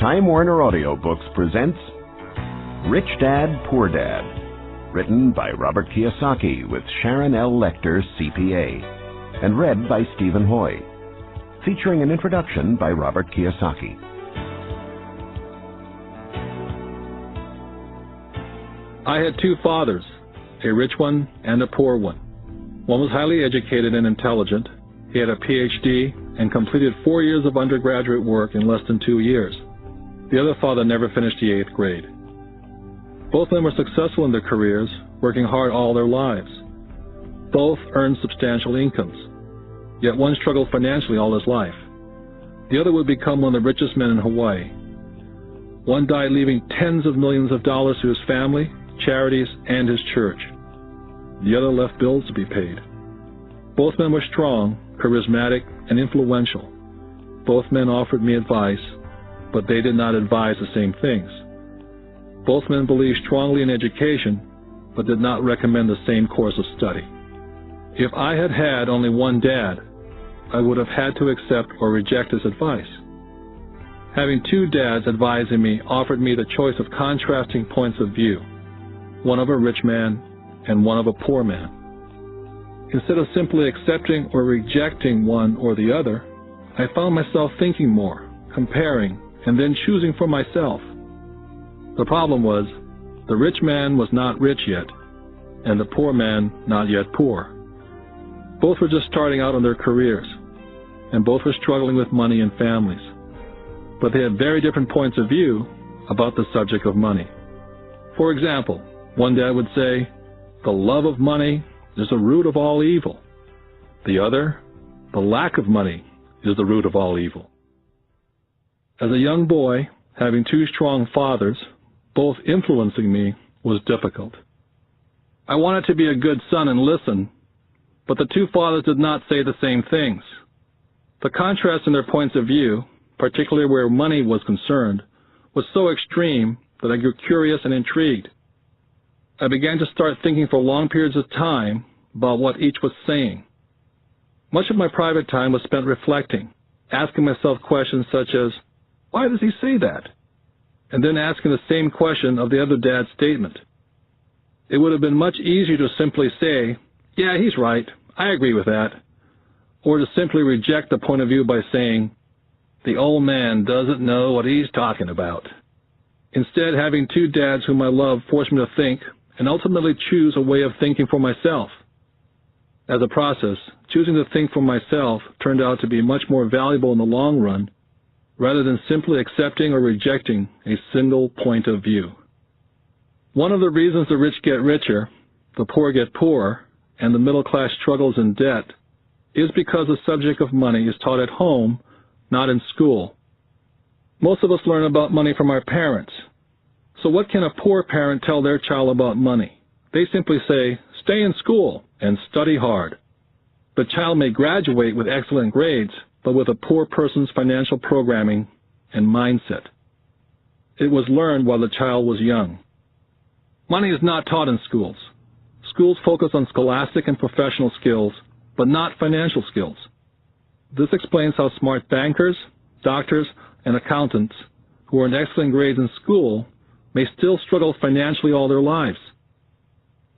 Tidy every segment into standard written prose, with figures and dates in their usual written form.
Time Warner Audiobooks presents Rich Dad, Poor Dad, written by Robert Kiyosaki with Sharon L. Lecter, CPA, and read by Stephen Hoy, featuring an introduction by Robert Kiyosaki. I had two fathers, a rich one and a poor one. One was highly educated and intelligent. He had a PhD and completed 4 years of undergraduate work in less than 2 years. The other father never finished the 8th grade. Both of them were successful in their careers, working hard all their lives. Both earned substantial incomes, yet one struggled financially all his life. The other would become one of the richest men in Hawaii. One died leaving tens of millions of dollars to his family, charities, and his church. The other left bills to be paid. Both men were strong, charismatic, and influential. Both men offered me advice, but they did not advise the same things. Both men believed strongly in education, but did not recommend the same course of study. If I had had only one dad, I would have had to accept or reject his advice. Having two dads advising me offered me the choice of contrasting points of view, one of a rich man and one of a poor man. Instead of simply accepting or rejecting one or the other, I found myself thinking more, comparing, and then choosing for myself. The problem was, the rich man was not rich yet, and the poor man not yet poor. Both were just starting out on their careers, and both were struggling with money and families. But they had very different points of view about the subject of money. For example, one dad would say, "The love of money is the root of all evil." The other, "The lack of money is the root of all evil." As a young boy, having two strong fathers, both influencing me, was difficult. I wanted to be a good son and listen, but the two fathers did not say the same things. The contrast in their points of view, particularly where money was concerned, was so extreme that I grew curious and intrigued. I began to start thinking for long periods of time about what each was saying. Much of my private time was spent reflecting, asking myself questions such as, "Why does he say that?" And then asking the same question of the other dad's statement. It would have been much easier to simply say, "Yeah, he's right, I agree with that," or to simply reject the point of view by saying, "The old man doesn't know what he's talking about." Instead, having two dads whom I love forced me to think and ultimately choose a way of thinking for myself. As a process, choosing to think for myself turned out to be much more valuable in the long run, rather than simply accepting or rejecting a single point of view. One of the reasons the rich get richer, the poor get poorer, and the middle class struggles in debt is because the subject of money is taught at home, not in school. Most of us learn about money from our parents. So what can a poor parent tell their child about money? They simply say, "Stay in school and study hard." The child may graduate with excellent grades, but with a poor person's financial programming and mindset. It was learned while the child was young. Money is not taught in schools. Schools focus on scholastic and professional skills, but not financial skills. This explains how smart bankers, doctors, and accountants who earned excellent grades in school may still struggle financially all their lives.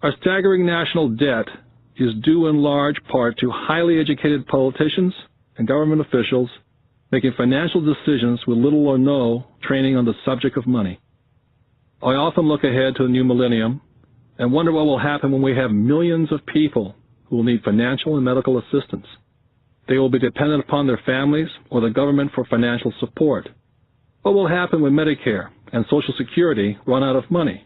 Our staggering national debt is due in large part to highly educated politicians and government officials making financial decisions with little or no training on the subject of money. I often look ahead to the new millennium and wonder what will happen when we have millions of people who will need financial and medical assistance. They will be dependent upon their families or the government for financial support. What will happen when Medicare and Social Security run out of money?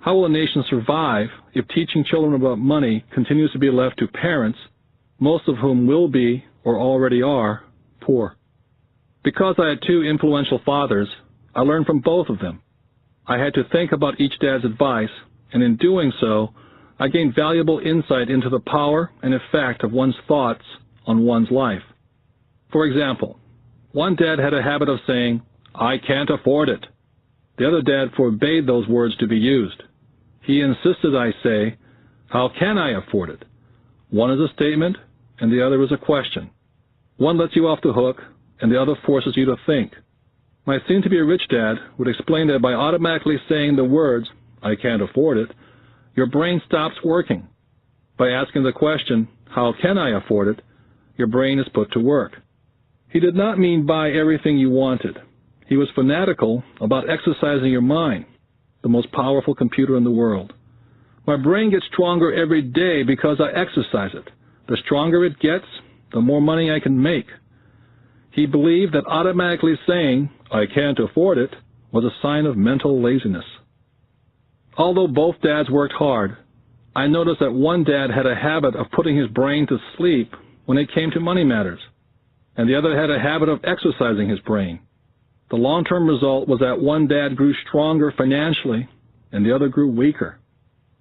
How will a nation survive if teaching children about money continues to be left to parents, most of whom will be, or already are, poor? Because I had two influential fathers, I learned from both of them. I had to think about each dad's advice, and in doing so, I gained valuable insight into the power and effect of one's thoughts on one's life. For example, one dad had a habit of saying, "I can't afford it." The other dad forbade those words to be used. He insisted I say, "How can I afford it?" One is a statement, and the other is a question. One lets you off the hook, and the other forces you to think. My soon-to-be-rich dad would explain that by automatically saying the words, "I can't afford it," your brain stops working. By asking the question, "How can I afford it?" your brain is put to work. He did not mean buy everything you wanted. He was fanatical about exercising your mind, the most powerful computer in the world. My brain gets stronger every day because I exercise it. The stronger it gets, the more money I can make. He believed that automatically saying, "I can't afford it," was a sign of mental laziness. Although both dads worked hard, I noticed that one dad had a habit of putting his brain to sleep when it came to money matters, and the other had a habit of exercising his brain. The long-term result was that one dad grew stronger financially and the other grew weaker.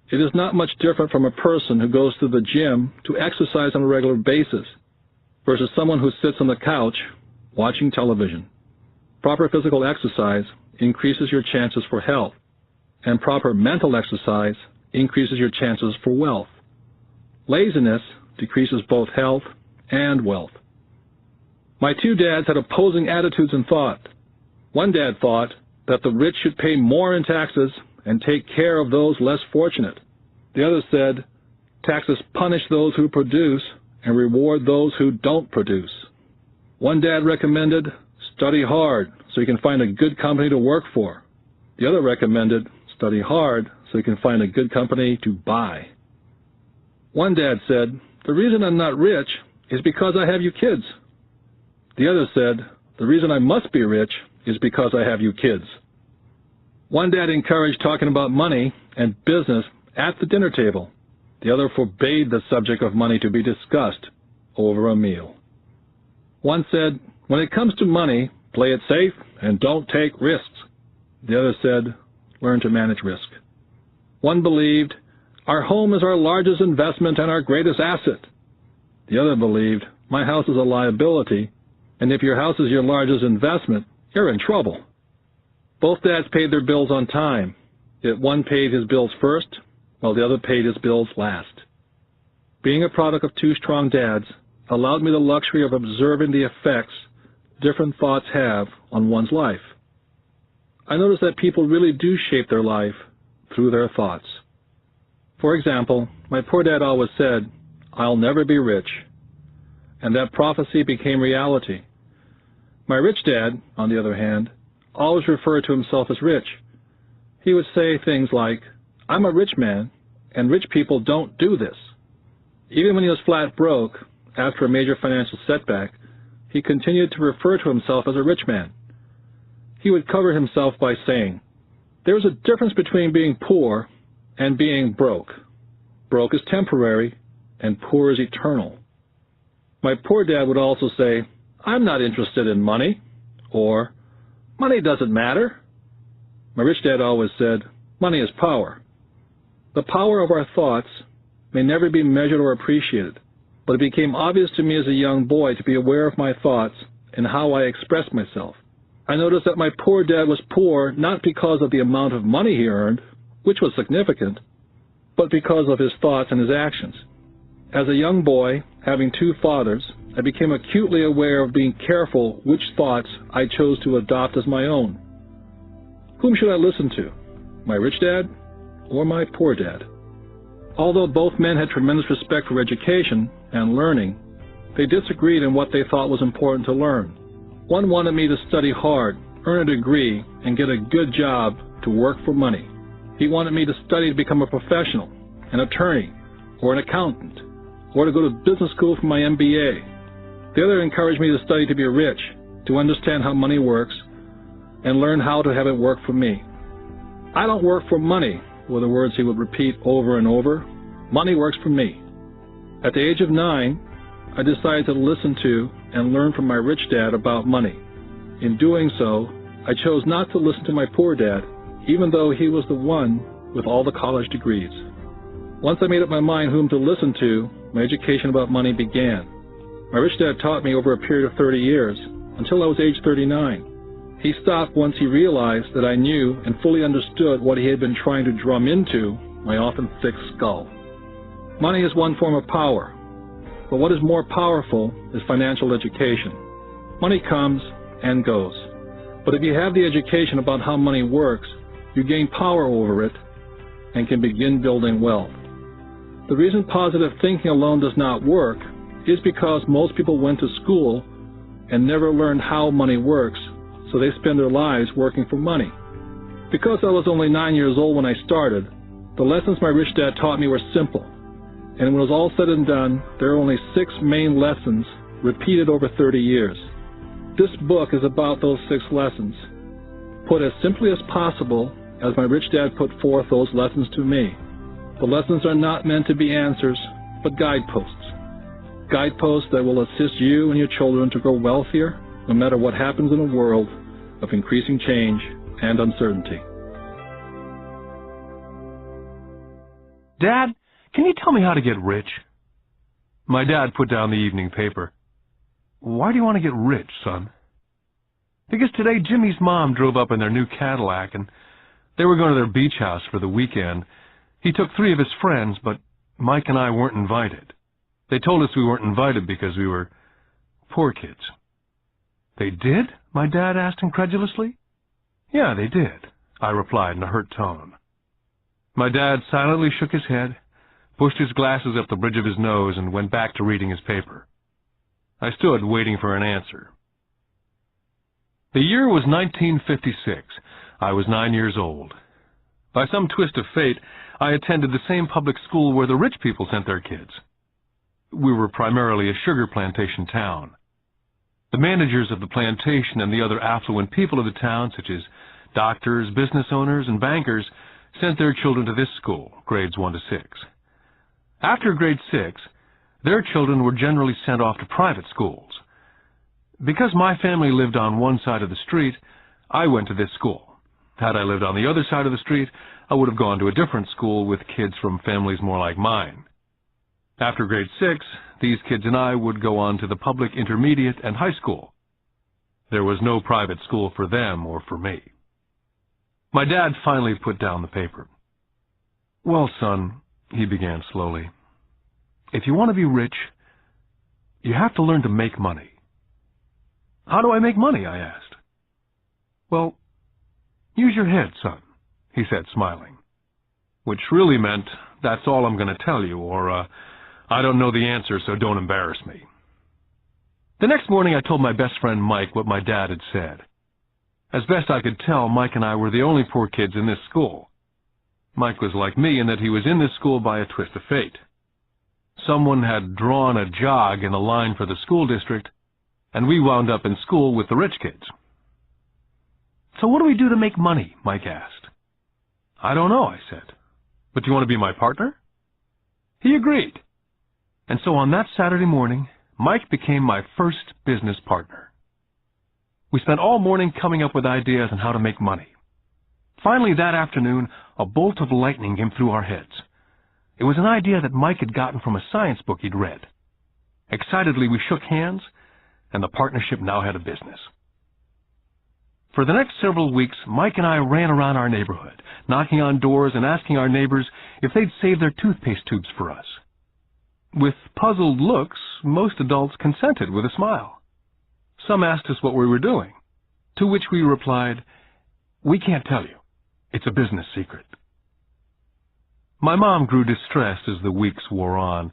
It is not much different from a person who goes to the gym to exercise on a regular basis versus someone who sits on the couch watching television. Proper physical exercise increases your chances for health, and proper mental exercise increases your chances for wealth. Laziness decreases both health and wealth. My two dads had opposing attitudes and thought. One dad thought that the rich should pay more in taxes and take care of those less fortunate. The other said, taxes punish those who produce and reward those who don't produce. One dad recommended, study hard so you can find a good company to work for. The other recommended, study hard so you can find a good company to buy. One dad said, the reason I'm not rich is because I have you kids. The other said, the reason I must be rich is because I have you kids. One dad encouraged talking about money and business at the dinner table. The other forbade the subject of money to be discussed over a meal. One said, when it comes to money, play it safe and don't take risks. The other said, learn to manage risk. One believed, our home is our largest investment and our greatest asset. The other believed, my house is a liability, and if your house is your largest investment, you're in trouble. Both dads paid their bills on time, yet one paid his bills first, while the other paid his bills last. Being a product of two strong dads allowed me the luxury of observing the effects different thoughts have on one's life. I noticed that people really do shape their life through their thoughts. For example, my poor dad always said, I'll never be rich, and that prophecy became reality. My rich dad, on the other hand, always referred to himself as rich. He would say things like, I'm a rich man, and rich people don't do this. Even when he was flat broke, after a major financial setback, he continued to refer to himself as a rich man. He would cover himself by saying, there's a difference between being poor and being broke. Broke is temporary, and poor is eternal. My poor dad would also say, I'm not interested in money, or money doesn't matter. My rich dad always said, money is power. The power of our thoughts may never be measured or appreciated, but it became obvious to me as a young boy to be aware of my thoughts and how I expressed myself. I noticed that my poor dad was poor not because of the amount of money he earned, which was significant, but because of his thoughts and his actions. As a young boy, having two fathers, I became acutely aware of being careful which thoughts I chose to adopt as my own. Whom should I listen to, my rich dad or my poor dad? Although both men had tremendous respect for education and learning, they disagreed in what they thought was important to learn. One wanted me to study hard, earn a degree, and get a good job to work for money. He wanted me to study to become a professional, an attorney, or an accountant, or to go to business school for my MBA. The other encouraged me to study to be rich, to understand how money works, and learn how to have it work for me. I don't work for money, were the words he would repeat over and over. Money works for me. At the age of 9, I decided to listen to and learn from my rich dad about money. In doing so, I chose not to listen to my poor dad, even though he was the one with all the college degrees. Once I made up my mind whom to listen to, my education about money began. My rich dad taught me over a period of 30 years, until I was age 39. He stopped once he realized that I knew and fully understood what he had been trying to drum into my often thick skull. Money is one form of power, but what is more powerful is financial education. Money comes and goes. But if you have the education about how money works, you gain power over it and can begin building wealth. The reason positive thinking alone does not work is because most people went to school and never learned how money works, so they spend their lives working for money. Because I was only 9 years old when I started, the lessons my rich dad taught me were simple. And when it was all said and done, there are only 6 main lessons repeated over 30 years. This book is about those 6 lessons, put as simply as possible as my rich dad put forth those lessons to me. The lessons are not meant to be answers, but guideposts. Guideposts that will assist you and your children to grow wealthier, no matter what happens in a world of increasing change and uncertainty. Dad, can you tell me how to get rich? My dad put down the evening paper. Why do you want to get rich, son? Because today Jimmy's mom drove up in their new Cadillac and they were going to their beach house for the weekend. He took 3 of his friends, but Mike and I weren't invited. They told us we weren't invited because we were poor kids. They did? My dad asked incredulously. Yeah, they did, I replied in a hurt tone. My dad silently shook his head, pushed his glasses up the bridge of his nose, and went back to reading his paper. I stood waiting for an answer. The year was 1956. I was 9 years old. By some twist of fate, I attended the same public school where the rich people sent their kids. We were primarily a sugar plantation town. The managers of the plantation and the other affluent people of the town, such as doctors, business owners, and bankers, sent their children to this school, grades 1 to 6. After grade 6, their children were generally sent off to private schools. Because my family lived on one side of the street, I went to this school. Had I lived on the other side of the street, I would have gone to a different school with kids from families more like mine. After grade 6, these kids and I would go on to the public intermediate and high school. There was no private school for them or for me. My dad finally put down the paper. Well, son, he began slowly, if you want to be rich, you have to learn to make money. How do I make money? I asked. Well, use your head, son, he said, smiling, which really meant, that's all I'm going to tell you, or, I don't know the answer, so don't embarrass me. The next morning, I told my best friend Mike what my dad had said. As best I could tell, Mike and I were the only poor kids in this school. Mike was like me in that he was in this school by a twist of fate. Someone had drawn a jog in the line for the school district, and we wound up in school with the rich kids. So what do we do to make money? Mike asked. I don't know, I said. But do you want to be my partner? He agreed. And so on that Saturday morning, Mike became my first business partner. We spent all morning coming up with ideas on how to make money. Finally, that afternoon, a bolt of lightning came through our heads. It was an idea that Mike had gotten from a science book he'd read. Excitedly, we shook hands, and the partnership now had a business. For the next several weeks, Mike and I ran around our neighborhood, knocking on doors and asking our neighbors if they'd save their toothpaste tubes for us. With puzzled looks, most adults consented with a smile. Some asked us what we were doing, to which we replied, "We can't tell you. It's a business secret." My mom grew distressed as the weeks wore on.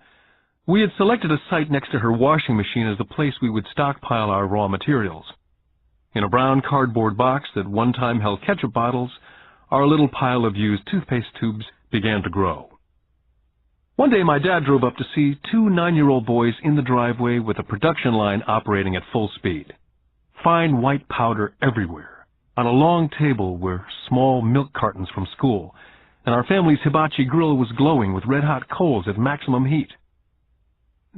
We had selected a site next to her washing machine as the place we would stockpile our raw materials. In a brown cardboard box that one time held ketchup bottles, our little pile of used toothpaste tubes began to grow. One day my dad drove up to see 2 9-year-old boys in the driveway with a production line operating at full speed. Fine white powder everywhere. On a long table were small milk cartons from school, and our family's hibachi grill was glowing with red-hot coals at maximum heat.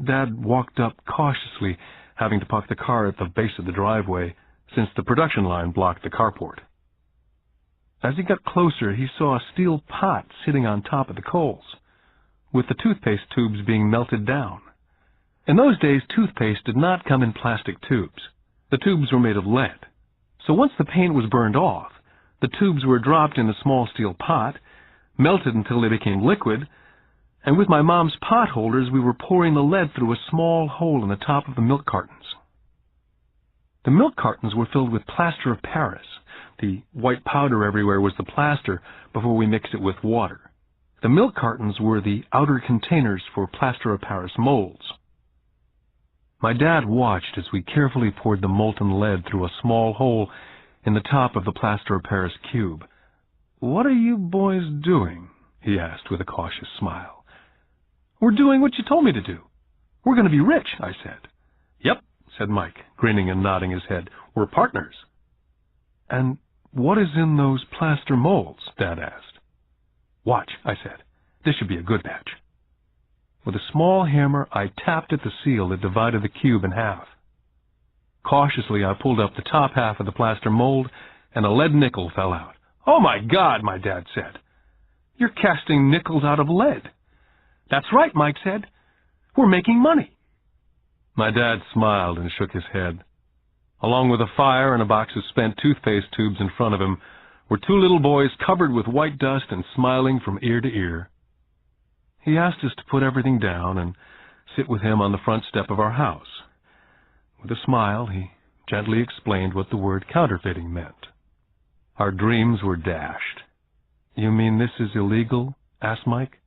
Dad walked up cautiously, having to park the car at the base of the driveway, since the production line blocked the carport. As he got closer, he saw a steel pot sitting on top of the coals, with the toothpaste tubes being melted down. In those days, toothpaste did not come in plastic tubes. The tubes were made of lead. So once the paint was burned off, the tubes were dropped in a small steel pot, melted until they became liquid, and with my mom's pot holders, we were pouring the lead through a small hole in the top of the milk cartons. The milk cartons were filled with plaster of Paris. The white powder everywhere was the plaster before we mixed it with water. The milk cartons were the outer containers for plaster of Paris molds. My dad watched as we carefully poured the molten lead through a small hole in the top of the plaster of Paris cube. "What are you boys doing?" he asked with a cautious smile. "We're doing what you told me to do. We're going to be rich," I said. "Yep," said Mike, grinning and nodding his head. "We're partners." "And what is in those plaster molds?" Dad asked. "Watch," I said. "This should be a good batch." With a small hammer, I tapped at the seal that divided the cube in half. Cautiously, I pulled up the top half of the plaster mold, and a lead nickel fell out. "Oh, my God," my dad said. "You're casting nickels out of lead." "That's right," Mike said. "We're making money." My dad smiled and shook his head. Along with a fire and a box of spent toothpaste tubes in front of him were two little boys covered with white dust and smiling from ear to ear. He asked us to put everything down and sit with him on the front step of our house. With a smile, he gently explained what the word counterfeiting meant. Our dreams were dashed. "You mean this is illegal?" asked Mike.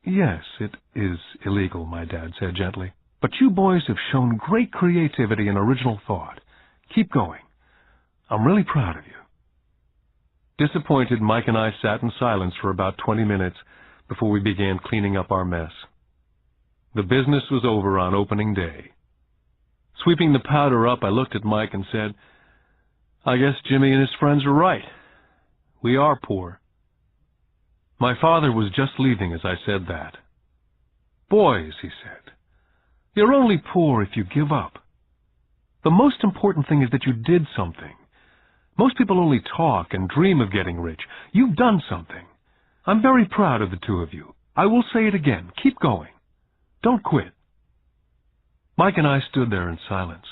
"Yes, it is illegal," my dad said gently. "But you boys have shown great creativity and original thought. Keep going. I'm really proud of you." Disappointed, Mike and I sat in silence for about 20 minutes before we began cleaning up our mess. The business was over on opening day. Sweeping the powder up, I looked at Mike and said, "I guess Jimmy and his friends are right. We are poor." My father was just leaving as I said that. "Boys," he said, "you're only poor if you give up. The most important thing is that you did something. Most people only talk and dream of getting rich. You've done something. I'm very proud of the two of you. I will say it again. Keep going. Don't quit." Mike and I stood there in silence.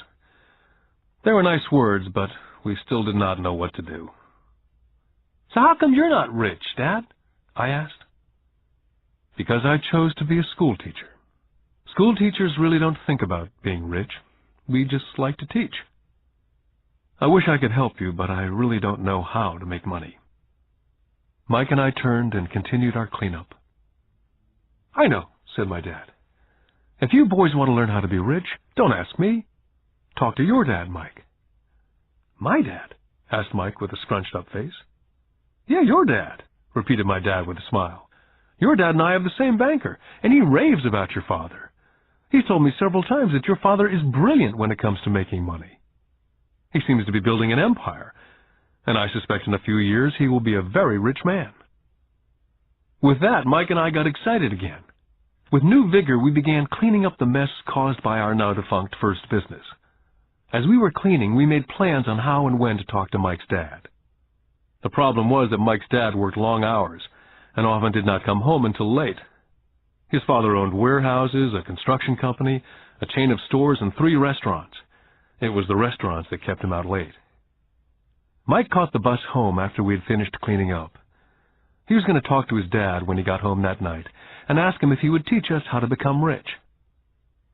They were nice words, but we still did not know what to do. "So how come you're not rich, Dad?" I asked. "Because I chose to be a school teacher. School teachers really don't think about being rich. We just like to teach. I wish I could help you, but I really don't know how to make money." Mike and I turned and continued our cleanup. "I know," said my dad. "If you boys want to learn how to be rich, don't ask me. Talk to your dad, Mike." "My dad?" asked Mike with a scrunched-up face. "Yeah, your dad," repeated my dad with a smile. "Your dad and I have the same banker, and he raves about your father. He's told me several times that your father is brilliant when it comes to making money. He seems to be building an empire, and I suspect in a few years he will be a very rich man." With that, Mike and I got excited again. With new vigor, we began cleaning up the mess caused by our now-defunct first business. As we were cleaning, we made plans on how and when to talk to Mike's dad. The problem was that Mike's dad worked long hours and often did not come home until late. His father owned warehouses, a construction company, a chain of stores, and 3 restaurants. It was the restaurants that kept him out late. Mike caught the bus home after we had finished cleaning up. He was going to talk to his dad when he got home that night and ask him if he would teach us how to become rich.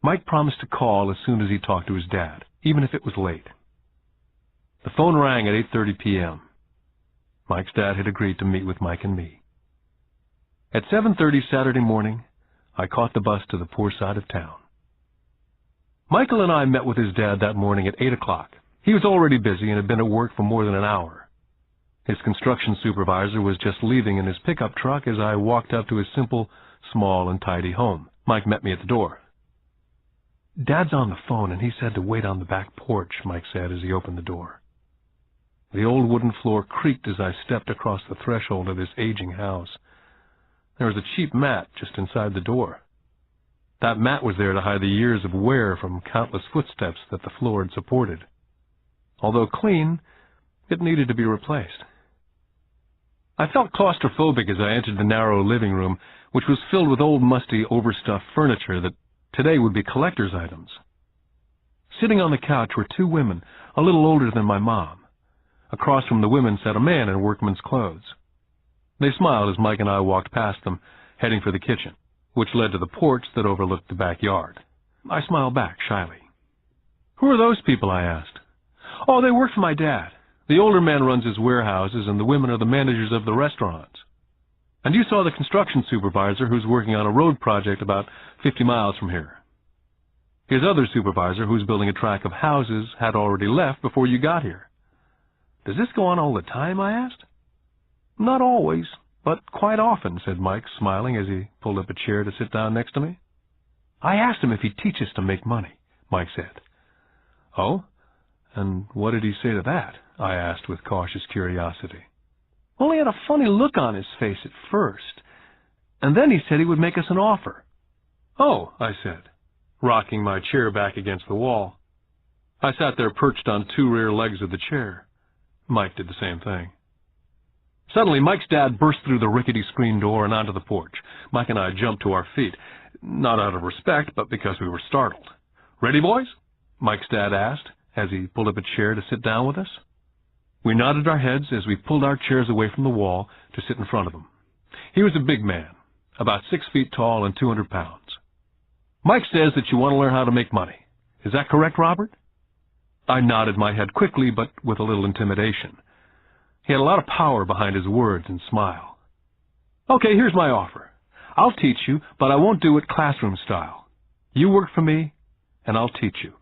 Mike promised to call as soon as he talked to his dad, even if it was late. The phone rang at 8:30 p.m. Mike's dad had agreed to meet with Mike and me. At 7:30 Saturday morning, I caught the bus to the poor side of town. Michael and I met with his dad that morning at 8 o'clock. He was already busy and had been at work for more than an hour. His construction supervisor was just leaving in his pickup truck as I walked up to his simple, small, and tidy home. Mike met me at the door. "Dad's on the phone, and he said to wait on the back porch," Mike said as he opened the door. The old wooden floor creaked as I stepped across the threshold of this aging house. There was a cheap mat just inside the door. That mat was there to hide the years of wear from countless footsteps that the floor had supported. Although clean, it needed to be replaced. I felt claustrophobic as I entered the narrow living room, which was filled with old, musty, overstuffed furniture that today would be collector's items. Sitting on the couch were 2 women, a little older than my mom. Across from the women sat a man in workman's clothes. They smiled as Mike and I walked past them, heading for the kitchen, which led to the porch that overlooked the backyard. I smiled back shyly. "Who are those people?" I asked. Oh, they work for my dad. The older man runs his warehouses, and the women are the managers of the restaurants. And you saw the construction supervisor who's working on a road project about 50 miles from here. His other supervisor, who's building a tract of houses, had already left before you got here. Does this go on all the time, I asked. Not always, but quite often, said Mike, smiling as he pulled up a chair to sit down next to me. I asked him if he'd teach us to make money, Mike said. Oh? And what did he say to that? I asked with cautious curiosity. Well, he had a funny look on his face at first, and then he said he would make us an offer. Oh, I said, rocking my chair back against the wall. I sat there perched on two rear legs of the chair. Mike did the same thing. Suddenly, Mike's dad burst through the rickety screen door and onto the porch. Mike and I jumped to our feet, not out of respect, but because we were startled. Ready, boys? Mike's dad asked, as he pulled up a chair to sit down with us. We nodded our heads as we pulled our chairs away from the wall to sit in front of him. He was a big man, about 6 feet tall and 200 pounds. Mike says that you want to learn how to make money. Is that correct, Robert? I nodded my head quickly, but with a little intimidation. He had a lot of power behind his words and smile. Okay, here's my offer. I'll teach you, but I won't do it classroom style. You work for me, and I'll teach you.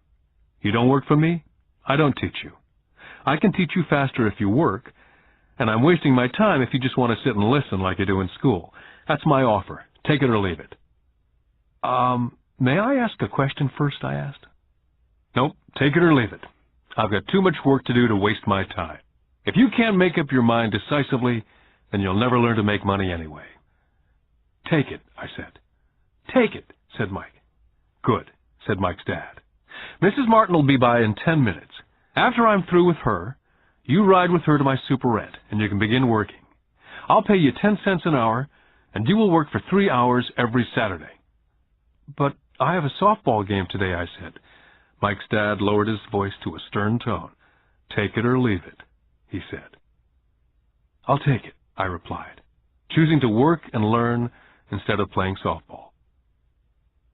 You don't work for me, I don't teach you. I can teach you faster if you work, and I'm wasting my time if you just want to sit and listen like you do in school. That's my offer. Take it or leave it. May I ask a question first, I asked. Nope, take it or leave it. I've got too much work to do to waste my time. If you can't make up your mind decisively, then you'll never learn to make money anyway. Take it, I said. Take it, said Mike. Good, said Mike's dad. Mrs. Martin will be by in 10 minutes. After I'm through with her, you ride with her to my superette, and you can begin working. I'll pay you 10 cents an hour, and you will work for 3 hours every Saturday. But I have a softball game today, I said. Mike's dad lowered his voice to a stern tone. Take it or leave it, he said. I'll take it, I replied, choosing to work and learn instead of playing softball.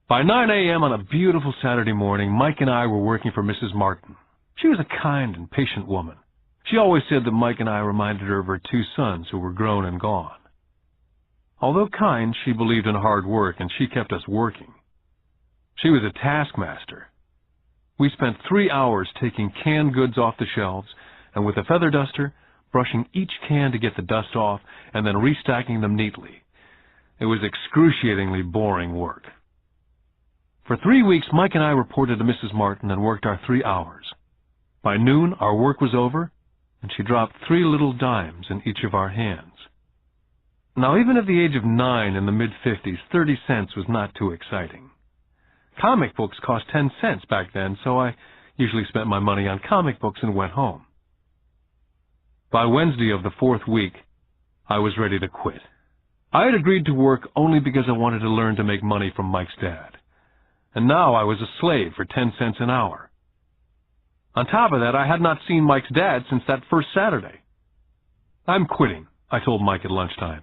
By 9 a.m. on a beautiful Saturday morning, Mike and I were working for Mrs. Martin. She was a kind and patient woman. She always said that Mike and I reminded her of her 2 sons who were grown and gone. Although kind, she believed in hard work, and she kept us working. She was a taskmaster. We spent 3 hours taking canned goods off the shelves, and with a feather duster, brushing each can to get the dust off, and then restacking them neatly. It was excruciatingly boring work. For 3 weeks, Mike and I reported to Mrs. Martin and worked our 3 hours. By noon, our work was over, and she dropped 3 little dimes in each of our hands. Now, even at the age of 9 in the mid-50s, 30 cents was not too exciting. Comic books cost 10 cents back then, so I usually spent my money on comic books and went home. By Wednesday of the 4th week, I was ready to quit. I had agreed to work only because I wanted to learn to make money from Mike's dad. And now I was a slave for 10 cents an hour. On top of that, I had not seen Mike's dad since that first Saturday. I'm quitting, I told Mike at lunchtime.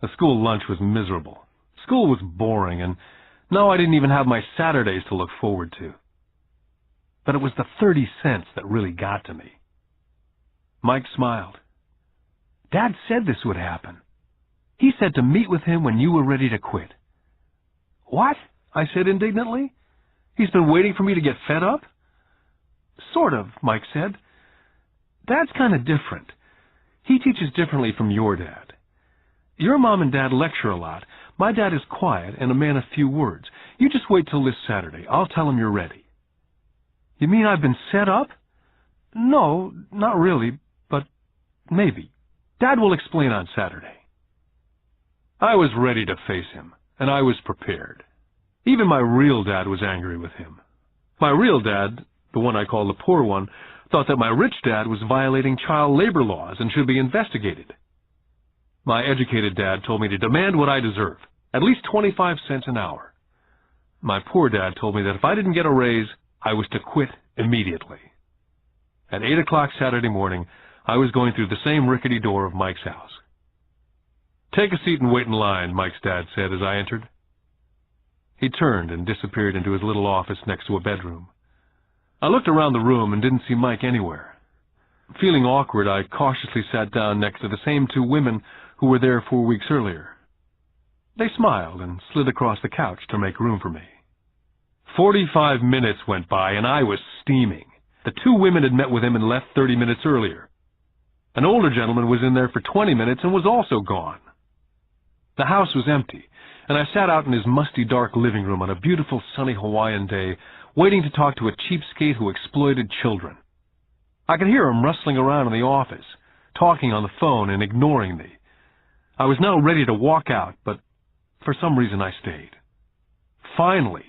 The school lunch was miserable. School was boring, and now I didn't even have my Saturdays to look forward to. But it was the 30 cents that really got to me. Mike smiled. Dad said this would happen. He said to meet with him when you were ready to quit. What? I said indignantly. He's been waiting for me to get fed up? Sort of, Mike said. Dad's kind of different. He teaches differently from your dad. Your mom and dad lecture a lot. My dad is quiet and a man of few words. You just wait till this Saturday. I'll tell him you're ready. You mean I've been set up? No, not really, but maybe. Dad will explain on Saturday. I was ready to face him, and I was prepared. Even my real dad was angry with him. My real dad, the one I call the poor one, thought that my rich dad was violating child labor laws and should be investigated. My educated dad told me to demand what I deserve, at least 25 cents an hour. My poor dad told me that if I didn't get a raise, I was to quit immediately. At 8 o'clock Saturday morning, I was going through the same rickety door of Mike's house. Take a seat and wait in line, Mike's dad said as I entered. He turned and disappeared into his little office next to a bedroom. I looked around the room and didn't see Mike anywhere. Feeling awkward, I cautiously sat down next to the same two women who were there 4 weeks earlier. They smiled and slid across the couch to make room for me. 45 minutes went by, and I was steaming. The two women had met with him and left 30 minutes earlier. An older gentleman was in there for 20 minutes and was also gone. The house was empty, and I sat out in his musty, dark living room on a beautiful, sunny Hawaiian day, waiting to talk to a cheapskate who exploited children. I could hear him rustling around in the office, talking on the phone and ignoring me. I was now ready to walk out, but for some reason I stayed. Finally,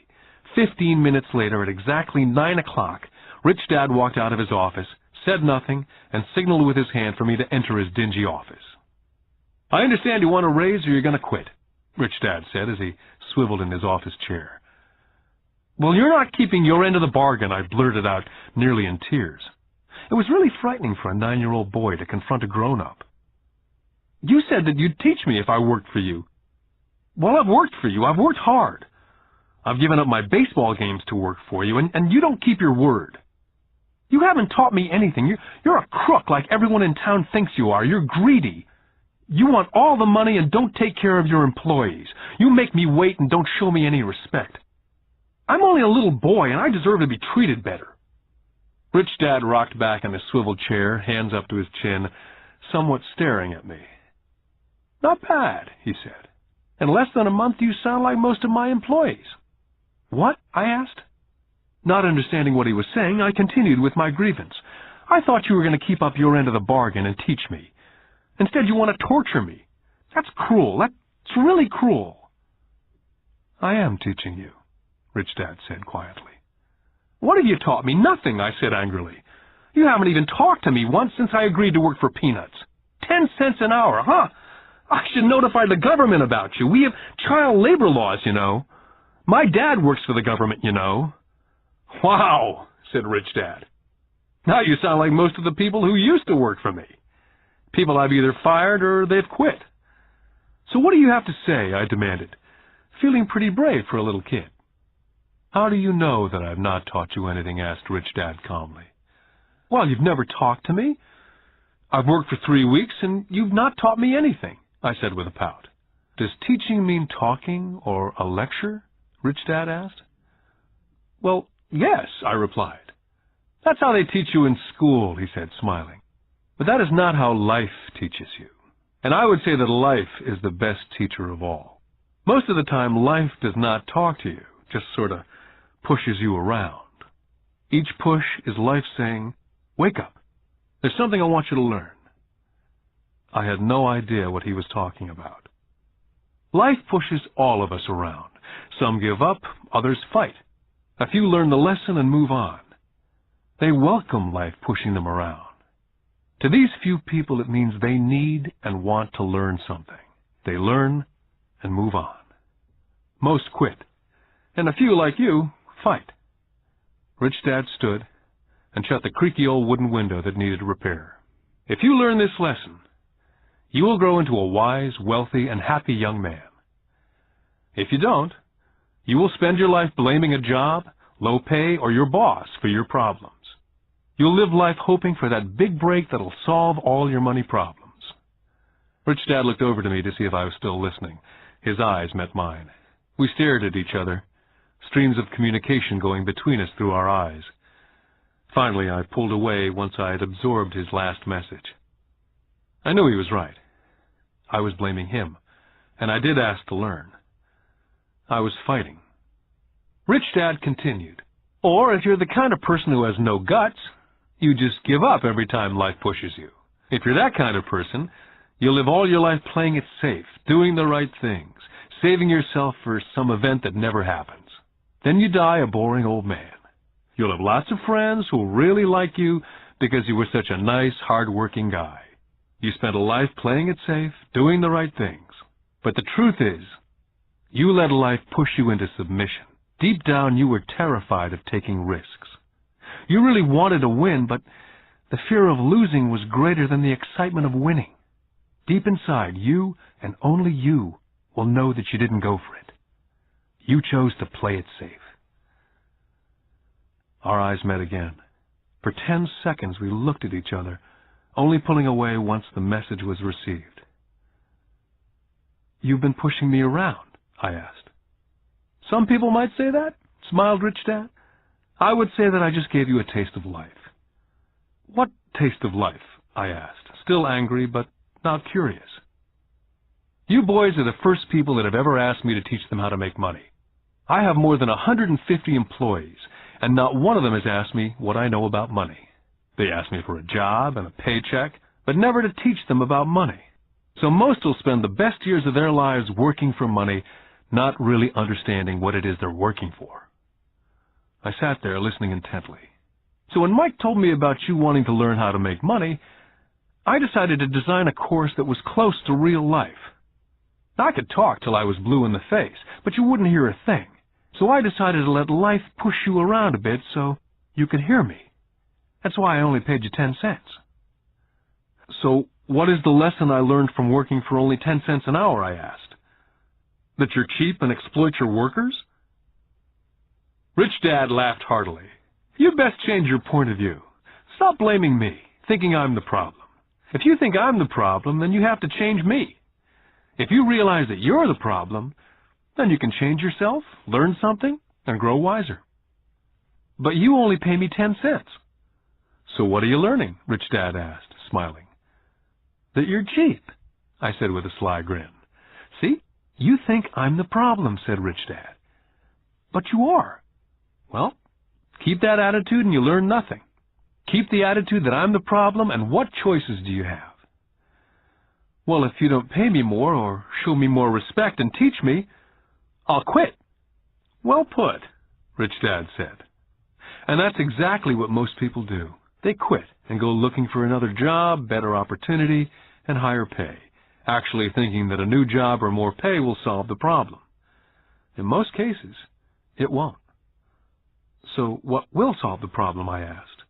15 minutes later, at exactly 9 o'clock, Rich Dad walked out of his office, said nothing, and signaled with his hand for me to enter his dingy office. "I understand you want a raise or you're going to quit," Rich Dad said as he swiveled in his office chair. "Well, you're not keeping your end of the bargain," I blurted out, nearly in tears. It was really frightening for a 9-year-old boy to confront a grown-up. "You said that you'd teach me if I worked for you." "Well, I've worked for you. I've worked hard. I've given up my baseball games to work for you, and you don't keep your word. You haven't taught me anything. You're a crook like everyone in town thinks you are. You're greedy. You want all the money and don't take care of your employees. You make me wait and don't show me any respect. I'm only a little boy, and I deserve to be treated better." Rich Dad rocked back in his swivel chair, hands up to his chin, somewhat staring at me. "Not bad," he said. "In less than a month, you sound like most of my employees." "What?" I asked. Not understanding what he was saying, I continued with my grievance. "I thought you were going to keep up your end of the bargain and teach me. Instead, you want to torture me. That's cruel. That's really cruel." "I am teaching you," Rich Dad said quietly. "What have you taught me?" "Nothing," I said angrily. "You haven't even talked to me once since I agreed to work for peanuts. 10 cents an hour, huh? I should notify the government about you. We have child labor laws, you know. My dad works for the government, you know." "Wow," said Rich Dad. "Now you sound like most of the people who used to work for me. People I've either fired or they've quit." "So what do you have to say?" I demanded, feeling pretty brave for a little kid. "How do you know that I've not taught you anything?" asked Rich Dad calmly. "Well, you've never talked to me. I've worked for 3 weeks, and you've not taught me anything," I said with a pout. "Does teaching mean talking or a lecture?" Rich Dad asked. "Well, yes," I replied. "That's how they teach you in school," he said, smiling. "But that is not how life teaches you. And I would say that life is the best teacher of all. Most of the time, life does not talk to you, just sort of pushes you around. Each push is life saying, 'Wake up. There's something I want you to learn.'" I had no idea what he was talking about. Life pushes all of us around. Some give up, others fight. A few learn the lesson and move on. They welcome life pushing them around. To these few people, it means they need and want to learn something. They learn and move on. Most quit, and a few, like you, fight. Rich Dad stood and shut the creaky old wooden window that needed repair. "If you learn this lesson, you will grow into a wise, wealthy, and happy young man. If you don't, you will spend your life blaming a job, low pay, or your boss for your problems. You'll live life hoping for that big break that'll solve all your money problems." Rich Dad looked over to me to see if I was still listening. His eyes met mine. We stared at each other, streams of communication going between us through our eyes. Finally, I pulled away once I had absorbed his last message. I knew he was right. I was blaming him, and I did ask to learn. I was fighting. Rich Dad continued, "Or if you're the kind of person who has no guts, you just give up every time life pushes you. If you're that kind of person, you'll live all your life playing it safe, doing the right things, saving yourself for some event that never happens. Then you die a boring old man. You'll have lots of friends who'll really like you because you were such a nice, hard-working guy. You spent a life playing it safe, doing the right things. But the truth is, you let life push you into submission. Deep down, you were terrified of taking risks. You really wanted to win, but the fear of losing was greater than the excitement of winning. Deep inside, you and only you will know that you didn't go for it. You chose to play it safe." Our eyes met again. For 10 seconds, we looked at each other, only pulling away once the message was received. "You've been pushing me around?" I asked. "Some people might say that," smiled Rich Dad. "I would say that I just gave you a taste of life." "What taste of life?" I asked, still angry but not curious. "You boys are the first people that have ever asked me to teach them how to make money. I have more than 150 employees, and not one of them has asked me what I know about money. They ask me for a job and a paycheck, but never to teach them about money. So most will spend the best years of their lives working for money, not really understanding what it is they're working for." I sat there listening intently. "So when Mike told me about you wanting to learn how to make money, I decided to design a course that was close to real life. I could talk till I was blue in the face, but you wouldn't hear a thing. So I decided to let life push you around a bit so you could hear me. That's why I only paid you 10 cents. "So what is the lesson I learned from working for only 10 cents an hour?" I asked. "That you're cheap and exploit your workers?" Rich Dad laughed heartily. "You'd best change your point of view. Stop blaming me, thinking I'm the problem. If you think I'm the problem, then you have to change me. If you realize that you're the problem, then you can change yourself, learn something, and grow wiser." "But you only pay me 10 cents. "So what are you learning?" Rich Dad asked, smiling. "That you're cheap," I said with a sly grin. "See, you think I'm the problem," said Rich Dad. "But you are. Well, keep that attitude and you learn nothing. Keep the attitude that I'm the problem, and what choices do you have?" "Well, if you don't pay me more or show me more respect and teach me, I'll quit." "Well put," Rich Dad said. And that's exactly what most people do. They quit and go looking for another job, better opportunity, and higher pay, actually thinking that a new job or more pay will solve the problem. In most cases, it won't. "So what will solve the problem?" I asked.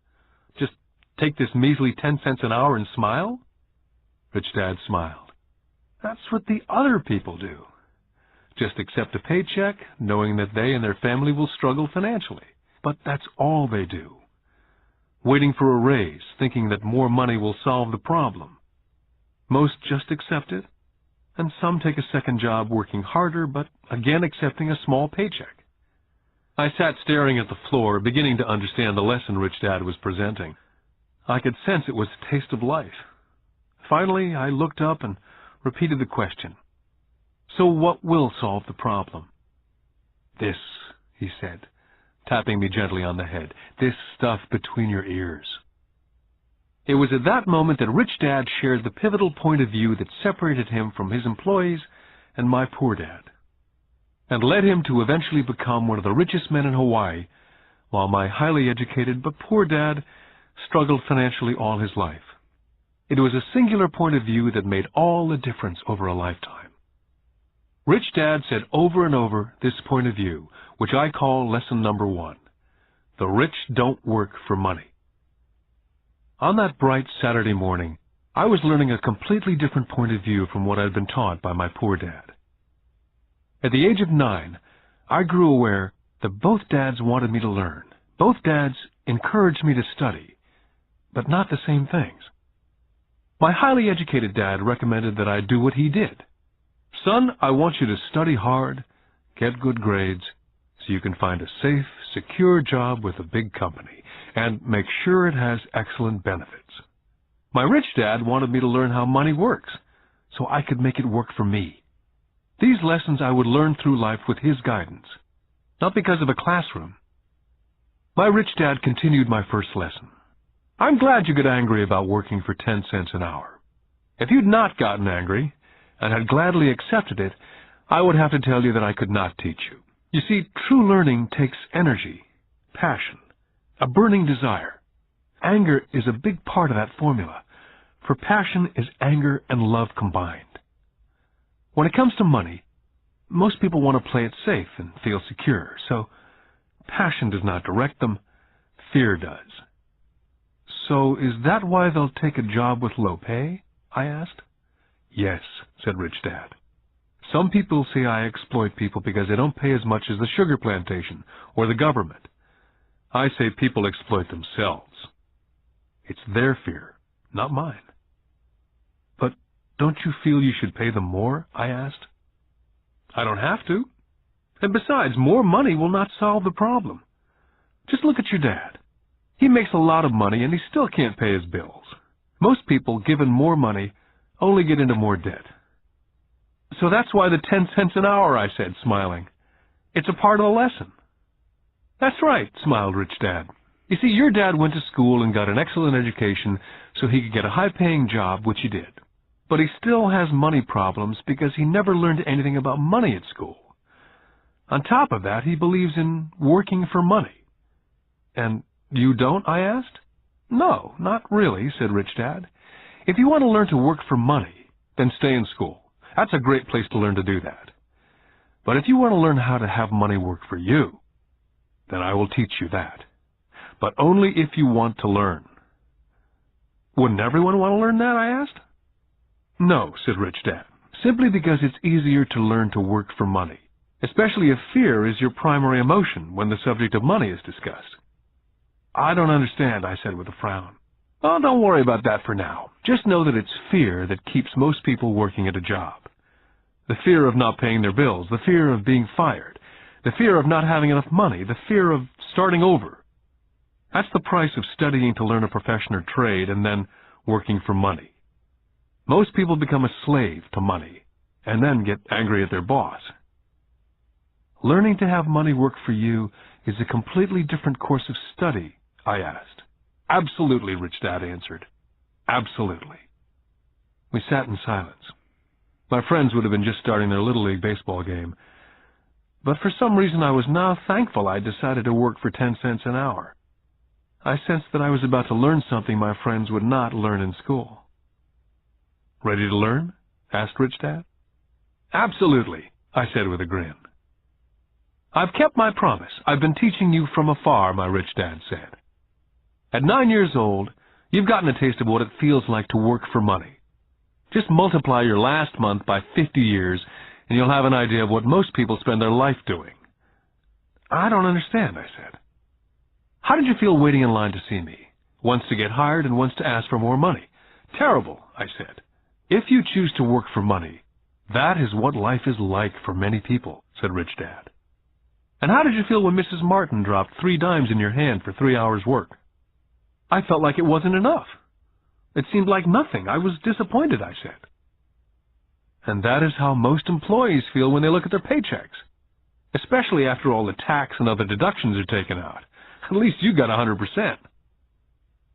"Just take this measly 10 cents an hour and smile?" Rich Dad smiled. "That's what the other people do. Just accept a paycheck, knowing that they and their family will struggle financially. But that's all they do. Waiting for a raise, thinking that more money will solve the problem. Most just accept it, and some take a second job working harder, but again accepting a small paycheck." I sat staring at the floor, beginning to understand the lesson Rich Dad was presenting. I could sense it was a taste of life. Finally, I looked up and repeated the question. "So what will solve the problem?" "This," he said, tapping me gently on the head. "This stuff between your ears." It was at that moment that Rich Dad shared the pivotal point of view that separated him from his employees and my poor dad, and led him to eventually become one of the richest men in Hawaii, while my highly educated but poor dad struggled financially all his life. It was a singular point of view that made all the difference over a lifetime. Rich Dad said over and over this point of view, which I call lesson number 1. The rich don't work for money. On that bright Saturday morning, I was learning a completely different point of view from what I'd been taught by my poor dad. At the age of 9, I grew aware that both dads wanted me to learn. Both dads encouraged me to study, but not the same things. My highly educated dad recommended that I do what he did. "Son, I want you to study hard, get good grades, so you can find a safe, secure job with a big company, and make sure it has excellent benefits." My rich dad wanted me to learn how money works, so I could make it work for me. These lessons I would learn through life with his guidance, not because of a classroom. My rich dad continued my first lesson. "I'm glad you get angry about working for 10 cents an hour. If you'd not gotten angry, and had gladly accepted it, I would have to tell you that I could not teach you. You see, true learning takes energy, passion, a burning desire. Anger is a big part of that formula, for passion is anger and love combined. When it comes to money, most people want to play it safe and feel secure, so passion does not direct them, fear does." "So is that why they'll take a job with low pay?" I asked. "Yes," said Rich Dad. "Some people say I exploit people because they don't pay as much as the sugar plantation or the government. I say people exploit themselves. It's their fear, not mine. But don't you feel you should pay them more? I asked. I don't have to. And besides, more money will not solve the problem. Just look at your dad. He makes a lot of money and he still can't pay his bills. Most people, given more money, only get into more debt. So that's why the 10 cents an hour, I said, smiling. It's a part of the lesson. That's right, smiled Rich Dad. You see, your dad went to school and got an excellent education so he could get a high-paying job, which he did. But he still has money problems because he never learned anything about money at school. On top of that, he believes in working for money. And you don't, I asked? No, not really, said Rich Dad. If you want to learn to work for money, then stay in school. That's a great place to learn to do that. But if you want to learn how to have money work for you, then I will teach you that. But only if you want to learn. Wouldn't everyone want to learn that, I asked? No, said Rich Dad, simply because it's easier to learn to work for money, especially if fear is your primary emotion when the subject of money is discussed. I don't understand, I said with a frown. Oh, don't worry about that for now. Just know that it's fear that keeps most people working at a job. The fear of not paying their bills, the fear of being fired, the fear of not having enough money, the fear of starting over. That's the price of studying to learn a profession or trade and then working for money. Most people become a slave to money and then get angry at their boss. Learning to have money work for you is a completely different course of study, I asked. Absolutely, Rich Dad answered. Absolutely. We sat in silence. My friends would have been just starting their Little League baseball game, but for some reason I was now thankful I'd decided to work for 10 cents an hour. I sensed that I was about to learn something my friends would not learn in school. Ready to learn? Asked Rich Dad. Absolutely, I said with a grin. I've kept my promise. I've been teaching you from afar, my Rich Dad said. At 9 years old, you've gotten a taste of what it feels like to work for money. Just multiply your last month by 50 years, and you'll have an idea of what most people spend their life doing. I don't understand, I said. How did you feel waiting in line to see me? Once to get hired and once to ask for more money. Terrible, I said. If you choose to work for money, that is what life is like for many people, said Rich Dad. And how did you feel when Mrs. Martin dropped 3 dimes in your hand for 3 hours' work? I felt like it wasn't enough. It seemed like nothing. I was disappointed, I said. And that is how most employees feel when they look at their paychecks, especially after all the tax and other deductions are taken out. At least you got 100%.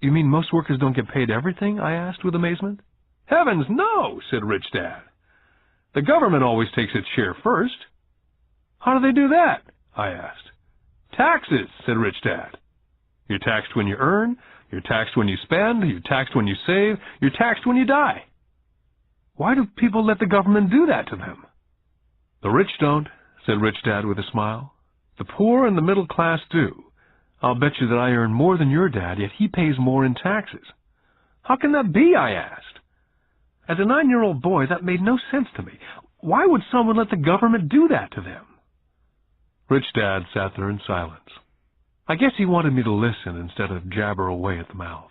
You mean most workers don't get paid everything? I asked with amazement. Heavens, no, said Rich Dad. The government always takes its share first. How do they do that? I asked. Taxes, said Rich Dad. You're taxed when you earn, you're taxed when you spend, you're taxed when you save, you're taxed when you die. Why do people let the government do that to them? The rich don't, said Rich Dad with a smile. The poor and the middle class do. I'll bet you that I earn more than your dad, yet he pays more in taxes. How can that be, I asked. As a 9-year-old boy, that made no sense to me. Why would someone let the government do that to them? Rich Dad sat there in silence. I guess he wanted me to listen instead of jabber away at the mouth.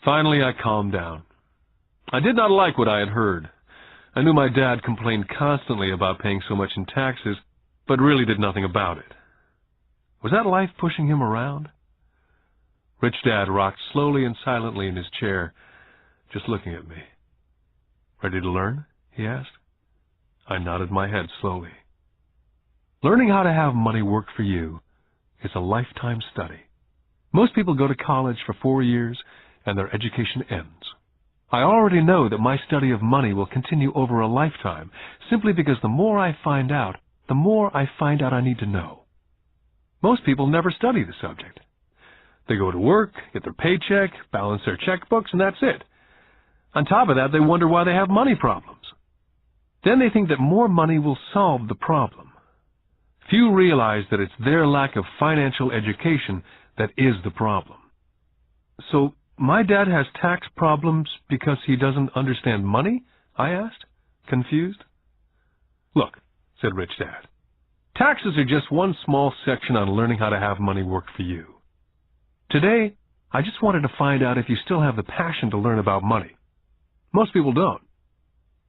Finally, I calmed down. I did not like what I had heard. I knew my dad complained constantly about paying so much in taxes, but really did nothing about it. Was that life pushing him around? Rich Dad rocked slowly and silently in his chair, just looking at me. Ready to learn? He asked. I nodded my head slowly. Learning how to have money work for you is a lifetime study. Most people go to college for 4 years and their education ends. I already know that my study of money will continue over a lifetime simply because the more I find out, the more I find out I need to know. Most people never study the subject. They go to work, get their paycheck, balance their checkbooks, and that's it. On top of that, they wonder why they have money problems. Then they think that more money will solve the problem. Few realize that it's their lack of financial education that is the problem. So, my dad has tax problems because he doesn't understand money? I asked, confused. Look, said Rich Dad, taxes are just one small section on learning how to have money work for you. Today, I just wanted to find out if you still have the passion to learn about money. Most people don't.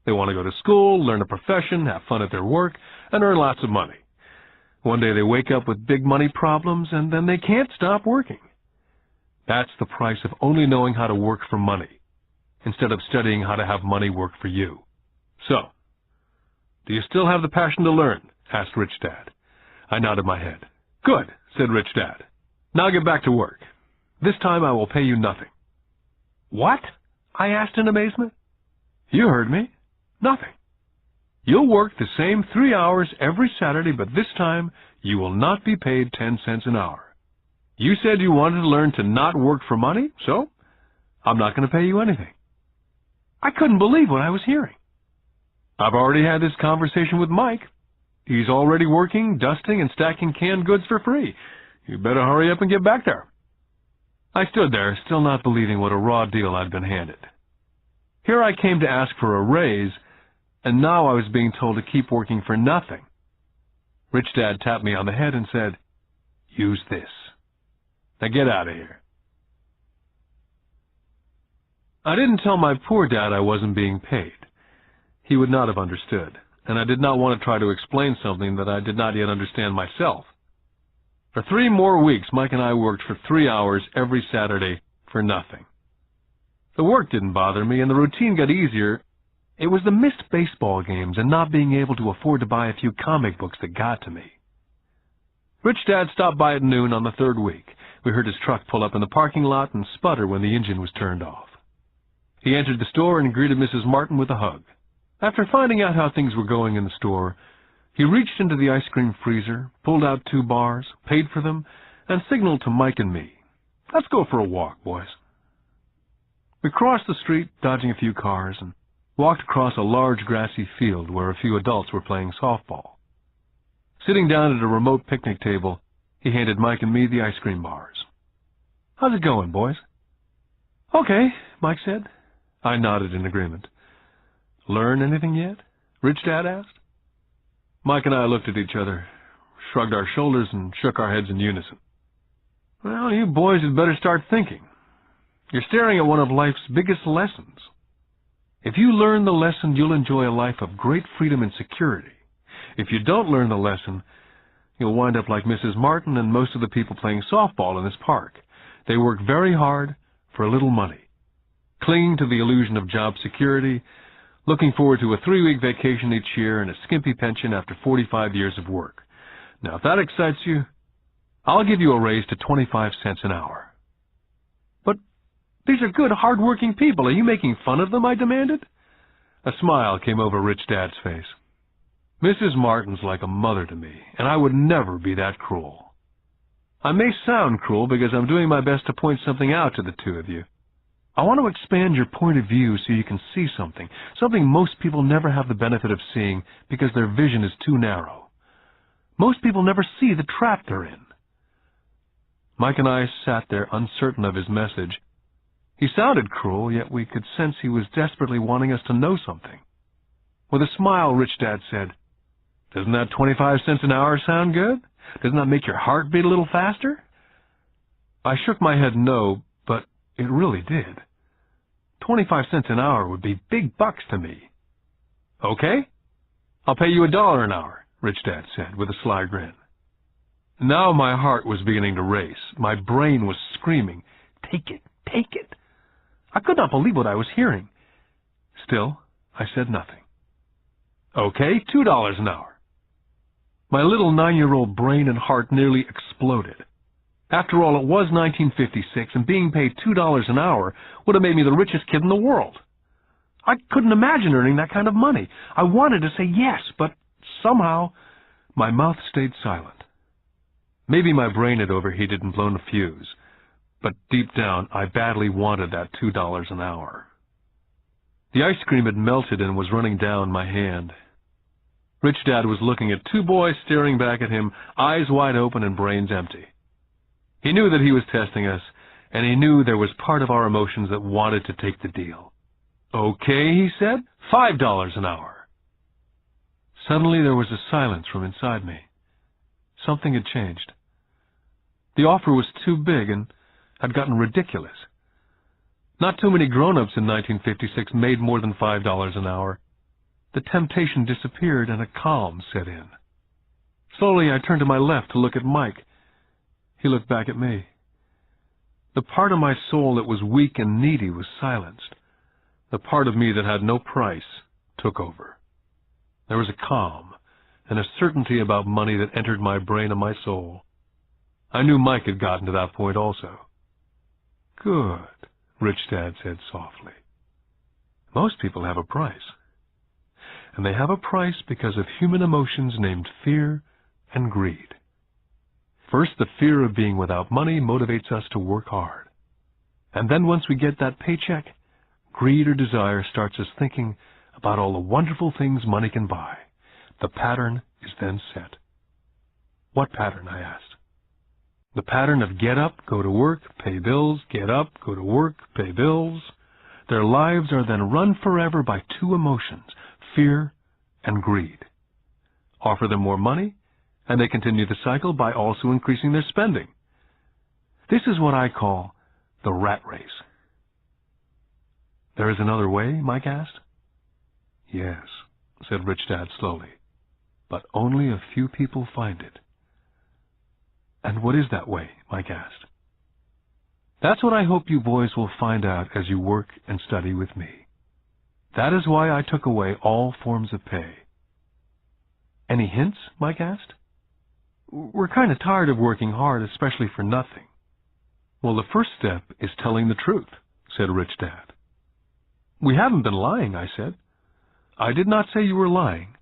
They want to go to school, learn a profession, have fun at their work, and earn lots of money. One day they wake up with big money problems, and then they can't stop working. That's the price of only knowing how to work for money, instead of studying how to have money work for you. So, do you still have the passion to learn? Asked Rich Dad. I nodded my head. Good, said Rich Dad. Now get back to work. This time I will pay you nothing. What? I asked in amazement. You heard me. Nothing. You'll work the same 3 hours every Saturday, but this time you will not be paid 10 cents an hour. You said you wanted to learn to not work for money, so I'm not going to pay you anything. I couldn't believe what I was hearing. I've already had this conversation with Mike. He's already working, dusting, and stacking canned goods for free. You better hurry up and get back there. I stood there, still not believing what a raw deal I'd been handed. Here I came to ask for a raise, and now I was being told to keep working for nothing. Rich Dad tapped me on the head and said, "Use this. Now get out of here." I didn't tell my poor dad I wasn't being paid. He would not have understood, and I did not want to try to explain something that I did not yet understand myself. For 3 more weeks, Mike and I worked for 3 hours every Saturday for nothing. The work didn't bother me, and the routine got easier. It was the missed baseball games and not being able to afford to buy a few comic books that got to me. Rich Dad stopped by at noon on the 3rd week. We heard his truck pull up in the parking lot and sputter when the engine was turned off. He entered the store and greeted Mrs. Martin with a hug. After finding out how things were going in the store, he reached into the ice cream freezer, pulled out 2 bars, paid for them, and signaled to Mike and me, "Let's go for a walk, boys." We crossed the street, dodging a few cars, and walked across a large grassy field where a few adults were playing softball. Sitting down at a remote picnic table, he handed Mike and me the ice cream bars. "How's it going, boys?" "Okay," Mike said. I nodded in agreement. "Learn anything yet?" Rich Dad asked. Mike and I looked at each other, shrugged our shoulders, and shook our heads in unison. "Well, you boys had better start thinking. You're staring at one of life's biggest lessons. If you learn the lesson, you'll enjoy a life of great freedom and security. If you don't learn the lesson, you'll wind up like Mrs. Martin and most of the people playing softball in this park. They work very hard for a little money, clinging to the illusion of job security, looking forward to a 3-week vacation each year and a skimpy pension after 45 years of work. Now, if that excites you, I'll give you a raise to 25 cents an hour." "But these are good, hard-working people. Are you making fun of them?" I demanded. A smile came over Rich Dad's face. "Mrs. Martin's like a mother to me, and I would never be that cruel. I may sound cruel because I'm doing my best to point something out to the 2 of you. I want to expand your point of view so you can see something most people never have the benefit of seeing because their vision is too narrow. Most people never see the trap they're in." Mike and I sat there uncertain of his message. He sounded cruel, yet we could sense he was desperately wanting us to know something. With a smile, Rich Dad said, "Doesn't that 25 cents an hour sound good? Doesn't that make your heart beat a little faster?" I shook my head no, but it really did. 25 cents an hour would be big bucks to me. "Okay, I'll pay you $1 an hour," Rich Dad said with a sly grin. Now my heart was beginning to race. My brain was screaming, "Take it, take it." I could not believe what I was hearing. Still, I said nothing. "Okay, $2 an hour." My little 9-year-old brain and heart nearly exploded. After all, it was 1956, and being paid $2 an hour would have made me the richest kid in the world. I couldn't imagine earning that kind of money. I wanted to say yes, but somehow my mouth stayed silent. Maybe my brain had overheated and blown a fuse, but deep down I badly wanted that $2 an hour. The ice cream had melted and was running down my hand. Rich Dad was looking at 2 boys staring back at him, eyes wide open and brains empty. He knew that he was testing us, and he knew there was part of our emotions that wanted to take the deal. "Okay," he said, $5 an hour. Suddenly there was a silence from inside me. Something had changed. The offer was too big, and had gotten ridiculous. Not too many grown-ups in 1956 made more than $5 an hour. The temptation disappeared and a calm set in. Slowly I turned to my left to look at Mike. He looked back at me. The part of my soul that was weak and needy was silenced. The part of me that had no price took over. There was a calm and a certainty about money that entered my brain and my soul. I knew Mike had gotten to that point also. "Good," Rich Dad said softly. "Most people have a price. And they have a price because of human emotions named fear and greed. First, the fear of being without money motivates us to work hard. And then once we get that paycheck, greed or desire starts us thinking about all the wonderful things money can buy. The pattern is then set." "What pattern?" I asked. "The pattern of get up, go to work, pay bills, get up, go to work, pay bills. Their lives are then run forever by two emotions, fear and greed. Offer them more money, and they continue the cycle by also increasing their spending. This is what I call the rat race." "There is another way?" Mike asked. "Yes," said Rich Dad slowly, "but only a few people find it." "And what is that way?" Mike asked. "That's what I hope you boys will find out as you work and study with me. That is why I took away all forms of pay." "Any hints?" Mike asked. "We're kind of tired of working hard, especially for nothing." "Well, the first step is telling the truth," said Rich Dad. "We haven't been lying," I said. "I did not say you were lying.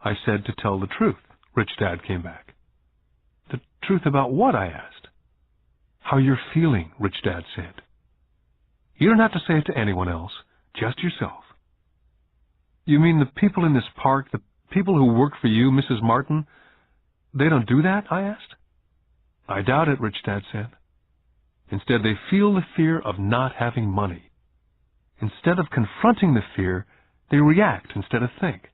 I said to tell the truth," Rich Dad came back. "The truth about what?" I asked. "How you're feeling," Rich Dad said. "You don't have to say it to anyone else, just yourself." "You mean the people in this park, the people who work for you, Mrs. Martin, they don't do that?" I asked. "I doubt it," Rich Dad said. "Instead, they feel the fear of not having money. Instead of confronting the fear, they react instead of think.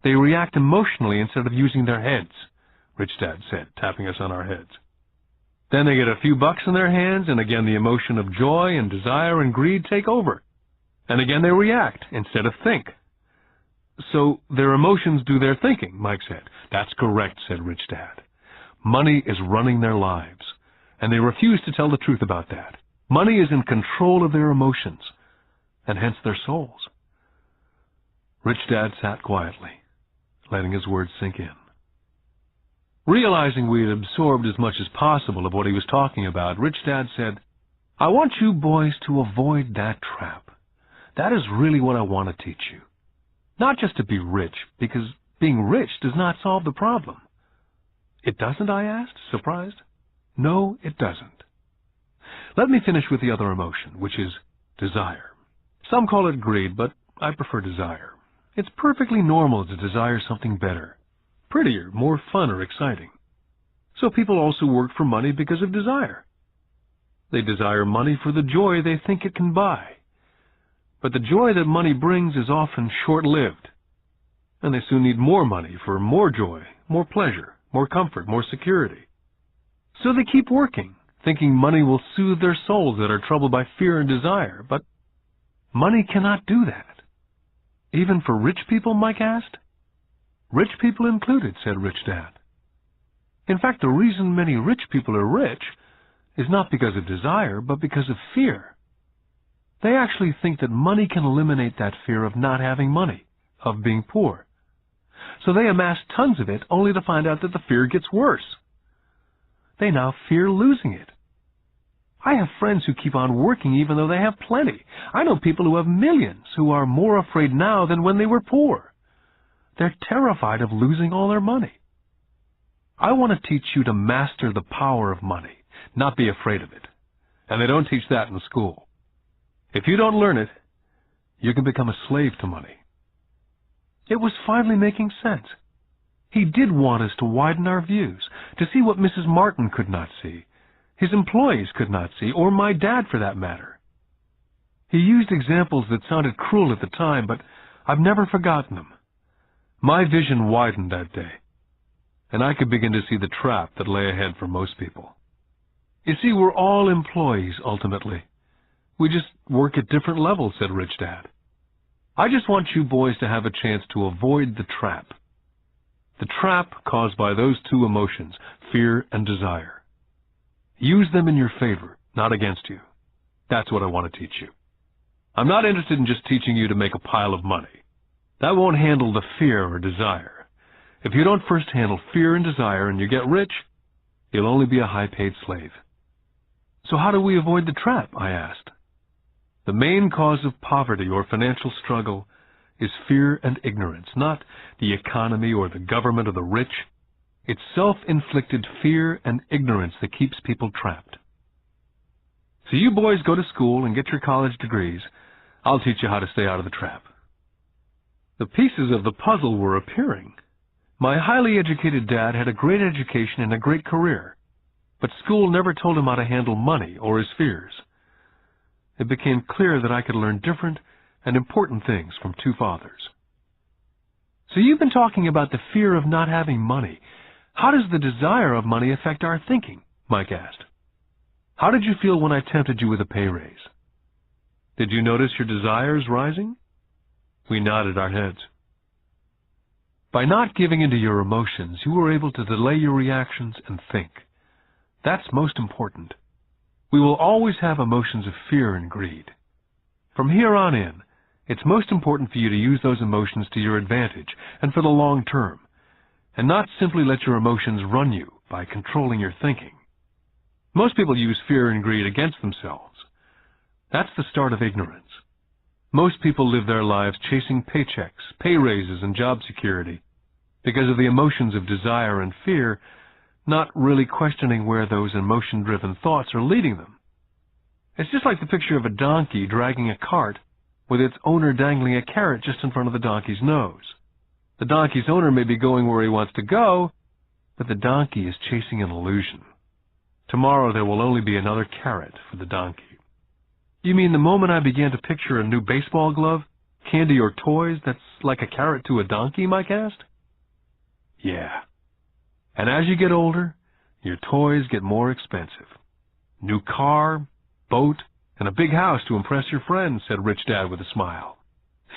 They react emotionally instead of using their heads," Rich Dad said, tapping us on our heads. "Then they get a few bucks in their hands, and again the emotion of joy and desire and greed take over. And again they react instead of think." "So their emotions do their thinking," Mike said. "That's correct," said Rich Dad. "Money is running their lives, and they refuse to tell the truth about that. Money is in control of their emotions, and hence their souls." Rich Dad sat quietly, letting his words sink in. Realizing we had absorbed as much as possible of what he was talking about, Rich Dad said, "I want you boys to avoid that trap. That is really what I want to teach you. Not just to be rich, because being rich does not solve the problem." "It doesn't?" I asked, surprised. "No, it doesn't. Let me finish with the other emotion, which is desire. Some call it greed, but I prefer desire. It's perfectly normal to desire something better, prettier, more fun or exciting. So people also work for money because of desire. They desire money for the joy they think it can buy. But the joy that money brings is often short-lived, and they soon need more money for more joy, more pleasure, more comfort, more security. So they keep working, thinking money will soothe their souls that are troubled by fear and desire, but money cannot do that. "Even for rich people?" Mike asked. "Rich people included," said Rich Dad. "In fact, the reason many rich people are rich is not because of desire, but because of fear. They actually think that money can eliminate that fear of not having money, of being poor. So they amass tons of it only to find out that the fear gets worse. They now fear losing it. I have friends who keep on working even though they have plenty. I know people who have millions who are more afraid now than when they were poor. They're terrified of losing all their money. I want to teach you to master the power of money, not be afraid of it. And they don't teach that in school. If you don't learn it, you can become a slave to money." It was finally making sense. He did want us to widen our views, to see what Mrs. Martin could not see, his employees could not see, or my dad for that matter. He used examples that sounded cruel at the time, but I've never forgotten them. My vision widened that day, and I could begin to see the trap that lay ahead for most people. You see, we're all employees, ultimately. We just work at different levels, said Rich Dad. I just want you boys to have a chance to avoid the trap. The trap caused by those two emotions, fear and desire. Use them in your favor, not against you. That's what I want to teach you. I'm not interested in just teaching you to make a pile of money. That won't handle the fear or desire. If you don't first handle fear and desire and you get rich, you'll only be a high-paid slave. So how do we avoid the trap, I asked. The main cause of poverty or financial struggle is fear and ignorance, not the economy or the government or the rich. It's self-inflicted fear and ignorance that keeps people trapped. So you boys go to school and get your college degrees. I'll teach you how to stay out of the trap. The pieces of the puzzle were appearing. My highly educated dad had a great education and a great career, but school never told him how to handle money or his fears. It became clear that I could learn different and important things from two fathers. So you've been talking about the fear of not having money. How does the desire of money affect our thinking? Mike asked. How did you feel when I tempted you with a pay raise? Did you notice your desires rising? We nodded our heads. By not giving into your emotions, you were able to delay your reactions and think. That's most important. We will always have emotions of fear and greed. From here on in, it's most important for you to use those emotions to your advantage and for the long term, and not simply let your emotions run you by controlling your thinking. Most people use fear and greed against themselves. That's the start of ignorance. Most people live their lives chasing paychecks, pay raises, and job security because of the emotions of desire and fear, not really questioning where those emotion-driven thoughts are leading them. It's just like the picture of a donkey dragging a cart with its owner dangling a carrot just in front of the donkey's nose. The donkey's owner may be going where he wants to go, but the donkey is chasing an illusion. Tomorrow there will only be another carrot for the donkey. You mean the moment I began to picture a new baseball glove, candy or toys that's like a carrot to a donkey, Mike asked? Yeah. And as you get older, your toys get more expensive. New car, boat, and a big house to impress your friends, said Rich Dad with a smile.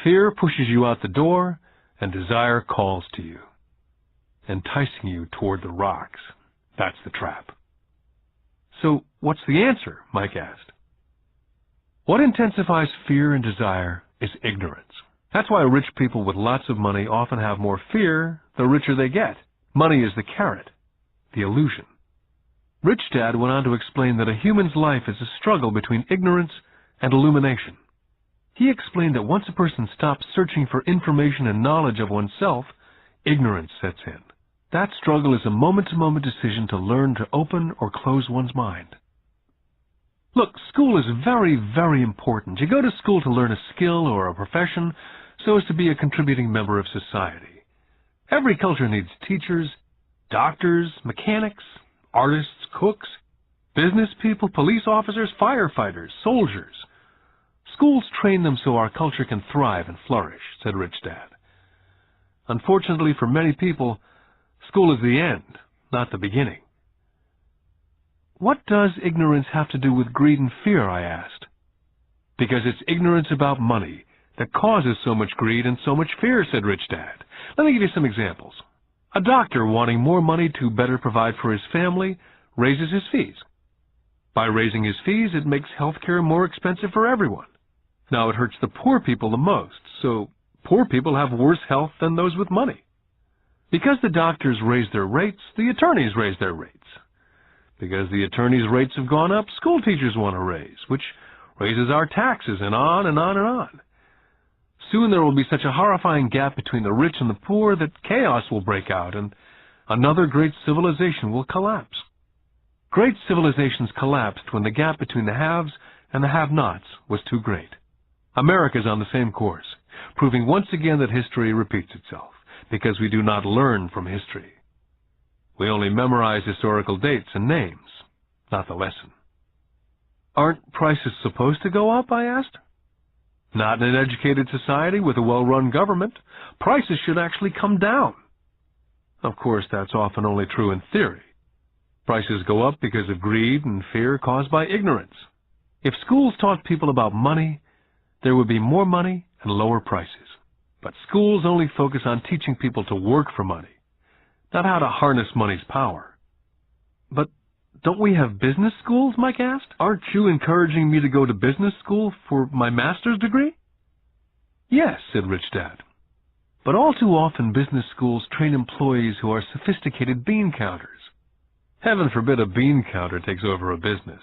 Fear pushes you out the door, and desire calls to you, enticing you toward the rocks. That's the trap. So what's the answer? Mike asked. What intensifies fear and desire is ignorance. That's why rich people with lots of money often have more fear the richer they get. Money is the carrot, the illusion. Rich Dad went on to explain that a human's life is a struggle between ignorance and illumination. He explained that once a person stops searching for information and knowledge of oneself, ignorance sets in. That struggle is a moment-to-moment decision to learn to open or close one's mind. Look, school is very, very important. You go to school to learn a skill or a profession so as to be a contributing member of society. Every culture needs teachers, doctors, mechanics, artists, cooks, business people, police officers, firefighters, soldiers. Schools train them so our culture can thrive and flourish, said Rich Dad. Unfortunately for many people, school is the end, not the beginning. What does ignorance have to do with greed and fear, I asked. Because it's ignorance about money that causes so much greed and so much fear, said Rich Dad. Let me give you some examples. A doctor wanting more money to better provide for his family raises his fees. By raising his fees, it makes healthcare more expensive for everyone. Now, it hurts the poor people the most, so poor people have worse health than those with money. Because the doctors raise their rates, the attorneys raise their rates. Because the attorneys' rates have gone up, school teachers want a raise, which raises our taxes, and on and on and on. Soon there will be such a horrifying gap between the rich and the poor that chaos will break out, and another great civilization will collapse. Great civilizations collapsed when the gap between the haves and the have-nots was too great. America is on the same course, proving once again that history repeats itself, because we do not learn from history. We only memorize historical dates and names, not the lesson. Aren't prices supposed to go up, I asked. Not in an educated society with a well-run government. Prices should actually come down. Of course, that's often only true in theory. Prices go up because of greed and fear caused by ignorance. If schools taught people about money, there would be more money and lower prices. But schools only focus on teaching people to work for money, not how to harness money's power. But don't we have business schools, Mike asked? Aren't you encouraging me to go to business school for my master's degree? Yes, said Rich Dad. But all too often business schools train employees who are sophisticated bean counters. Heaven forbid a bean counter takes over a business.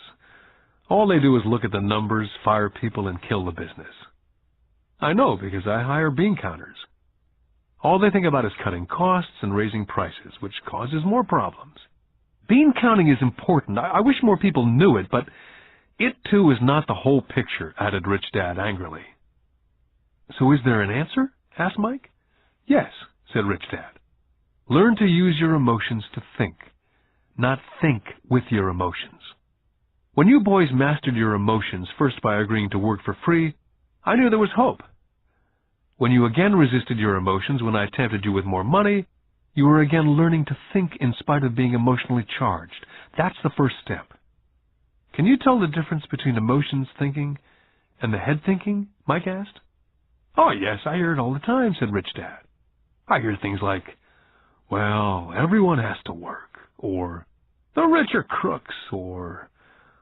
All they do is look at the numbers, fire people, and kill the business. I know because I hire bean counters. All they think about is cutting costs and raising prices, which causes more problems. Bean counting is important. I wish more people knew it, but it too is not the whole picture, added Rich Dad angrily. So is there an answer? Asked Mike. Yes, said Rich Dad. Learn to use your emotions to think, not think with your emotions. When you boys mastered your emotions, first by agreeing to work for free, I knew there was hope. When you again resisted your emotions when I tempted you with more money, you were again learning to think in spite of being emotionally charged. That's the first step. Can you tell the difference between emotions thinking and the head thinking? Mike asked. Oh, yes, I hear it all the time, said Rich Dad. I hear things like, well, everyone has to work, or the rich are crooks, or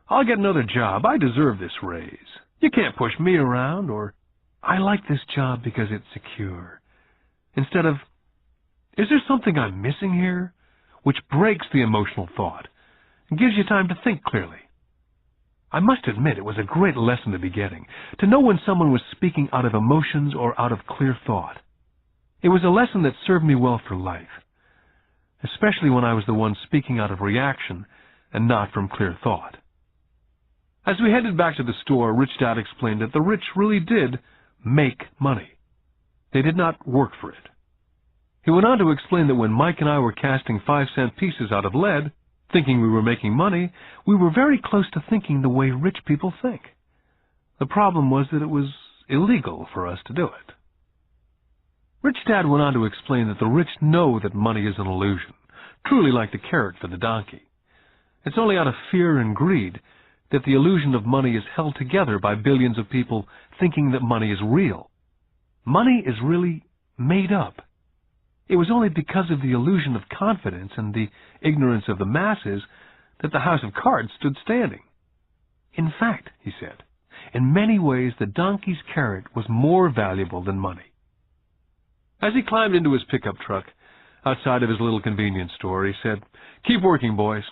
I'll get another job, I deserve this raise. You can't push me around, or I like this job because it's secure. Instead of, is there something I'm missing here? Which breaks the emotional thought and gives you time to think clearly. I must admit it was a great lesson to be getting, to know when someone was speaking out of emotions or out of clear thought. It was a lesson that served me well for life, especially when I was the one speaking out of reaction and not from clear thought. As we headed back to the store, Rich Dad explained that the rich really did make money. They did not work for it. He went on to explain that when Mike and I were casting 5-cent pieces out of lead, thinking we were making money, we were very close to thinking the way rich people think. The problem was that it was illegal for us to do it. Rich Dad went on to explain that the rich know that money is an illusion, truly like the carrot for the donkey. It's only out of fear and greed that the illusion of money is held together by billions of people thinking that money is real. Money is really made up. It was only because of the illusion of confidence and the ignorance of the masses that the house of cards stood standing. In fact, he said, in many ways the donkey's carrot was more valuable than money. As he climbed into his pickup truck outside of his little convenience store, he said, "Keep working, boys.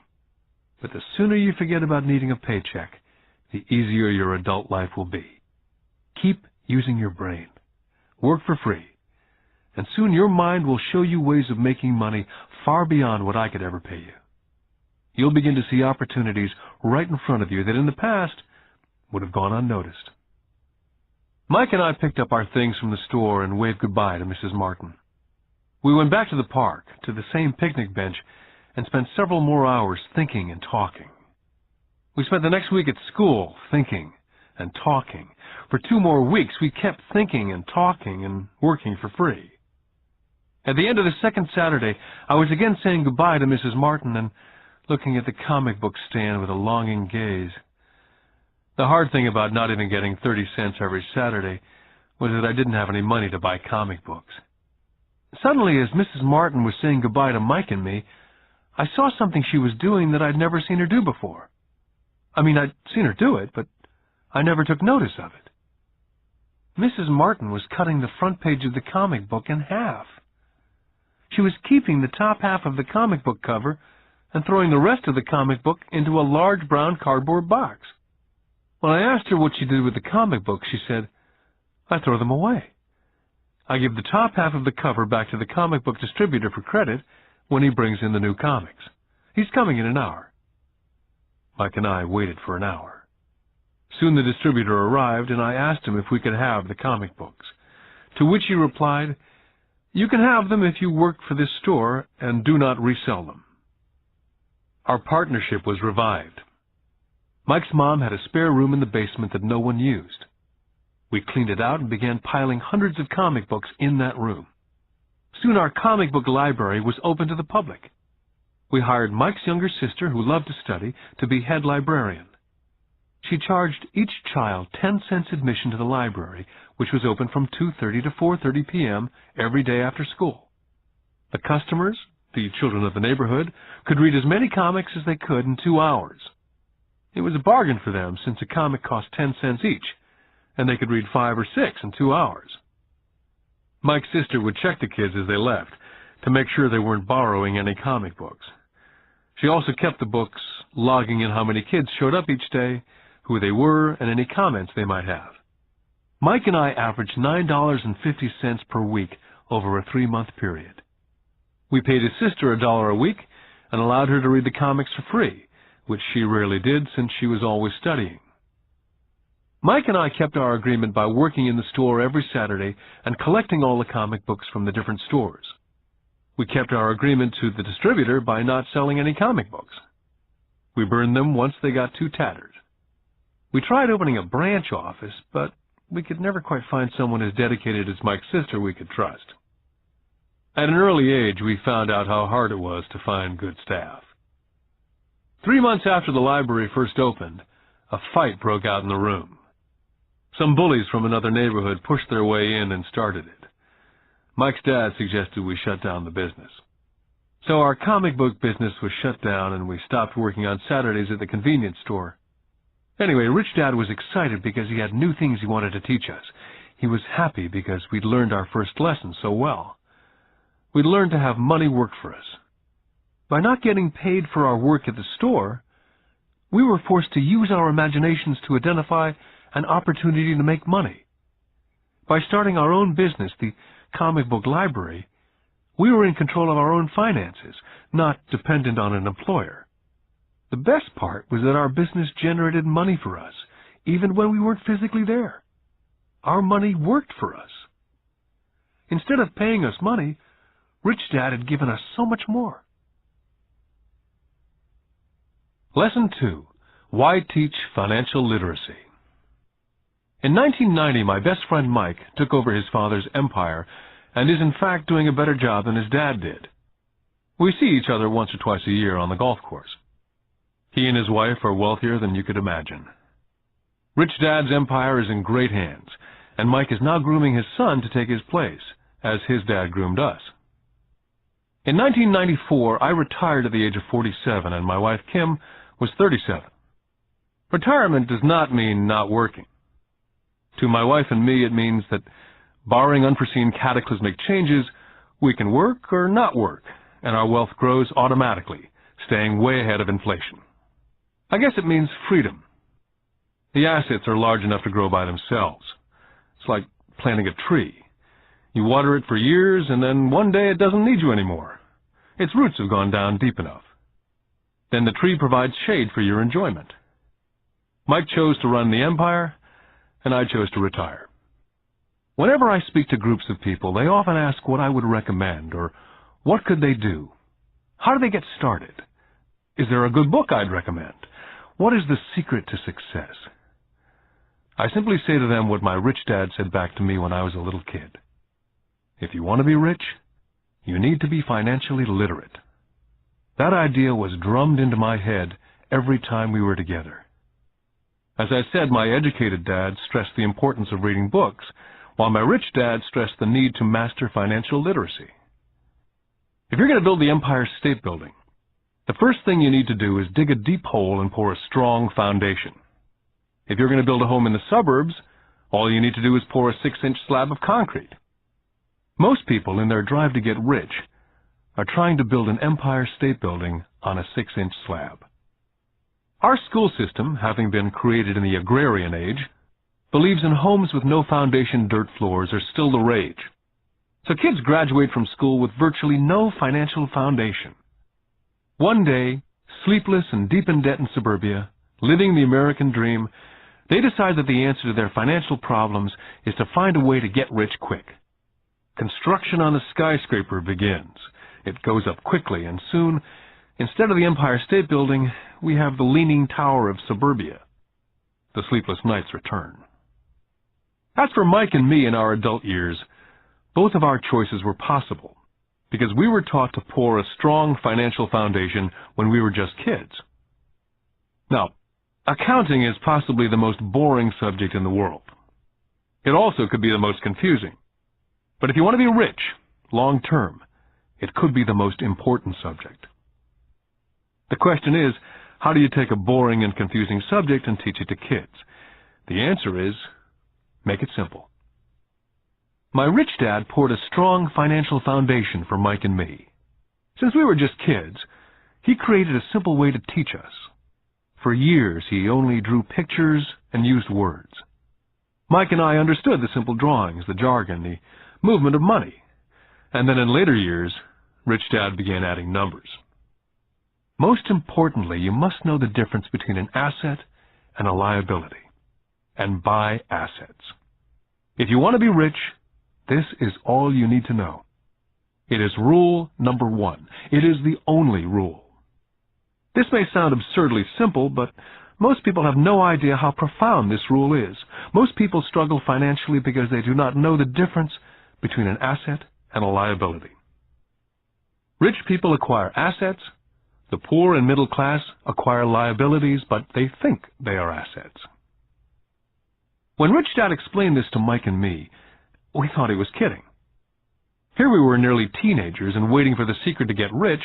But the sooner you forget about needing a paycheck, the easier your adult life will be. Keep using your brain. Work for free. And soon your mind will show you ways of making money far beyond what I could ever pay you. You'll begin to see opportunities right in front of you that in the past would have gone unnoticed." Mike and I picked up our things from the store and waved goodbye to Mrs. Martin. We went back to the park, to the same picnic bench, and spent several more hours thinking and talking. We spent the next week at school thinking and talking. For 2 more weeks, we kept thinking and talking and working for free. At the end of the second Saturday, I was again saying goodbye to Mrs. Martin and looking at the comic book stand with a longing gaze. The hard thing about not even getting 30 cents every Saturday was that I didn't have any money to buy comic books. Suddenly, as Mrs. Martin was saying goodbye to Mike and me, I saw something she was doing that I'd never seen her do before. I mean, I'd seen her do it, but I never took notice of it. Mrs. Martin was cutting the front page of the comic book in half. She was keeping the top half of the comic book cover and throwing the rest of the comic book into a large brown cardboard box. When I asked her what she did with the comic books, she said, "I throw them away. I give the top half of the cover back to the comic book distributor for credit when he brings in the new comics. He's coming in an hour." Mike and I waited for an hour. Soon the distributor arrived, and I asked him if we could have the comic books, to which he replied, "You can have them if you work for this store and do not resell them." Our partnership was revived. Mike's mom had a spare room in the basement that no one used. We cleaned it out and began piling hundreds of comic books in that room. Soon our comic book library was open to the public. We hired Mike's younger sister, who loved to study, to be head librarian. She charged each child 10 cents admission to the library, which was open from 2:30 to 4:30 p.m. every day after school. The customers, the children of the neighborhood, could read as many comics as they could in 2 hours. It was a bargain for them, since a comic cost 10 cents each, and they could read 5 or 6 in 2 hours. Mike's sister would check the kids as they left to make sure they weren't borrowing any comic books. She also kept the books, logging in how many kids showed up each day, who they were, and any comments they might have. Mike and I averaged $9.50 per week over a 3-month period. We paid his sister $1 a week and allowed her to read the comics for free, which she rarely did since she was always studying. Mike and I kept our agreement by working in the store every Saturday and collecting all the comic books from the different stores. We kept our agreement to the distributor by not selling any comic books. We burned them once they got too tattered. We tried opening a branch office, but we could never quite find someone as dedicated as Mike's sister we could trust. At an early age, we found out how hard it was to find good staff. 3 months after the library first opened, a fight broke out in the room. Some bullies from another neighborhood pushed their way in and started it. Mike's dad suggested we shut down the business. So our comic book business was shut down, and we stopped working on Saturdays at the convenience store. Anyway, Rich Dad was excited because he had new things he wanted to teach us. He was happy because we'd learned our first lesson so well. We'd learned to have money work for us. By not getting paid for our work at the store, we were forced to use our imaginations to identify an opportunity to make money. By starting our own business, the comic book library, we were in control of our own finances, not dependent on an employer. The best part was that our business generated money for us, even when we weren't physically there. Our money worked for us. Instead of paying us money, Rich Dad had given us so much more. Lesson 2. Why Teach Financial Literacy? In 1990, my best friend Mike took over his father's empire and is in fact doing a better job than his dad did. We see each other once or twice a year on the golf course. He and his wife are wealthier than you could imagine. Rich Dad's empire is in great hands, and Mike is now grooming his son to take his place, as his dad groomed us. In 1994, I retired at the age of 47, and my wife Kim was 37. Retirement does not mean not working. To my wife and me, it means that, barring unforeseen cataclysmic changes, we can work or not work, and our wealth grows automatically, staying way ahead of inflation. I guess it means freedom. The assets are large enough to grow by themselves. It's like planting a tree. You water it for years, and then one day it doesn't need you anymore. Its roots have gone down deep enough. Then the tree provides shade for your enjoyment. Mike chose to run the empire, and I chose to retire. Whenever I speak to groups of people, they often ask what I would recommend, or what could they do? How do they get started? Is there a good book I'd recommend? What is the secret to success? I simply say to them what my rich dad said back to me when I was a little kid. If you want to be rich, you need to be financially literate. That idea was drummed into my head every time we were together. As I said, my educated dad stressed the importance of reading books, while my rich dad stressed the need to master financial literacy. If you're going to build the Empire State Building, the first thing you need to do is dig a deep hole and pour a strong foundation. If you're going to build a home in the suburbs, all you need to do is pour a 6-inch slab of concrete. Most people, in their drive to get rich, are trying to build an Empire State Building on a 6-inch slab. Our school system, having been created in the agrarian age, believes in homes with no foundation dirt floors are still the rage. So kids graduate from school with virtually no financial foundation. One day, sleepless and deep in debt in suburbia, living the American dream, they decide that the answer to their financial problems is to find a way to get rich quick. Construction on the skyscraper begins. It goes up quickly, and soon, instead of the Empire State Building, we have the Leaning Tower of suburbia. The sleepless nights return. As for Mike and me in our adult years, both of our choices were possible. because we were taught to pour a strong financial foundation when we were just kids. Now, accounting is possibly the most boring subject in the world. It also could be the most confusing. But if you want to be rich, long term, it could be the most important subject. The question is, how do you take a boring and confusing subject and teach it to kids? The answer is, make it simple. My rich dad poured a strong financial foundation for Mike and me. Since we were just kids, he created a simple way to teach us. For years, he only drew pictures and used words. Mike and I understood the simple drawings, the jargon, the movement of money. And then in later years, Rich Dad began adding numbers. Most importantly, you must know the difference between an asset and a liability, and buy assets. If you want to be rich, this is all you need to know. It is rule number 1. It is the only rule. This may sound absurdly simple, but most people have no idea how profound this rule is. Most people struggle financially because they do not know the difference between an asset and a liability. Rich people acquire assets. The poor and middle class acquire liabilities, but they think they are assets. When Rich Dad explained this to Mike and me, we thought he was kidding. Here we were nearly teenagers and waiting for the secret to get rich,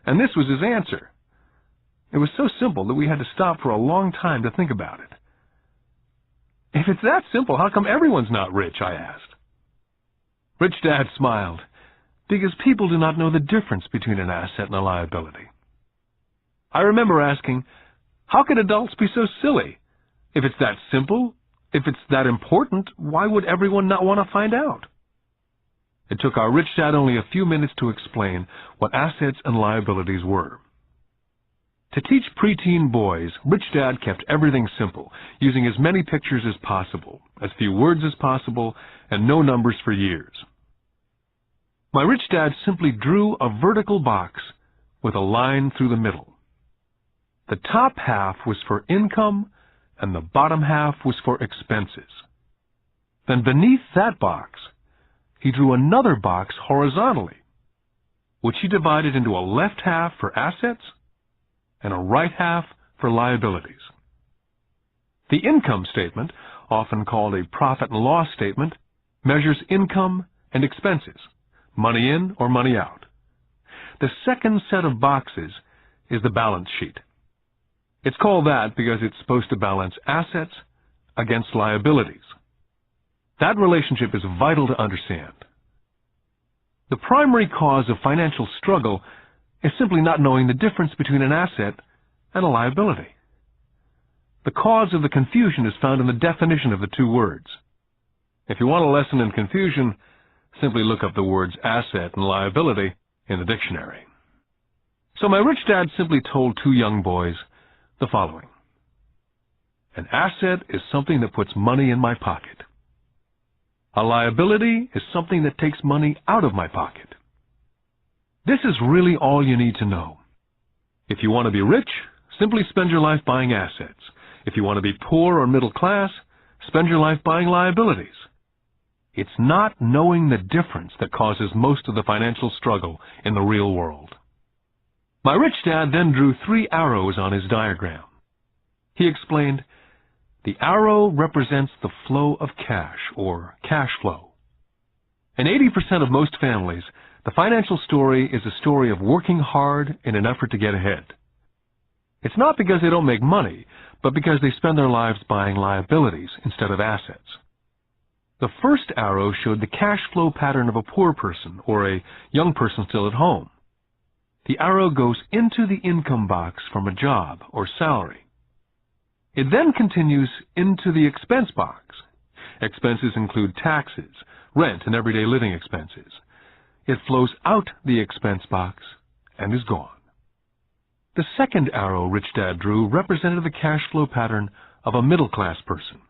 and this was his answer. It was so simple that we had to stop for a long time to think about it. If it's that simple, how come everyone's not rich? I asked. Rich Dad smiled, because people do not know the difference between an asset and a liability. I remember asking, how can adults be so silly? If it's that simple, if it's that important, why would everyone not want to find out? It took our Rich Dad only a few minutes to explain what assets and liabilities were. To teach preteen boys, Rich Dad kept everything simple, using as many pictures as possible, as few words as possible, and no numbers for years. My Rich Dad simply drew a vertical box with a line through the middle. The top half was for income, and the bottom half was for expenses. Then beneath that box, he drew another box horizontally, which he divided into a left half for assets and a right half for liabilities. The income statement, often called a profit and loss statement, measures income and expenses, money in or money out. The second set of boxes is the balance sheet. It's called that because it's supposed to balance assets against liabilities. That relationship is vital to understand. The primary cause of financial struggle is simply not knowing the difference between an asset and a liability. The cause of the confusion is found in the definition of the two words. If you want a lesson in confusion, simply look up the words asset and liability in the dictionary. So my Rich Dad simply told two young boys the following. An asset is something that puts money in my pocket. A liability is something that takes money out of my pocket. This is really all you need to know. If you want to be rich, simply spend your life buying assets. If you want to be poor or middle class, spend your life buying liabilities. It's not knowing the difference that causes most of the financial struggle in the real world. My Rich Dad then drew 3 arrows on his diagram. He explained, the arrow represents the flow of cash, or cash flow. In 80% of most families, the financial story is a story of working hard in an effort to get ahead. It's not because they don't make money, but because they spend their lives buying liabilities instead of assets. The first arrow showed the cash flow pattern of a poor person or a young person still at home. The arrow goes into the income box from a job or salary. It then continues into the expense box. Expenses include taxes, rent, and everyday living expenses. It flows out the expense box and is gone. The second arrow Rich Dad drew represented the cash flow pattern of a middle-class person.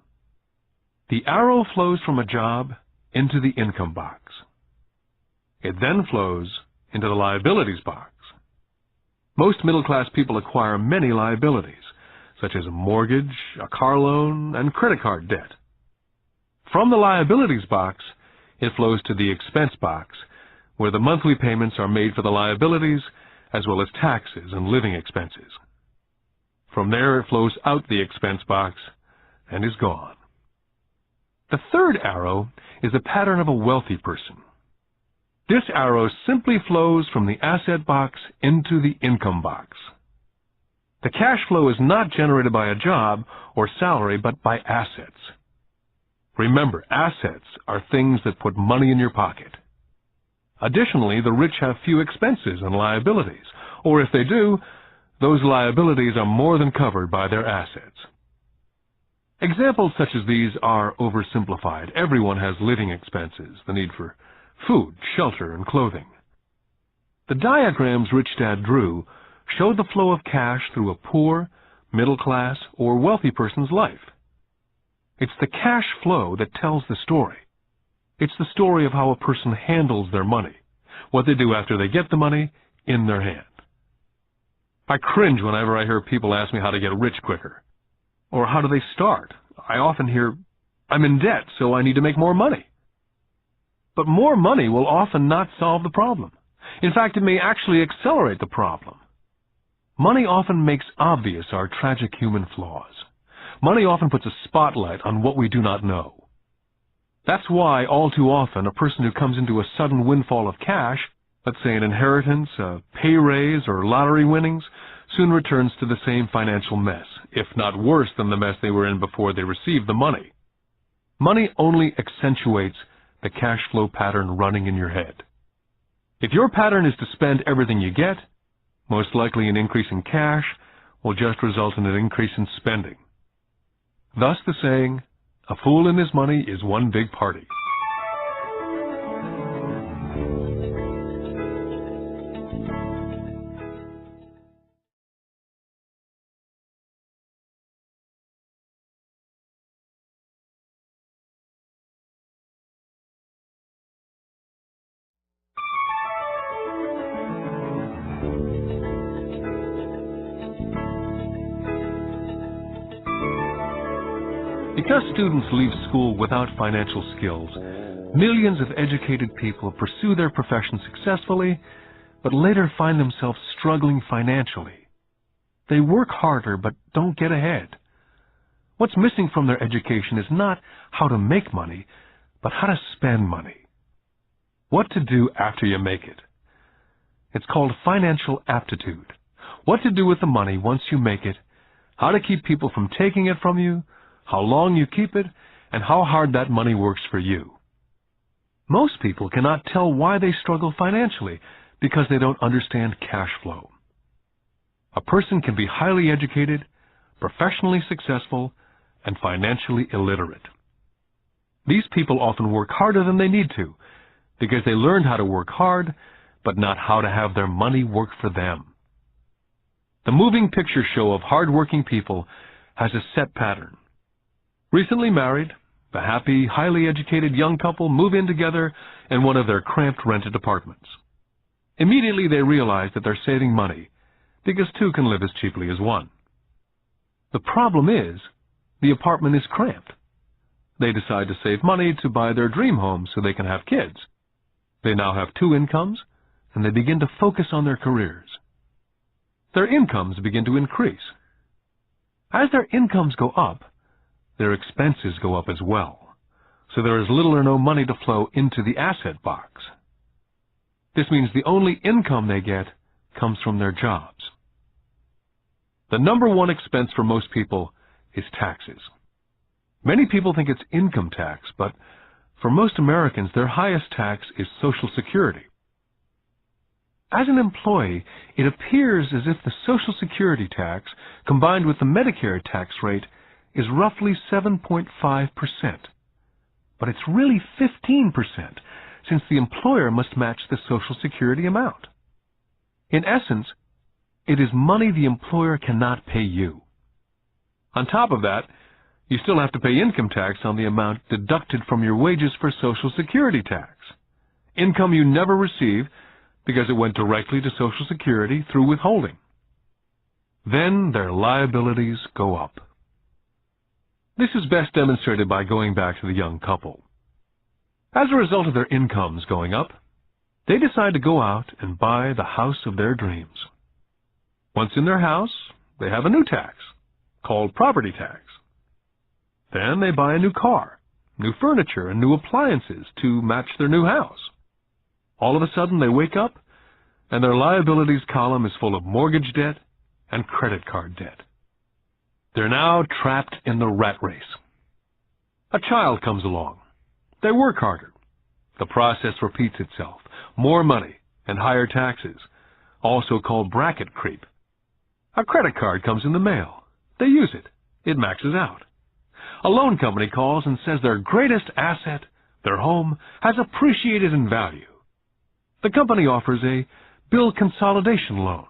The arrow flows from a job into the income box. It then flows into the liabilities box. Most middle-class people acquire many liabilities, such as a mortgage, a car loan, and credit card debt. From the liabilities box, it flows to the expense box, where the monthly payments are made for the liabilities as well as taxes and living expenses. From there, it flows out the expense box and is gone. The third arrow is the pattern of a wealthy person. This arrow simply flows from the asset box into the income box. The cash flow is not generated by a job or salary, but by assets. Remember, assets are things that put money in your pocket. Additionally, the rich have few expenses and liabilities, or if they do, those liabilities are more than covered by their assets. Examples such as these are oversimplified. Everyone has living expenses, the need for food, shelter, and clothing. The diagrams Rich Dad drew show the flow of cash through a poor, middle class, or wealthy person's life. It's the cash flow that tells the story. It's the story of how a person handles their money, what they do after they get the money in their hand. I cringe whenever I hear people ask me how to get rich quicker. Or how do they start? I often hear, I'm in debt, so I need to make more money. But more money will often not solve the problem. In fact, it may actually accelerate the problem. Money often makes obvious our tragic human flaws. Money often puts a spotlight on what we do not know. That's why, all too often, a person who comes into a sudden windfall of cash, let's say an inheritance, a pay raise, or lottery winnings, soon returns to the same financial mess, if not worse than the mess they were in before they received the money. Money only accentuates the cash flow pattern running in your head. If your pattern is to spend everything you get, most likely an increase in cash will just result in an increase in spending. Thus the saying, a fool and his money is one big party. Because students leave school without financial skills, millions of educated people pursue their profession successfully, but later find themselves struggling financially. They work harder but don't get ahead. What's missing from their education is not how to make money, but how to spend money. What to do after you make it. It's called financial aptitude. What to do with the money once you make it, how to keep people from taking it from you, how long you keep it, and how hard that money works for you. Most people cannot tell why they struggle financially because they don't understand cash flow. A person can be highly educated, professionally successful, and financially illiterate. These people often work harder than they need to because they learned how to work hard, but not how to have their money work for them. The moving picture show of hard-working people has a set pattern. Recently married, a happy, highly educated young couple move in together in one of their cramped rented apartments. Immediately they realize that they're saving money because two can live as cheaply as one. The problem is, the apartment is cramped. They decide to save money to buy their dream home so they can have kids. They now have two incomes, and they begin to focus on their careers. Their incomes begin to increase. As their incomes go up, their expenses go up as well, so there is little or no money to flow into the asset box. This means the only income they get comes from their jobs. The number one expense for most people is taxes. Many people think it's income tax, but for most Americans, their highest tax is Social Security. As an employee, it appears as if the Social Security tax, combined with the Medicare tax rate, is roughly 7.5%. But it's really 15%, since the employer must match the Social Security amount. In essence, it is money the employer cannot pay you. On top of that, you still have to pay income tax on the amount deducted from your wages for Social Security tax. Income you never receive because it went directly to Social Security through withholding. Then their liabilities go up. This is best demonstrated by going back to the young couple. As a result of their incomes going up, They decide to go out and buy the house of their dreams. Once in their house, they have a new tax, called property tax. Then they buy a new car, new furniture, and new appliances to match their new house. All of a sudden, they wake up, and their liabilities column is full of mortgage debt and credit card debt. They're now trapped in the rat race. A child comes along. They work harder. The process repeats itself. More money and higher taxes, also called bracket creep. A credit card comes in the mail. They use it. It maxes out. A loan company calls and says their greatest asset, their home, has appreciated in value. The company offers a bill consolidation loan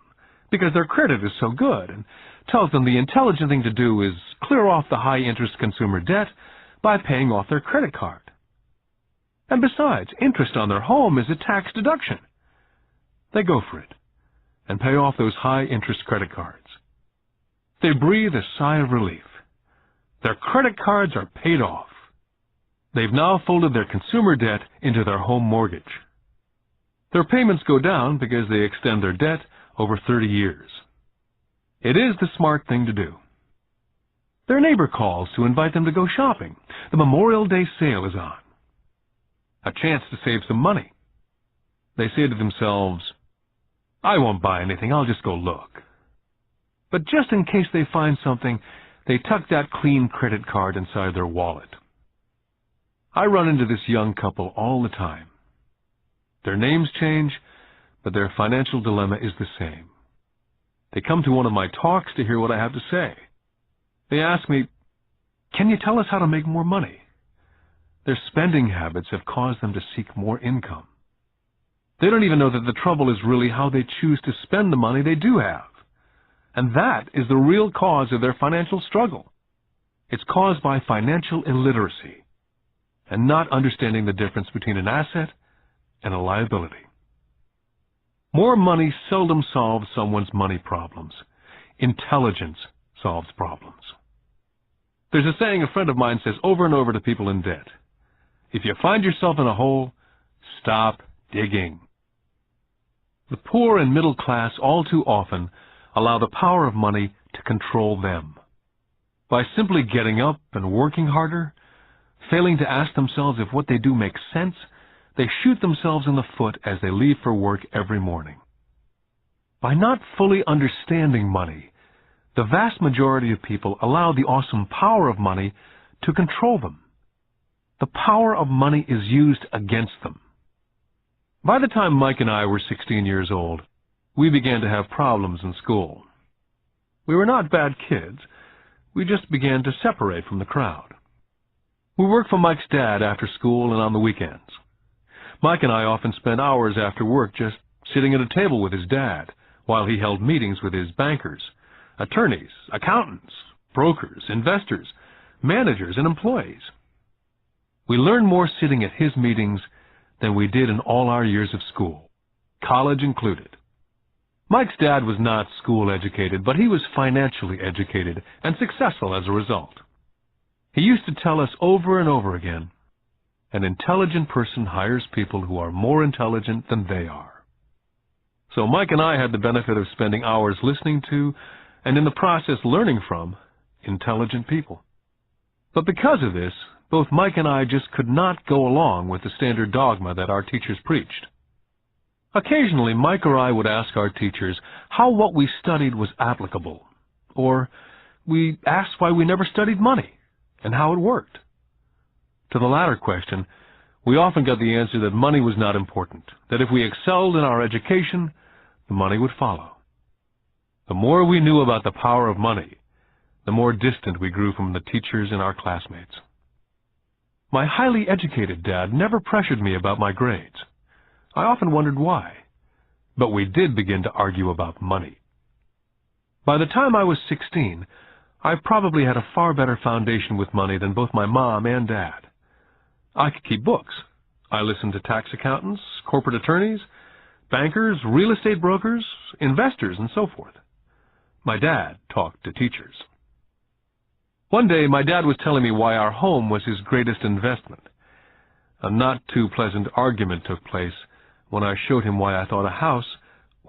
because their credit is so good and tells them the intelligent thing to do is clear off the high-interest consumer debt by paying off their credit card. And besides, interest on their home is a tax deduction. They go for it and pay off those high-interest credit cards. They breathe a sigh of relief. Their credit cards are paid off. They've now folded their consumer debt into their home mortgage. Their payments go down because they extend their debt over 30 years. It is the smart thing to do. Their neighbor calls to invite them to go shopping. The Memorial Day sale is on. A chance to save some money. They say to themselves, "I won't buy anything, I'll just go look." But just in case they find something, they tuck that clean credit card inside their wallet. I run into this young couple all the time. Their names change, but their financial dilemma is the same. They come to one of my talks to hear what I have to say. They ask me, "Can you tell us how to make more money?" Their spending habits have caused them to seek more income. They don't even know that the trouble is really how they choose to spend the money they do have. And that is the real cause of their financial struggle. It's caused by financial illiteracy and not understanding the difference between an asset and a liability. More money seldom solves someone's money problems. Intelligence solves problems. There's a saying a friend of mine says over and over to people in debt. If you find yourself in a hole, stop digging. The poor and middle class all too often allow the power of money to control them. By simply getting up and working harder, failing to ask themselves if what they do makes sense, they shoot themselves in the foot as they leave for work every morning. By not fully understanding money, the vast majority of people allow the awesome power of money to control them. The power of money is used against them. By the time Mike and I were 16 years old, we began to have problems in school. We were not bad kids. We just began to separate from the crowd. We worked for Mike's dad after school and on the weekends. Mike and I often spent hours after work just sitting at a table with his dad while he held meetings with his bankers, attorneys, accountants, brokers, investors, managers, and employees. We learned more sitting at his meetings than we did in all our years of school, college included. Mike's dad was not school educated, but he was financially educated and successful as a result. He used to tell us over and over again, an intelligent person hires people who are more intelligent than they are. So Mike and I had the benefit of spending hours listening to, and in the process learning from, intelligent people. But because of this, both Mike and I just could not go along with the standard dogma that our teachers preached. Occasionally, Mike or I would ask our teachers how what we studied was applicable, or we asked why we never studied money and how it worked. To the latter question, we often got the answer that money was not important, that if we excelled in our education, the money would follow. The more we knew about the power of money, the more distant we grew from the teachers and our classmates. My highly educated dad never pressured me about my grades. I often wondered why, but we did begin to argue about money. By the time I was 16, I probably had a far better foundation with money than both my mom and dad. I could keep books. I listened to tax accountants, corporate attorneys, bankers, real estate brokers, investors, and so forth. My dad talked to teachers. One day, my dad was telling me why our home was his greatest investment. A not too pleasant argument took place when I showed him why I thought a house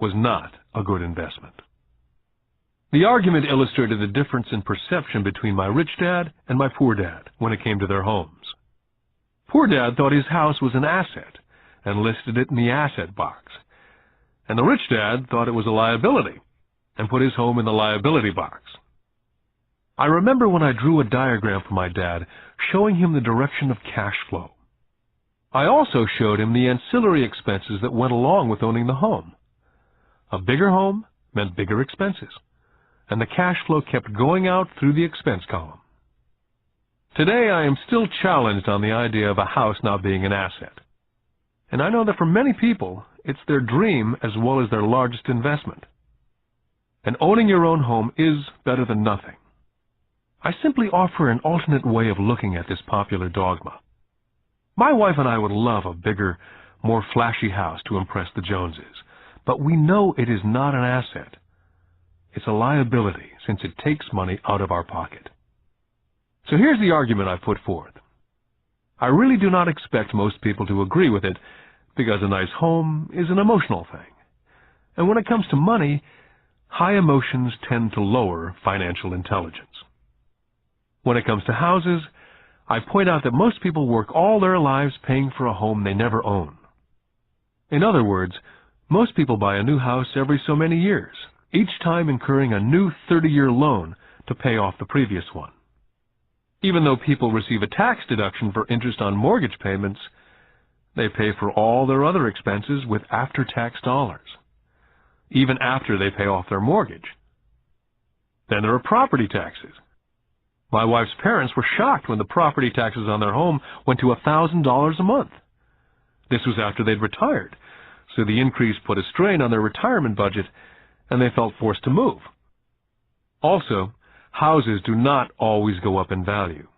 was not a good investment. The argument illustrated the difference in perception between my rich dad and my poor dad when it came to their homes. Poor dad thought his house was an asset and listed it in the asset box, and the rich dad thought it was a liability and put his home in the liability box. I remember when I drew a diagram for my dad showing him the direction of cash flow. I also showed him the ancillary expenses that went along with owning the home. A bigger home meant bigger expenses, and the cash flow kept going out through the expense column. Today I am still challenged on the idea of a house not being an asset. And I know that for many people, it's their dream as well as their largest investment. And owning your own home is better than nothing. I simply offer an alternate way of looking at this popular dogma. My wife and I would love a bigger, more flashy house to impress the Joneses, but we know it is not an asset. It's a liability since it takes money out of our pocket. So here's the argument I put forth. I really do not expect most people to agree with it because a nice home is an emotional thing. And when it comes to money, high emotions tend to lower financial intelligence. When it comes to houses, I point out that most people work all their lives paying for a home they never own. In other words, most people buy a new house every so many years, each time incurring a new 30-year loan to pay off the previous one. Even though people receive a tax deduction for interest on mortgage payments, they pay for all their other expenses with after-tax dollars, even after they pay off their mortgage. Then there are property taxes. My wife's parents were shocked when the property taxes on their home went to $1,000 a month. This was after they'd retired, so the increase put a strain on their retirement budget, and they felt forced to move. Also, houses do not always go up in value.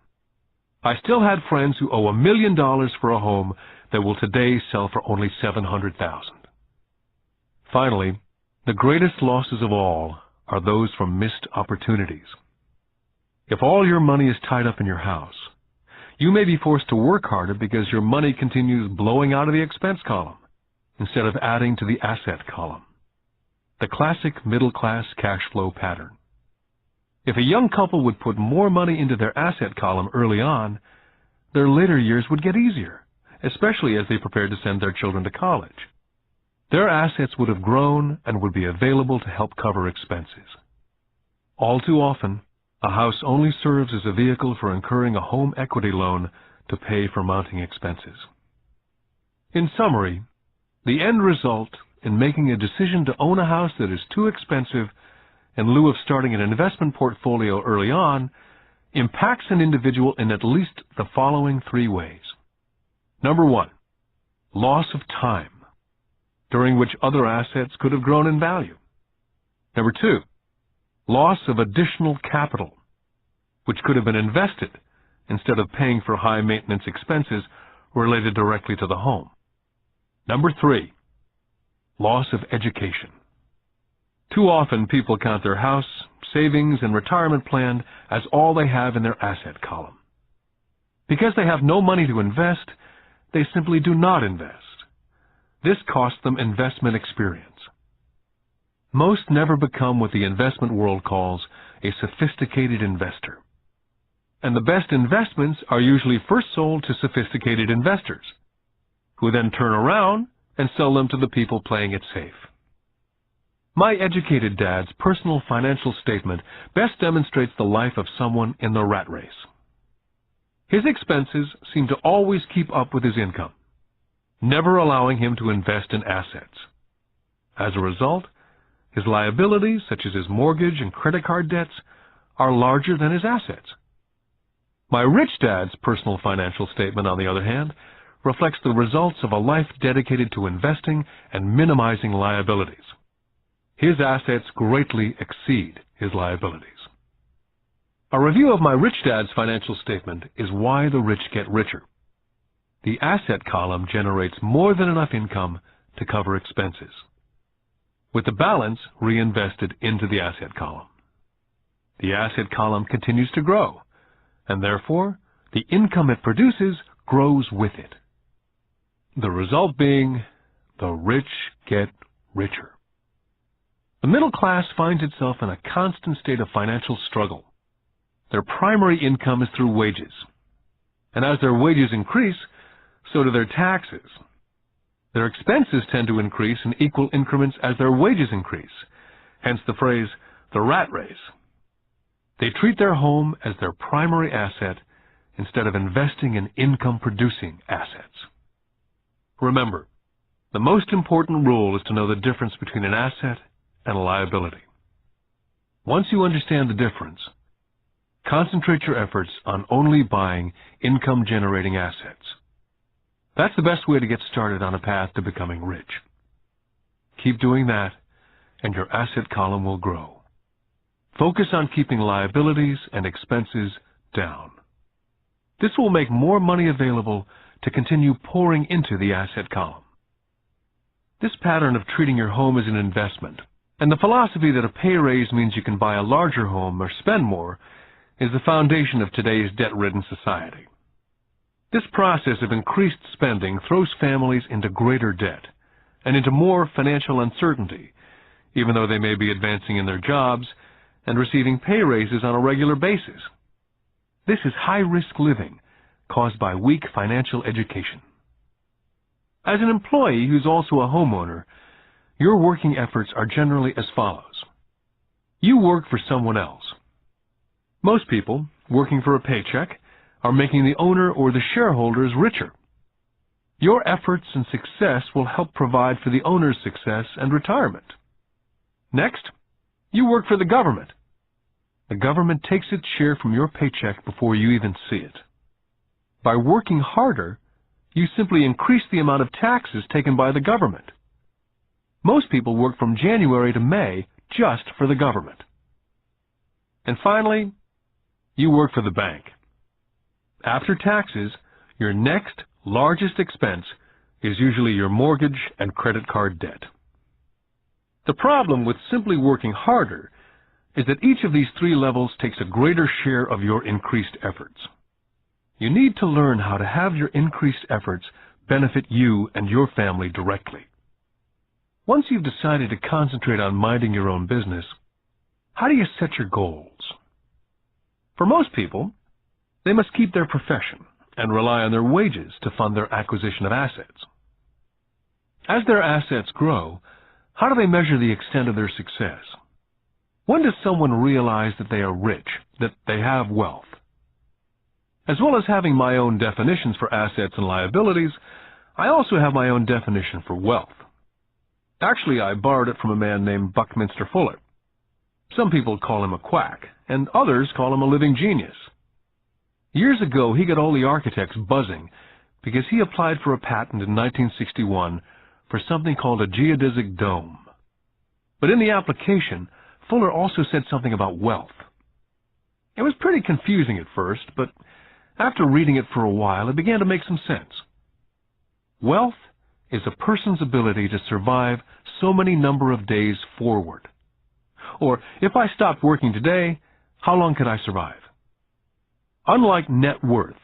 I still had friends who owe $1 million for a home that will today sell for only $700,000. Finally, the greatest losses of all are those from missed opportunities. If all your money is tied up in your house, you may be forced to work harder because your money continues blowing out of the expense column instead of adding to the asset column. The classic middle-class cash flow pattern. If a young couple would put more money into their asset column early on, their later years would get easier, especially as they prepared to send their children to college. Their assets would have grown and would be available to help cover expenses. All too often, a house only serves as a vehicle for incurring a home equity loan to pay for mounting expenses. In summary, the end result in making a decision to own a house that is too expensive in lieu of starting an investment portfolio early on impacts an individual in at least the following 3 ways. Number 1, loss of time, during which other assets could have grown in value. Number 2, loss of additional capital, which could have been invested instead of paying for high-maintenance expenses related directly to the home. Number 3, loss of education. Too often people count their house, savings, and retirement plan as all they have in their asset column. Because they have no money to invest, they simply do not invest. This costs them investment experience. Most never become what the investment world calls a sophisticated investor. And the best investments are usually first sold to sophisticated investors, who then turn around and sell them to the people playing it safe. My educated dad's personal financial statement best demonstrates the life of someone in the rat race. His expenses seem to always keep up with his income, never allowing him to invest in assets. As a result, his liabilities, such as his mortgage and credit card debts, are larger than his assets. My rich dad's personal financial statement, on the other hand, reflects the results of a life dedicated to investing and minimizing liabilities. His assets greatly exceed his liabilities. A review of my rich dad's financial statement is why the rich get richer. The asset column generates more than enough income to cover expenses, with the balance reinvested into the asset column. The asset column continues to grow, and therefore the income it produces grows with it. The result being the rich get richer. The middle class finds itself in a constant state of financial struggle. Their primary income is through wages. And as their wages increase, so do their taxes. Their expenses tend to increase in equal increments as their wages increase, hence the phrase, the rat race. They treat their home as their primary asset instead of investing in income-producing assets. Remember, the most important rule is to know the difference between an asset and a liability. Once you understand the difference, concentrate your efforts on only buying income-generating assets. That's the best way to get started on a path to becoming rich. Keep doing that, and your asset column will grow. Focus on keeping liabilities and expenses down. This will make more money available to continue pouring into the asset column. This pattern of treating your home as an investment, and the philosophy that a pay raise means you can buy a larger home or spend more, is the foundation of today's debt-ridden society. This process of increased spending throws families into greater debt and into more financial uncertainty, even though they may be advancing in their jobs and receiving pay raises on a regular basis. This is high-risk living caused by weak financial education. As an employee who's also a homeowner, your working efforts are generally as follows. You work for someone else. Most people, working for a paycheck, are making the owner or the shareholders richer. Your efforts and success will help provide for the owner's success and retirement. Next, you work for the government. The government takes its share from your paycheck before you even see it. By working harder, you simply increase the amount of taxes taken by the government. Most people work from January to May just for the government. And finally, you work for the bank. After taxes, your next largest expense is usually your mortgage and credit card debt. The problem with simply working harder is that each of these three levels takes a greater share of your increased efforts. You need to learn how to have your increased efforts benefit you and your family directly. Once you've decided to concentrate on minding your own business, how do you set your goals? For most people, they must keep their profession and rely on their wages to fund their acquisition of assets. As their assets grow, how do they measure the extent of their success? When does someone realize that they are rich, that they have wealth? As well as having my own definitions for assets and liabilities, I also have my own definition for wealth. Actually, I borrowed it from a man named Buckminster Fuller. Some people call him a quack, and others call him a living genius. Years ago, he got all the architects buzzing because he applied for a patent in 1961 for something called a geodesic dome. But in the application, Fuller also said something about wealth. It was pretty confusing at first, but after reading it for a while, it began to make some sense. Wealth is a person's ability to survive so many number of days forward. Or, if I stopped working today, how long could I survive? Unlike net worth,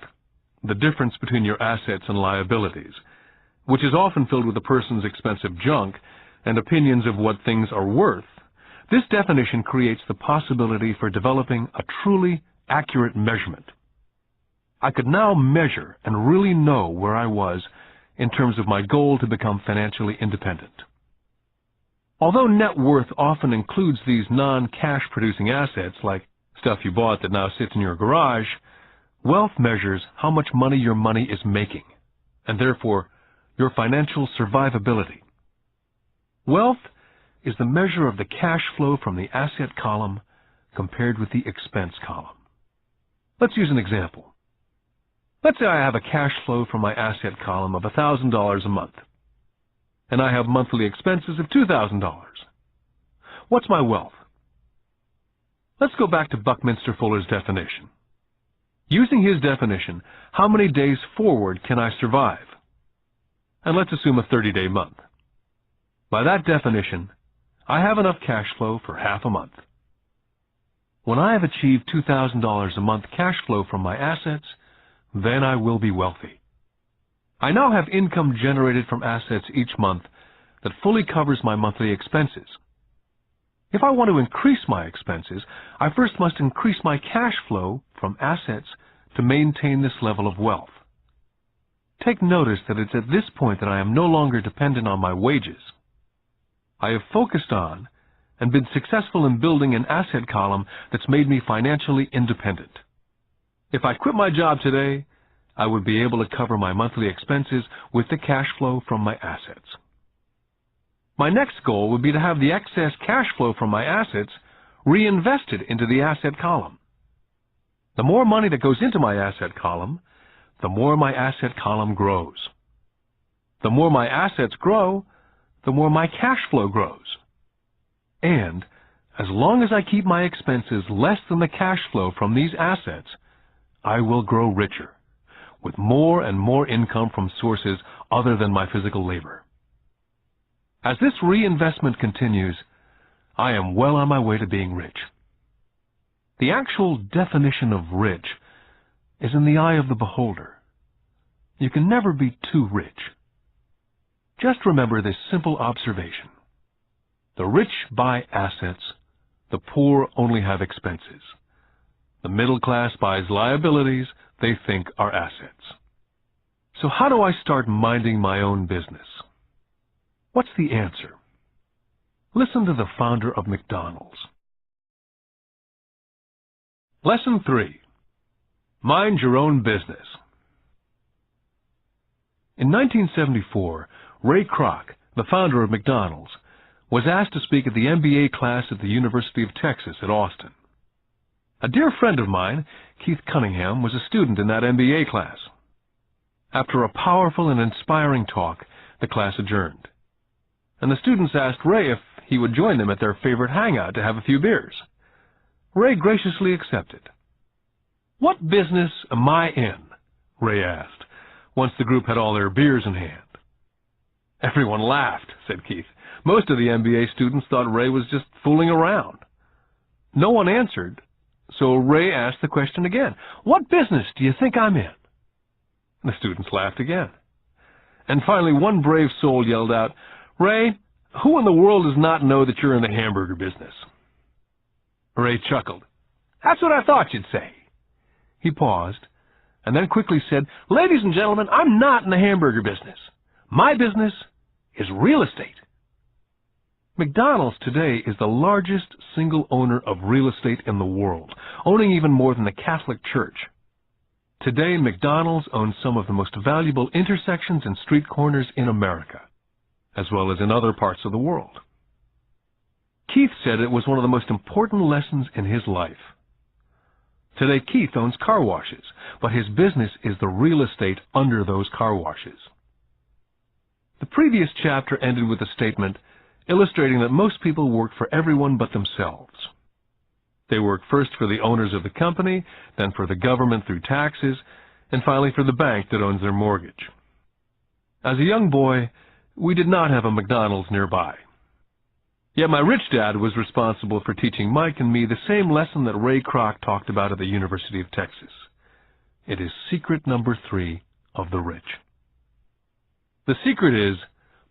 the difference between your assets and liabilities, which is often filled with a person's expensive junk and opinions of what things are worth, this definition creates the possibility for developing a truly accurate measurement. I could now measure and really know where I was in terms of my goal to become financially independent. Although net worth often includes these non-cash producing assets like stuff you bought that now sits in your garage, wealth measures how much money your money is making, and therefore your financial survivability. Wealth is the measure of the cash flow from the asset column compared with the expense column. Let's use an example. Let's say I have a cash flow from my asset column of $1,000 a month, and I have monthly expenses of $2,000. What's my wealth? Let's go back to Buckminster Fuller's definition. Using his definition, how many days forward can I survive? And let's assume a 30-day month. By that definition, I have enough cash flow for half a month. When I have achieved $2,000 a month cash flow from my assets, then I will be wealthy. I now have income generated from assets each month that fully covers my monthly expenses. If I want to increase my expenses, I first must increase my cash flow from assets to maintain this level of wealth. Take notice that it's at this point that I am no longer dependent on my wages. I have focused on and been successful in building an asset column that's made me financially independent. If I quit my job today, I would be able to cover my monthly expenses with the cash flow from my assets. My next goal would be to have the excess cash flow from my assets reinvested into the asset column. The more money that goes into my asset column, the more my asset column grows. The more my assets grow, the more my cash flow grows. And as long as I keep my expenses less than the cash flow from these assets, I will grow richer, with more and more income from sources other than my physical labor. As this reinvestment continues, I am well on my way to being rich. The actual definition of rich is in the eye of the beholder. You can never be too rich. Just remember this simple observation. The rich buy assets, the poor only have expenses. The middle class buys liabilities they think are assets. So how do I start minding my own business? What's the answer? Listen to the founder of McDonald's. Lesson 3. Mind your own business. In 1974, Ray Kroc, the founder of McDonald's, was asked to speak at the MBA class at the University of Texas at Austin. A dear friend of mine, Keith Cunningham, was a student in that MBA class. After a powerful and inspiring talk, the class adjourned, and the students asked Ray if he would join them at their favorite hangout to have a few beers. Ray graciously accepted. "What business am I in?" Ray asked, once the group had all their beers in hand. Everyone laughed, said Keith. Most of the MBA students thought Ray was just fooling around. No one answered, so Ray asked the question again. "What business do you think I'm in?" The students laughed again. And finally, one brave soul yelled out, "Ray, who in the world does not know that you're in the hamburger business?" Ray chuckled. "That's what I thought you'd say." He paused, and then quickly said, "Ladies and gentlemen, I'm not in the hamburger business. My business is real estate." McDonald's today is the largest single owner of real estate in the world, owning even more than the Catholic Church. Today, McDonald's owns some of the most valuable intersections and street corners in America, as well as in other parts of the world. Keith said it was one of the most important lessons in his life. Today, Keith owns car washes, but his business is the real estate under those car washes. The previous chapter ended with a statement illustrating that most people work for everyone but themselves. They work first for the owners of the company, then for the government through taxes, and finally for the bank that owns their mortgage. As a young boy, we did not have a McDonald's nearby. Yet my rich dad was responsible for teaching Mike and me the same lesson that Ray Kroc talked about at the University of Texas. It is secret number 3 of the rich. The secret is,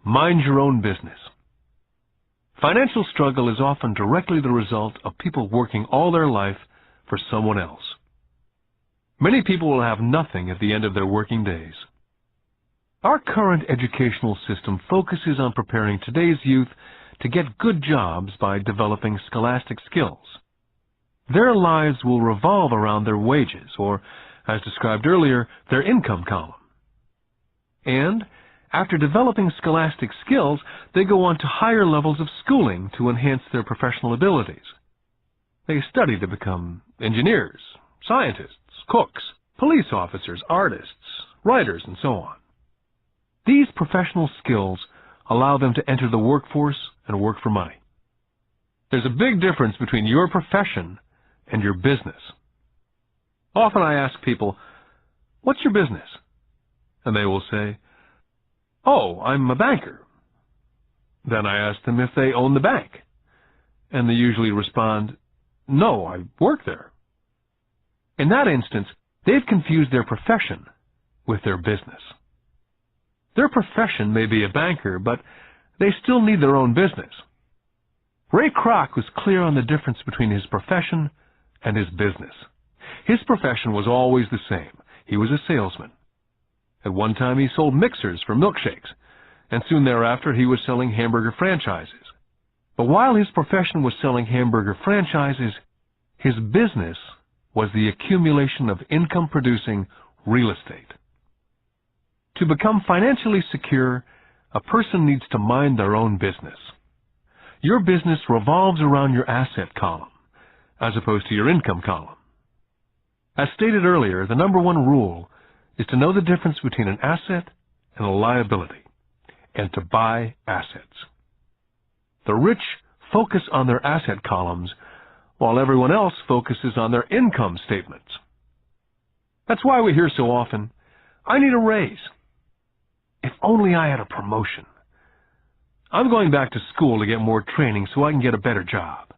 mind your own business. Financial struggle is often directly the result of people working all their life for someone else. Many people will have nothing at the end of their working days. Our current educational system focuses on preparing today's youth to get good jobs by developing scholastic skills. Their lives will revolve around their wages, or, as described earlier, their income column. And after developing scholastic skills, they go on to higher levels of schooling to enhance their professional abilities. They study to become engineers, scientists, cooks, police officers, artists, writers, and so on. These professional skills allow them to enter the workforce and work for money. There's a big difference between your profession and your business. Often I ask people, "What's your business?" And they will say, "Oh, I'm a banker." Then I ask them if they own the bank. And they usually respond, "No, I work there." In that instance, they've confused their profession with their business. Their profession may be a banker, but they still need their own business. Ray Kroc was clear on the difference between his profession and his business. His profession was always the same. He was a salesman. At one time, he sold mixers for milkshakes, and soon thereafter, he was selling hamburger franchises. But while his profession was selling hamburger franchises, his business was the accumulation of income-producing real estate. To become financially secure, a person needs to mind their own business. Your business revolves around your asset column, as opposed to your income column. As stated earlier, the number one rule is to know the difference between an asset and a liability, and to buy assets. The rich focus on their asset columns, while everyone else focuses on their income statements. That's why we hear so often, "I need a raise. If only I had a promotion. I'm going back to school to get more training so I can get a better job.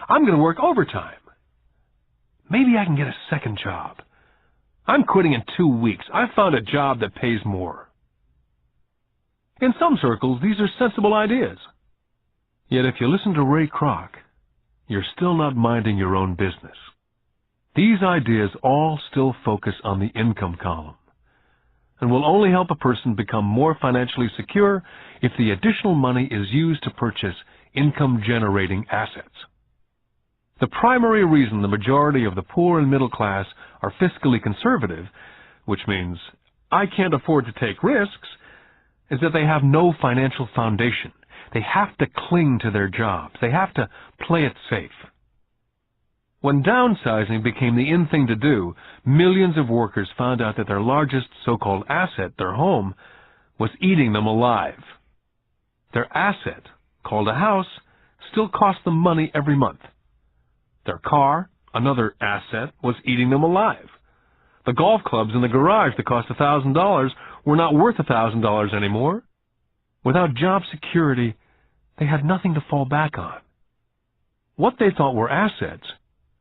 I'm going to work overtime. Maybe I can get a second job. I'm quitting in 2 weeks. I found a job that pays more." In some circles, these are sensible ideas. Yet if you listen to Ray Kroc, you're still not minding your own business. These ideas all still focus on the income column, and will only help a person become more financially secure if the additional money is used to purchase income-generating assets. The primary reason the majority of the poor and middle class are fiscally conservative, which means I can't afford to take risks, is that they have no financial foundation. They have to cling to their jobs. They have to play it safe. When downsizing became the in thing to do, millions of workers found out that their largest so-called asset, their home, was eating them alive. Their asset, called a house, still cost them money every month. Their car, another asset, was eating them alive. The golf clubs in the garage that cost $1,000 were not worth $1,000 anymore. Without job security, they had nothing to fall back on. What they thought were assets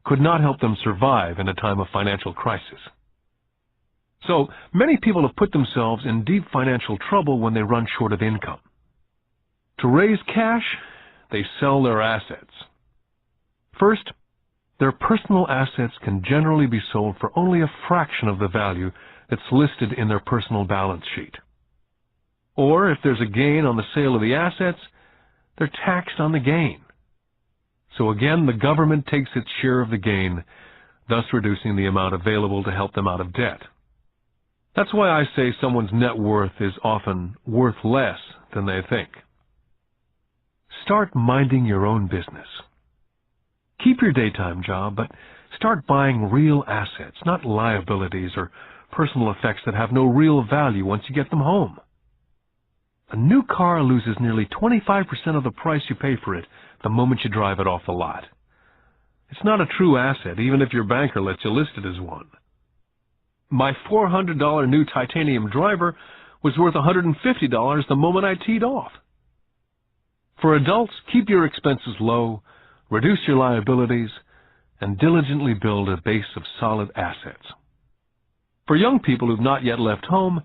could not help them survive in a time of financial crisis. So, many people have put themselves in deep financial trouble when they run short of income. To raise cash, they sell their assets. First, their personal assets can generally be sold for only a fraction of the value that's listed in their personal balance sheet. Or, if there's a gain on the sale of the assets, they're taxed on the gain. So again, the government takes its share of the gain, thus reducing the amount available to help them out of debt. That's why I say someone's net worth is often worth less than they think. Start minding your own business. Keep your daytime job, but start buying real assets, not liabilities or personal effects that have no real value once you get them home. A new car loses nearly 25% of the price you pay for it the moment you drive it off the lot. It's not a true asset, even if your banker lets you list it as one. My $400 new titanium driver was worth $150 the moment I teed off. For adults, keep your expenses low, reduce your liabilities, and diligently build a base of solid assets. For young people who've not yet left home,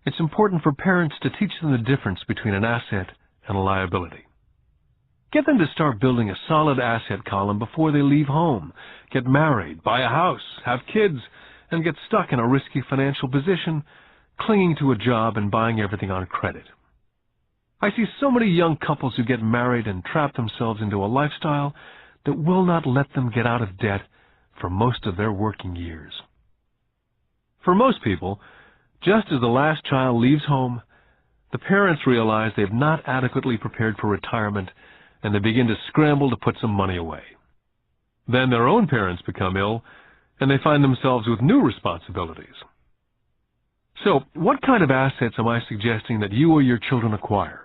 it's important for parents to teach them the difference between an asset and a liability. Get them to start building a solid asset column before they leave home, get married, buy a house, have kids, and get stuck in a risky financial position, clinging to a job and buying everything on credit. I see so many young couples who get married and trap themselves into a lifestyle that will not let them get out of debt for most of their working years. For most people, just as the last child leaves home, the parents realize they've not adequately prepared for retirement, and they begin to scramble to put some money away. Then their own parents become ill, and they find themselves with new responsibilities. So, what kind of assets am I suggesting that you or your children acquire?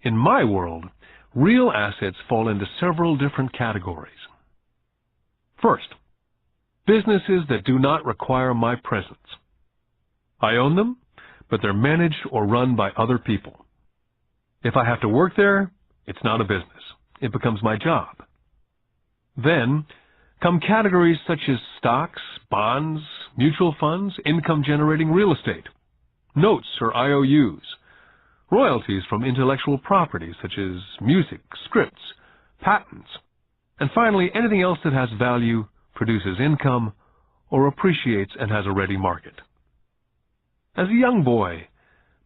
In my world, real assets fall into several different categories. First, businesses that do not require my presence. I own them, but they're managed or run by other people. If I have to work there, it's not a business. It becomes my job. Then come categories such as stocks, bonds, mutual funds, income-generating real estate, notes or IOUs, royalties from intellectual property such as music, scripts, patents, and finally anything else that has value, produces income, or appreciates and has a ready market. As a young boy,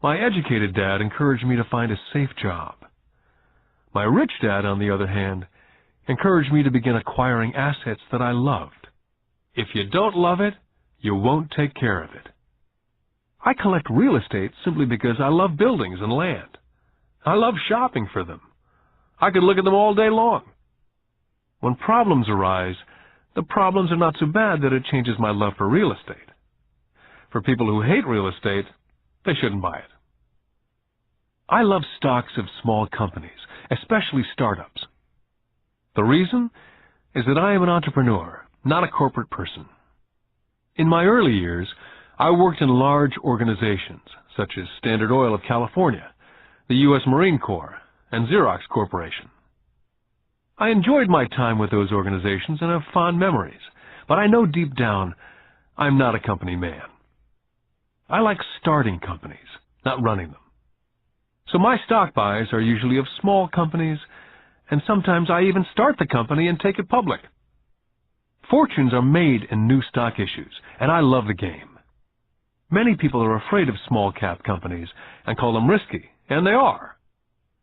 my educated dad encouraged me to find a safe job. My rich dad, on the other hand, encouraged me to begin acquiring assets that I loved. If you don't love it, you won't take care of it. I collect real estate simply because I love buildings and land. I love shopping for them. I could look at them all day long. When problems arise, the problems are not so bad that it changes my love for real estate. For people who hate real estate, they shouldn't buy it. I love stocks of small companies, especially startups. The reason is that I am an entrepreneur, not a corporate person. In my early years, I worked in large organizations such as Standard Oil of California, the U.S. Marine Corps, and Xerox Corporation. I enjoyed my time with those organizations and have fond memories, but I know deep down I'm not a company man. I like starting companies, not running them. So my stock buys are usually of small companies, and sometimes I even start the company and take it public. Fortunes are made in new stock issues, and I love the game. Many people are afraid of small-cap companies and call them risky, and they are.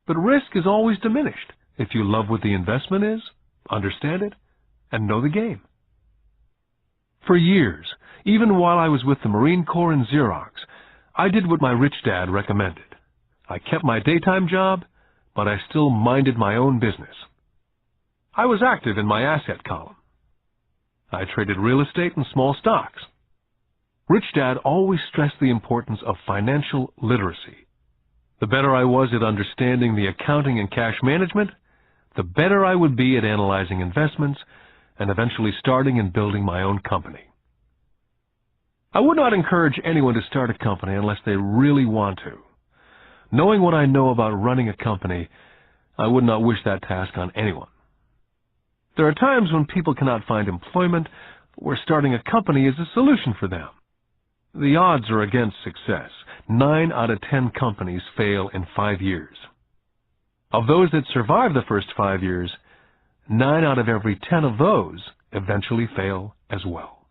But risk is always diminished if you love what the investment is, understand it, and know the game. For years, even while I was with the Marine Corps and Xerox, I did what my rich dad recommended. I kept my daytime job, but I still minded my own business. I was active in my asset column. I traded real estate and small stocks. Rich Dad always stressed the importance of financial literacy. The better I was at understanding the accounting and cash management, the better I would be at analyzing investments and eventually starting and building my own company. I would not encourage anyone to start a company unless they really want to. Knowing what I know about running a company, I would not wish that task on anyone. There are times when people cannot find employment where starting a company is a solution for them. The odds are against success. 9 out of 10 companies fail in 5 years. Of those that survive the first 5 years, 9 out of every 10 of those eventually fail as well.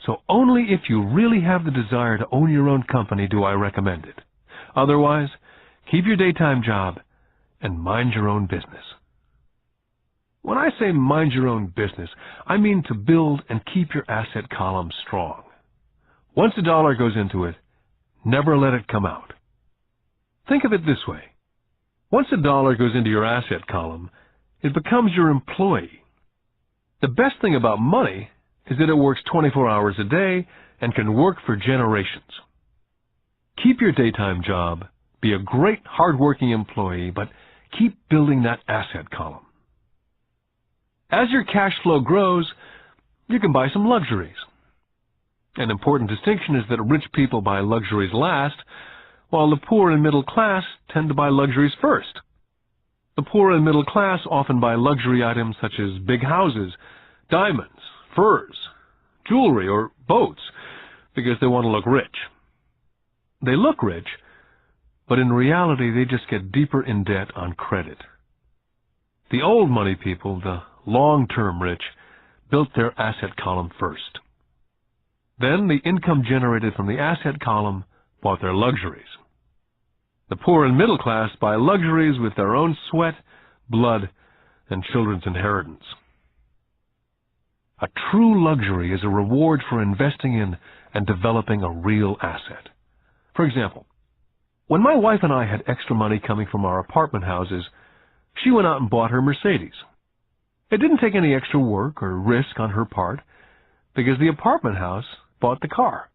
So only if you really have the desire to own your own company do I recommend it. Otherwise, keep your daytime job and mind your own business. When I say mind your own business, I mean to build and keep your asset column strong. Once a dollar goes into it, never let it come out. Think of it this way. Once a dollar goes into your asset column, it becomes your employee. The best thing about money is that it works 24 hours a day and can work for generations. Keep your daytime job, be a great hard-working employee, but keep building that asset column. As your cash flow grows, you can buy some luxuries. An important distinction is that rich people buy luxuries last, while the poor and middle class tend to buy luxuries first. The poor and middle class often buy luxury items such as big houses, diamonds, furs, jewelry, or boats because they want to look rich. They look rich, but in reality they just get deeper in debt on credit. The old money people, the long-term rich, built their asset column first. Then the income generated from the asset column bought their luxuries. The poor and middle class buy luxuries with their own sweat, blood, and children's inheritance. A true luxury is a reward for investing in and developing a real asset. For example, when my wife and I had extra money coming from our apartment houses, she went out and bought her Mercedes. It didn't take any extra work or risk on her part because the apartment house bought the car.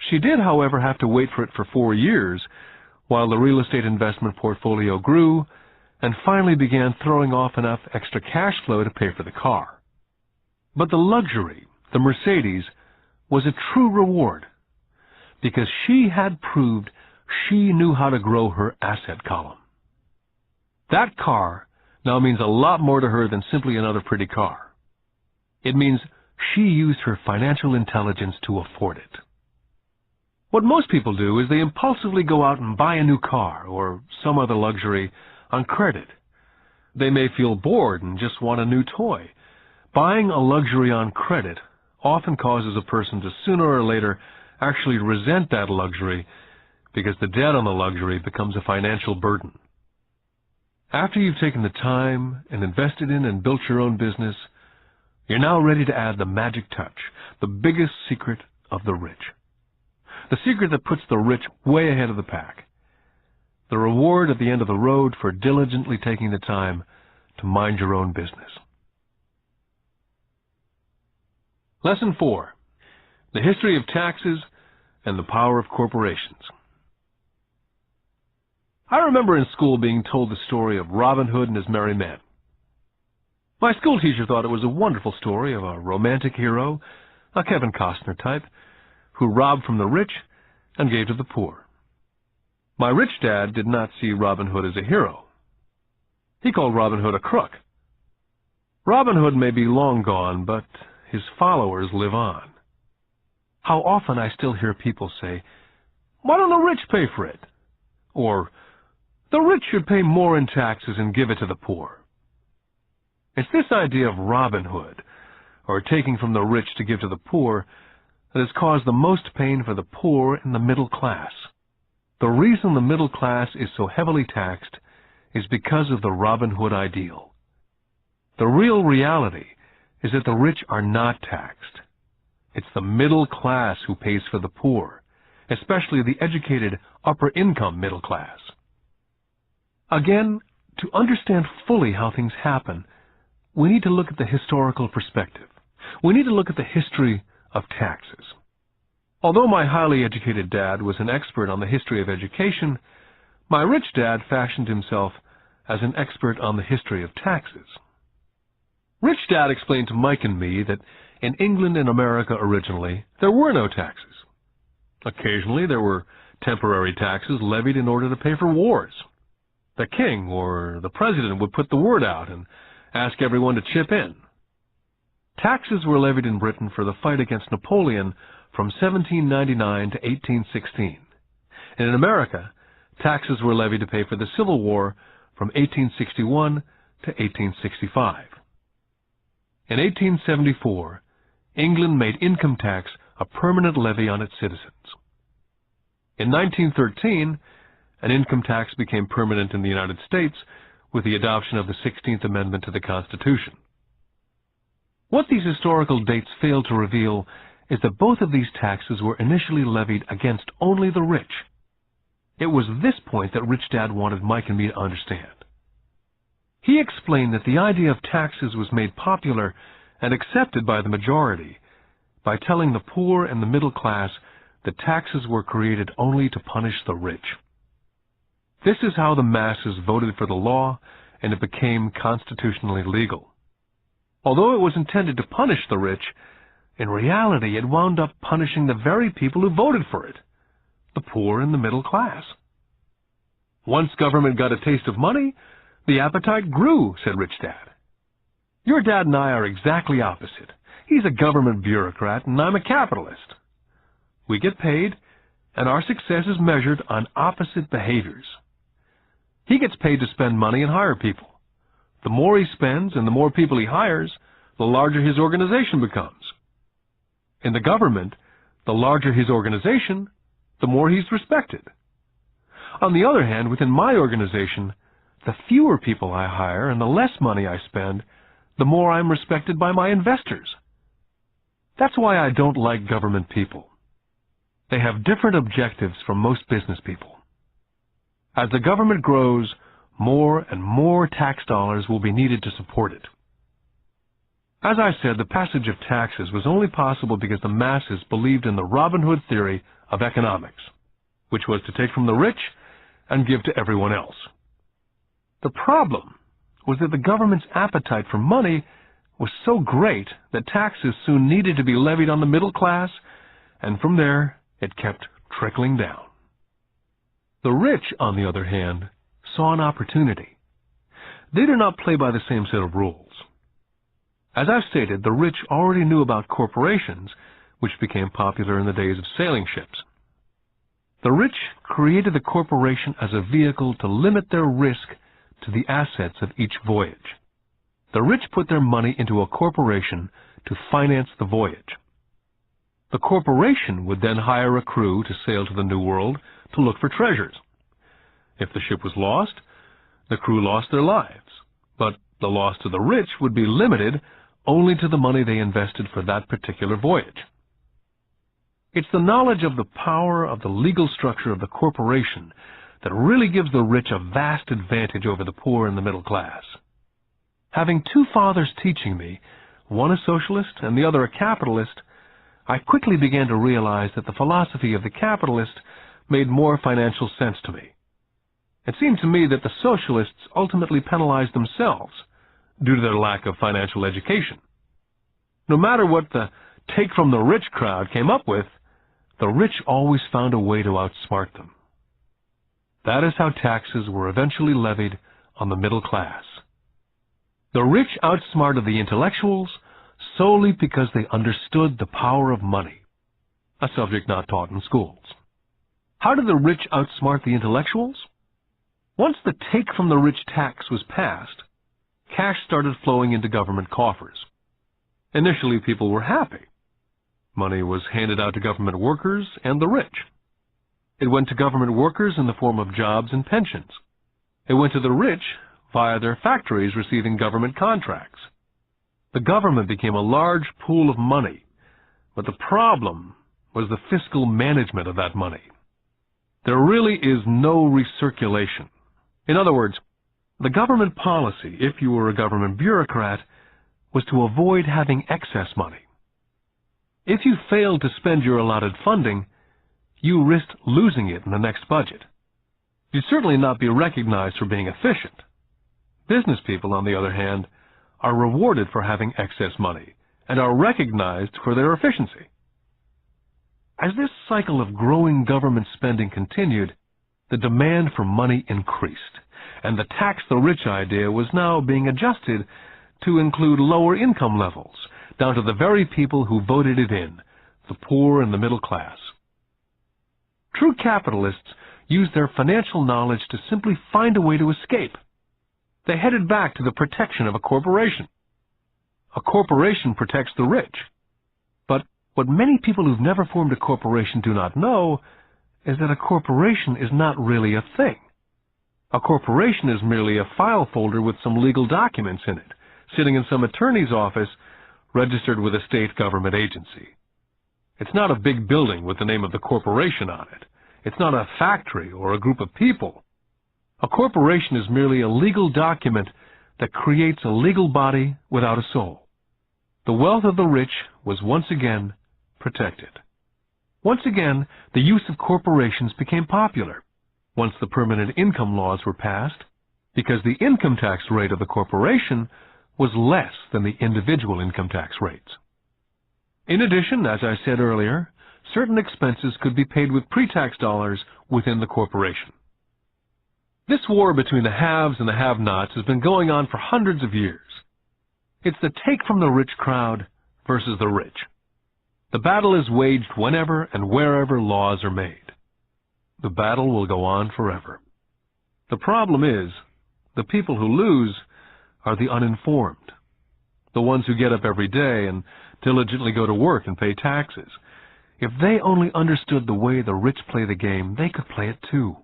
She did, however, have to wait for it for 4 years while the real estate investment portfolio grew and finally began throwing off enough extra cash flow to pay for the car. But the luxury, the Mercedes, was a true reward because she had proved she knew how to grow her asset column. That car now means a lot more to her than simply another pretty car. It means she used her financial intelligence to afford it. What most people do is they impulsively go out and buy a new car or some other luxury on credit. They may feel bored and just want a new toy. Buying a luxury on credit often causes a person to sooner or later actually resent that luxury because the debt on the luxury becomes a financial burden. After you've taken the time and invested in and built your own business, you're now ready to add the magic touch, the biggest secret of the rich. The secret that puts the rich way ahead of the pack. The reward at the end of the road for diligently taking the time to mind your own business. Lesson 4. The history of taxes and the power of corporations. I remember in school being told the story of Robin Hood and his merry men. My school teacher thought it was a wonderful story of a romantic hero, a Kevin Costner type, who robbed from the rich and gave to the poor. My rich dad did not see Robin Hood as a hero. He called Robin Hood a crook. Robin Hood may be long gone, but his followers live on. How often I still hear people say, "Why don't the rich pay for it?" Or, "The rich should pay more in taxes and give it to the poor." It's this idea of Robin Hood, or taking from the rich to give to the poor, that has caused the most pain for the poor and the middle class. The reason the middle class is so heavily taxed is because of the Robin Hood ideal. The real reality is that the rich are not taxed. It's the middle class who pays for the poor, especially the educated upper-income middle class. Again, to understand fully how things happen, we need to look at the historical perspective. We need to look at the history of taxes. Although my highly educated dad was an expert on the history of education, my rich dad fashioned himself as an expert on the history of taxes. Rich Dad explained to Mike and me that in England and America originally, there were no taxes. Occasionally, there were temporary taxes levied in order to pay for wars. The king or the president would put the word out and ask everyone to chip in. Taxes were levied in Britain for the fight against Napoleon from 1799 to 1816. And in America, taxes were levied to pay for the Civil War from 1861 to 1865. In 1874, England made income tax a permanent levy on its citizens. In 1913, an income tax became permanent in the United States with the adoption of the 16th Amendment to the Constitution. What these historical dates fail to reveal is that both of these taxes were initially levied against only the rich. It was this point that Rich Dad wanted Mike and me to understand. He explained that the idea of taxes was made popular and accepted by the majority by telling the poor and the middle class that taxes were created only to punish the rich. This is how the masses voted for the law, and it became constitutionally legal. Although it was intended to punish the rich, in reality it wound up punishing the very people who voted for it, the poor and the middle class. Once government got a taste of money, the appetite grew, said Rich Dad. Your dad and I are exactly opposite. He's a government bureaucrat and I'm a capitalist. We get paid, and our success is measured on opposite behaviors. He gets paid to spend money and hire people. The more he spends and the more people he hires, the larger his organization becomes. In the government, the larger his organization, the more he's respected. On the other hand, within my organization, the fewer people I hire and the less money I spend, the more I'm respected by my investors. That's why I don't like government people. They have different objectives from most business people. As the government grows, more and more tax dollars will be needed to support it. As I said, the passage of taxes was only possible because the masses believed in the Robin Hood theory of economics, which was to take from the rich and give to everyone else. The problem was that the government's appetite for money was so great that taxes soon needed to be levied on the middle class, and from there it kept trickling down. The rich, on the other hand, saw an opportunity. They did not play by the same set of rules. As I've stated, the rich already knew about corporations, which became popular in the days of sailing ships. The rich created the corporation as a vehicle to limit their risk to the assets of each voyage. The rich put their money into a corporation to finance the voyage. The corporation would then hire a crew to sail to the New World to look for treasures. If the ship was lost, the crew lost their lives, but the loss to the rich would be limited only to the money they invested for that particular voyage. It's the knowledge of the power of the legal structure of the corporation that really gives the rich a vast advantage over the poor and the middle class. Having two fathers teaching me, one a socialist and the other a capitalist, I quickly began to realize that the philosophy of the capitalist made more financial sense to me. It seemed to me that the socialists ultimately penalized themselves due to their lack of financial education. No matter what the take-from-the-rich crowd came up with, the rich always found a way to outsmart them. That is how taxes were eventually levied on the middle class. The rich outsmarted the intellectuals solely because they understood the power of money, a subject not taught in schools. How did the rich outsmart the intellectuals? Once the take-from-the-rich tax was passed, cash started flowing into government coffers. Initially, people were happy. Money was handed out to government workers and the rich. It went to government workers in the form of jobs and pensions. It went to the rich via their factories receiving government contracts. The government became a large pool of money, but the problem was the fiscal management of that money. There really is no recirculation. In other words, the government policy, if you were a government bureaucrat, was to avoid having excess money. If you failed to spend your allotted funding, you risked losing it in the next budget. You'd certainly not be recognized for being efficient. Business people, on the other hand, are rewarded for having excess money and are recognized for their efficiency. As this cycle of growing government spending continued, the demand for money increased, and the tax the rich idea was now being adjusted to include lower income levels, down to the very people who voted it in, the poor and the middle class. True capitalists used their financial knowledge to simply find a way to escape. They headed back to the protection of a corporation. A corporation protects the rich. But what many people who've never formed a corporation do not know is that a corporation is not really a thing. A corporation is merely a file folder with some legal documents in it, sitting in some attorney's office registered with a state government agency. It's not a big building with the name of the corporation on it. It's not a factory or a group of people. A corporation is merely a legal document that creates a legal body without a soul. The wealth of the rich was once again protected. Once again, the use of corporations became popular once the permanent income laws were passed, because the income tax rate of the corporation was less than the individual income tax rates. In addition, as I said earlier, certain expenses could be paid with pre-tax dollars within the corporation. This war between the haves and the have-nots has been going on for hundreds of years. It's the take-from-the-rich crowd versus the rich. The battle is waged whenever and wherever laws are made. The battle will go on forever. The problem is, the people who lose are the uninformed, the ones who get up every day and diligently go to work and pay taxes. If they only understood the way the rich play the game, they could play it too.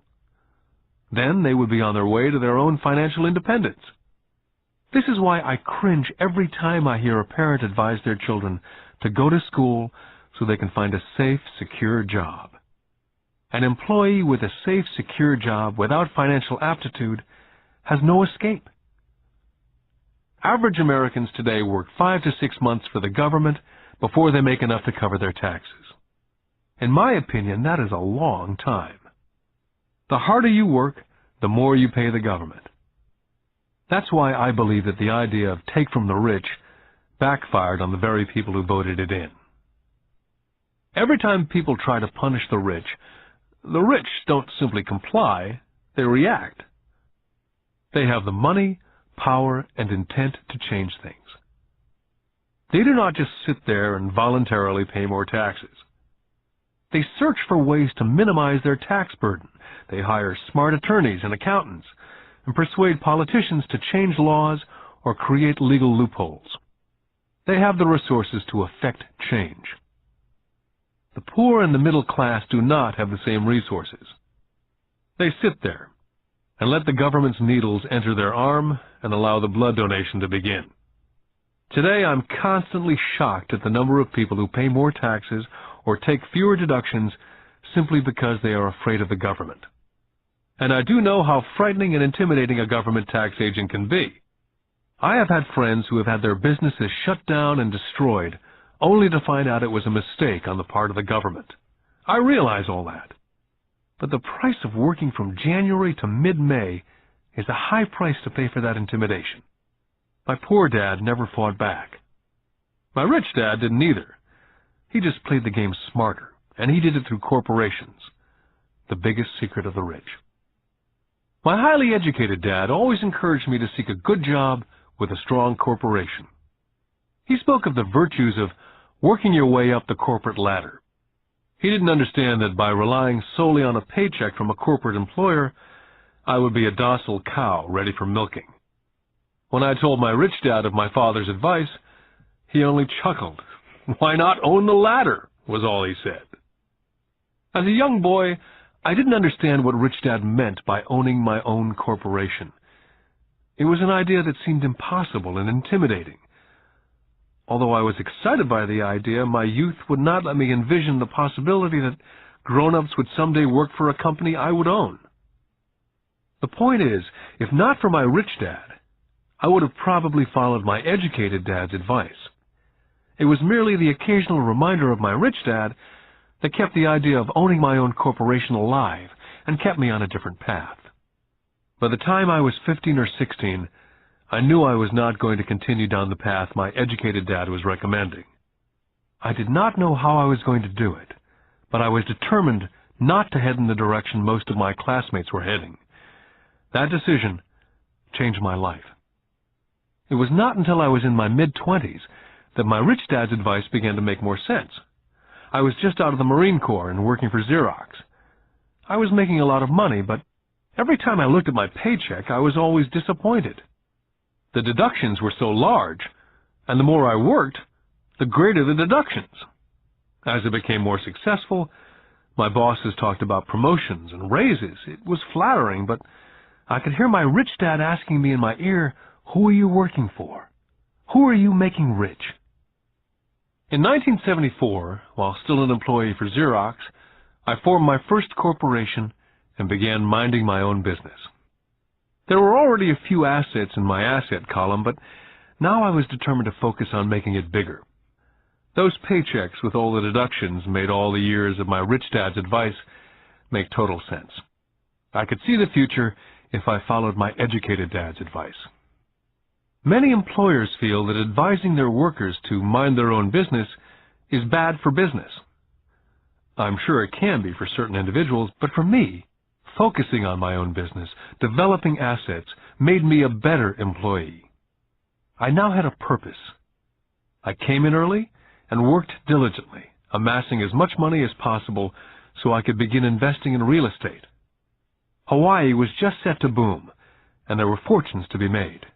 Then they would be on their way to their own financial independence. This is why I cringe every time I hear a parent advise their children to go to school so they can find a safe, secure job. An employee with a safe, secure job without financial aptitude has no escape. Average Americans today work 5 to 6 months for the government before they make enough to cover their taxes. In my opinion, that is a long time. The harder you work, the more you pay the government. That's why I believe that the idea of take from the rich backfired on the very people who voted it in. Every time people try to punish the rich don't simply comply, they react. They have the money, power, and intent to change things. They do not just sit there and voluntarily pay more taxes. They search for ways to minimize their tax burden. They hire smart attorneys and accountants and persuade politicians to change laws or create legal loopholes. They have the resources to effect change. The poor and the middle class do not have the same resources. They sit there and let the government's needles enter their arm and allow the blood donation to begin. Today, I'm constantly shocked at the number of people who pay more taxes or take fewer deductions simply because they are afraid of the government. And I do know how frightening and intimidating a government tax agent can be. I have had friends who have had their businesses shut down and destroyed, only to find out it was a mistake on the part of the government. I realize all that. But the price of working from January to mid-May is a high price to pay for that intimidation. My poor dad never fought back. My rich dad didn't either. He just played the game smarter, and he did it through corporations, the biggest secret of the rich. My highly educated dad always encouraged me to seek a good job with a strong corporation. He spoke of the virtues of working your way up the corporate ladder. He didn't understand that by relying solely on a paycheck from a corporate employer, I would be a docile cow ready for milking. When I told my rich dad of my father's advice, he only chuckled. "Why not own the ladder?" was all he said. As a young boy, I didn't understand what Rich Dad meant by owning my own corporation. It was an idea that seemed impossible and intimidating. Although I was excited by the idea, my youth would not let me envision the possibility that grown-ups would someday work for a company I would own. The point is, if not for my rich dad, I would have probably followed my educated dad's advice. It was merely the occasional reminder of my rich dad that kept the idea of owning my own corporation alive and kept me on a different path. By the time I was 15 or 16, I knew I was not going to continue down the path my educated dad was recommending. I did not know how I was going to do it, but I was determined not to head in the direction most of my classmates were heading. That decision changed my life. It was not until I was in my mid-20s that my rich dad's advice began to make more sense. I was just out of the Marine Corps and working for Xerox. I was making a lot of money, but every time I looked at my paycheck, I was always disappointed. The deductions were so large, and the more I worked, the greater the deductions. As I became more successful, my bosses talked about promotions and raises. It was flattering, but I could hear my rich dad asking me in my ear, "Who are you working for? Who are you making rich?" In 1974, while still an employee for Xerox, I formed my first corporation and began minding my own business. There were already a few assets in my asset column, but now I was determined to focus on making it bigger. Those paychecks with all the deductions made all the years of my rich dad's advice make total sense. I could see the future if I followed my educated dad's advice. Many employers feel that advising their workers to mind their own business is bad for business. I'm sure it can be for certain individuals, but for me, focusing on my own business, developing assets, made me a better employee. I now had a purpose. I came in early and worked diligently, amassing as much money as possible so I could begin investing in real estate. Hawaii was just set to boom, and there were fortunes to be made.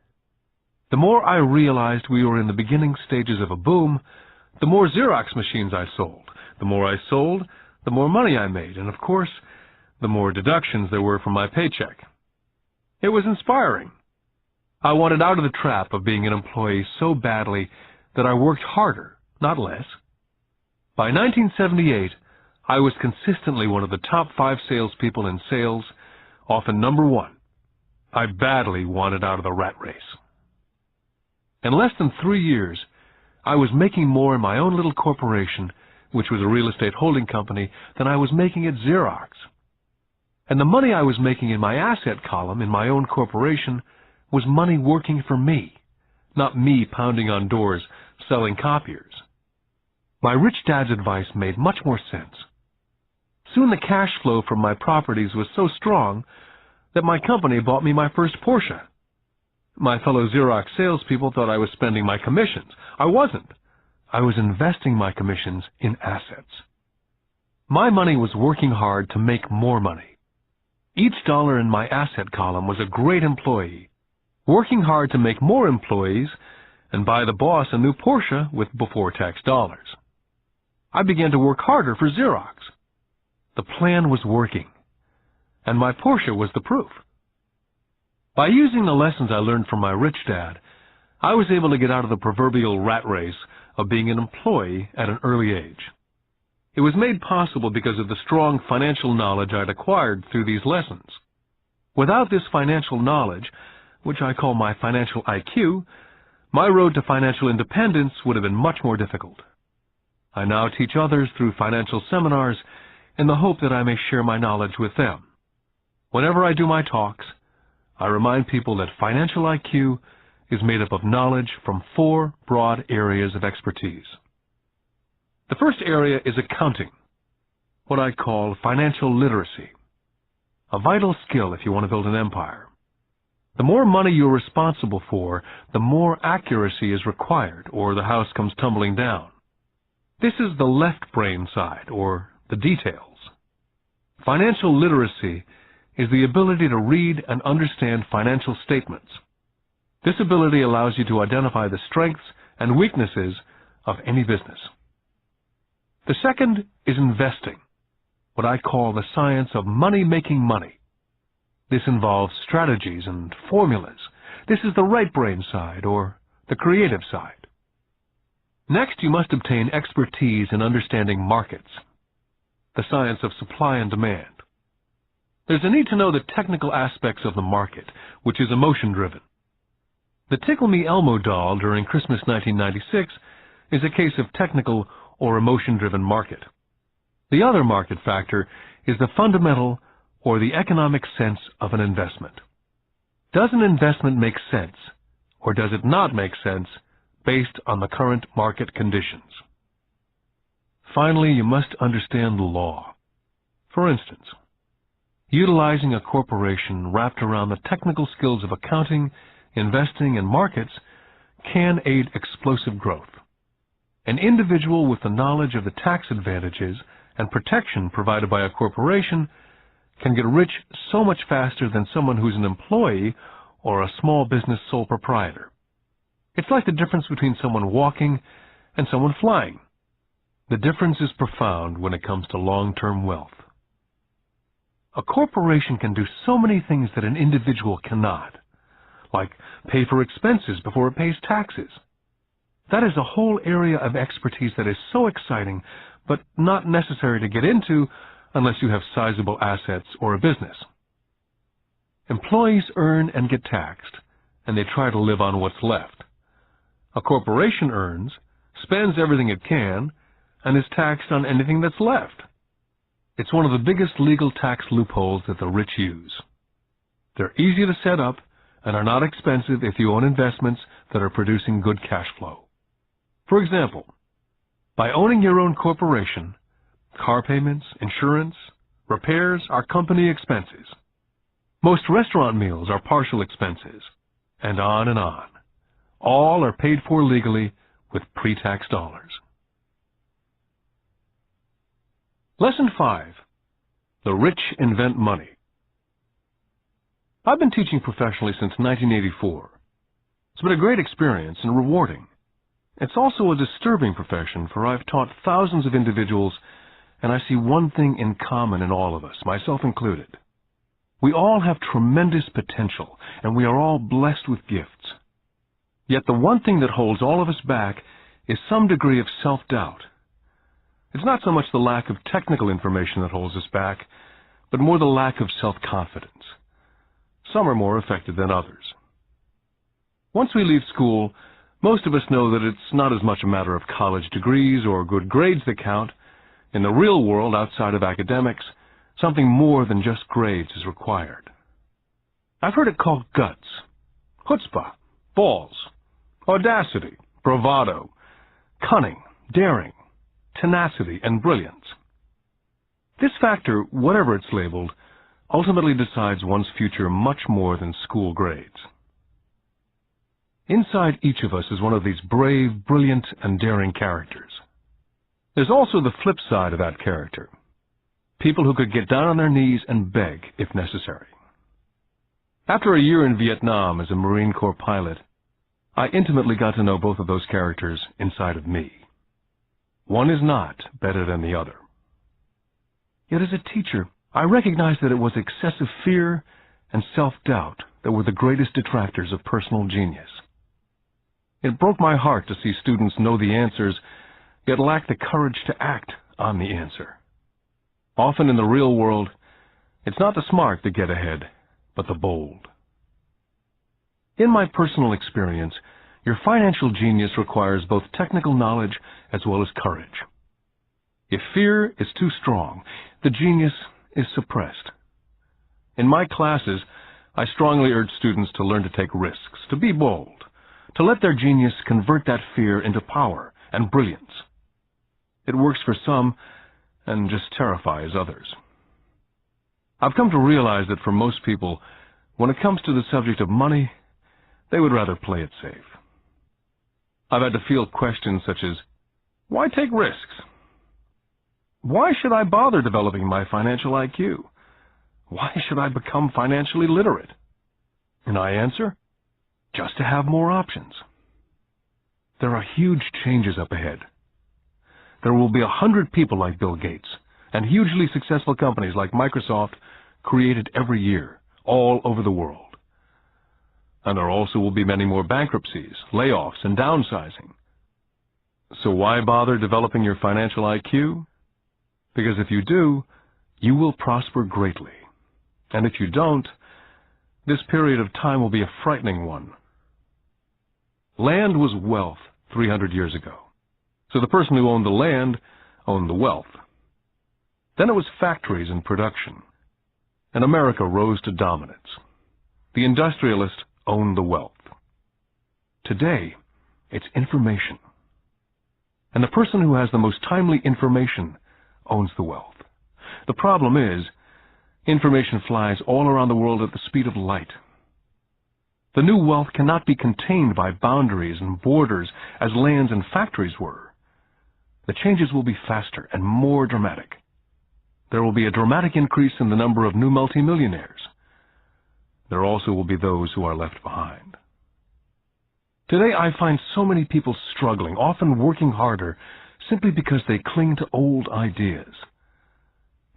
The more I realized we were in the beginning stages of a boom, the more Xerox machines I sold. The more I sold, the more money I made, and of course, the more deductions there were from my paycheck. It was inspiring. I wanted out of the trap of being an employee so badly that I worked harder, not less. By 1978, I was consistently one of the top 5 salespeople in sales, often number 1. I badly wanted out of the rat race. In less than 3 years, I was making more in my own little corporation, which was a real estate holding company, than I was making at Xerox. And the money I was making in my asset column in my own corporation was money working for me, not me pounding on doors selling copiers. My rich dad's advice made much more sense. Soon the cash flow from my properties was so strong that my company bought me my first Porsche. My fellow Xerox salespeople thought I was spending my commissions. I wasn't. I was investing my commissions in assets. My money was working hard to make more money. Each dollar in my asset column was a great employee, working hard to make more employees and buy the boss a new Porsche with before-tax dollars. I began to work harder for Xerox. The plan was working, and my Porsche was the proof. By using the lessons I learned from my rich dad, I was able to get out of the proverbial rat race of being an employee at an early age. It was made possible because of the strong financial knowledge I'd acquired through these lessons. Without this financial knowledge, which I call my financial IQ, my road to financial independence would have been much more difficult. I now teach others through financial seminars in the hope that I may share my knowledge with them. Whenever I do my talks, I remind people that financial IQ is made up of knowledge from 4 broad areas of expertise. The first area is accounting, what I call financial literacy, a vital skill if you want to build an empire. The more money you're responsible for, the more accuracy is required, or the house comes tumbling down. This is the left brain side, or the details. Financial literacy is the ability to read and understand financial statements. This ability allows you to identify the strengths and weaknesses of any business. The second is investing, what I call the science of making money. This involves strategies and formulas. This is the right brain side, or the creative side. Next, you must obtain expertise in understanding markets, the science of supply and demand. There's a need to know the technical aspects of the market, which is emotion-driven. The Tickle Me Elmo doll during Christmas 1996 is a case of technical or emotion-driven market. The other market factor is the fundamental or the economic sense of an investment. Does an investment make sense, or does it not make sense based on the current market conditions? Finally, you must understand the law. For instance, utilizing a corporation wrapped around the technical skills of accounting, investing, and markets can aid explosive growth. An individual with the knowledge of the tax advantages and protection provided by a corporation can get rich so much faster than someone who's an employee or a small business sole proprietor. It's like the difference between someone walking and someone flying. The difference is profound when it comes to long-term wealth. A corporation can do so many things that an individual cannot, like pay for expenses before it pays taxes. That is a whole area of expertise that is so exciting, but not necessary to get into unless you have sizable assets or a business. Employees earn and get taxed, and they try to live on what's left. A corporation earns, spends everything it can, and is taxed on anything that's left. It's one of the biggest legal tax loopholes that the rich use. They're easy to set up and are not expensive if you own investments that are producing good cash flow. For example, by owning your own corporation, car payments, insurance, repairs are company expenses. Most restaurant meals are partial expenses, and on and on. All are paid for legally with pre-tax dollars. Lesson 5. The Rich Invent Money. I've been teaching professionally since 1984. It's been a great experience and rewarding. It's also a disturbing profession, for I've taught thousands of individuals, and I see one thing in common in all of us, myself included. We all have tremendous potential, and we are all blessed with gifts. Yet the one thing that holds all of us back is some degree of self-doubt. It's not so much the lack of technical information that holds us back, but more the lack of self-confidence. Some are more affected than others. Once we leave school, most of us know that it's not as much a matter of college degrees or good grades that count. In the real world, outside of academics, something more than just grades is required. I've heard it called guts, chutzpah, balls, audacity, bravado, cunning, daring, tenacity, and brilliance. This factor, whatever it's labeled, ultimately decides one's future much more than school grades. Inside each of us is one of these brave, brilliant, and daring characters. There's also the flip side of that character, people who could get down on their knees and beg if necessary. After a year in Vietnam as a Marine Corps pilot, I intimately got to know both of those characters inside of me. One is not better than the other. Yet as a teacher, I recognized that it was excessive fear and self-doubt that were the greatest detractors of personal genius. It broke my heart to see students know the answers, yet lack the courage to act on the answer. Often in the real world, it's not the smart that get ahead, but the bold. In my personal experience, your financial genius requires both technical knowledge as well as courage. If fear is too strong, the genius is suppressed. In my classes, I strongly urge students to learn to take risks, to be bold, to let their genius convert that fear into power and brilliance. It works for some and just terrifies others. I've come to realize that for most people, when it comes to the subject of money, they would rather play it safe. I've had to field questions such as, why take risks? Why should I bother developing my financial IQ? Why should I become financially literate? And I answer, just to have more options. There are huge changes up ahead. There will be 100 people like Bill Gates and hugely successful companies like Microsoft created every year, all over the world. And there also will be many more bankruptcies, layoffs, and downsizing. So why bother developing your financial IQ? Because if you do, you will prosper greatly. And if you don't, this period of time will be a frightening one. Land was wealth 300 years ago. So the person who owned the land owned the wealth. Then it was factories and production. And America rose to dominance. The industrialist owned the wealth. Today, it's information. And the person who has the most timely information owns the wealth. The problem is, information flies all around the world at the speed of light. The new wealth cannot be contained by boundaries and borders as lands and factories were. The changes will be faster and more dramatic. There will be a dramatic increase in the number of new multimillionaires. There also will be those who are left behind. Today I find so many people struggling, often working harder, simply because they cling to old ideas.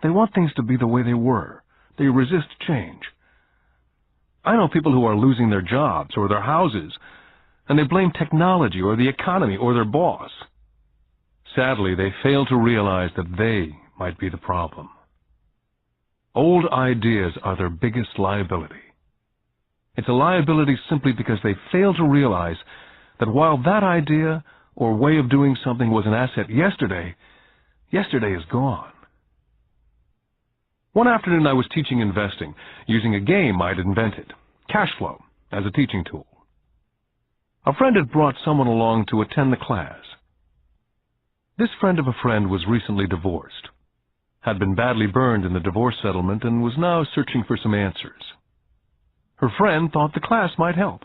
They want things to be the way they were. They resist change. I know people who are losing their jobs or their houses, and they blame technology or the economy or their boss. Sadly, they fail to realize that they might be the problem. Old ideas are their biggest liability. It's a liability simply because they fail to realize that while that idea or way of doing something was an asset yesterday, yesterday is gone. One afternoon I was teaching investing using a game I'd invented, cash flow, as a teaching tool. A friend had brought someone along to attend the class. This friend of a friend was recently divorced, had been badly burned in the divorce settlement, and was now searching for some answers. Her friend thought the class might help.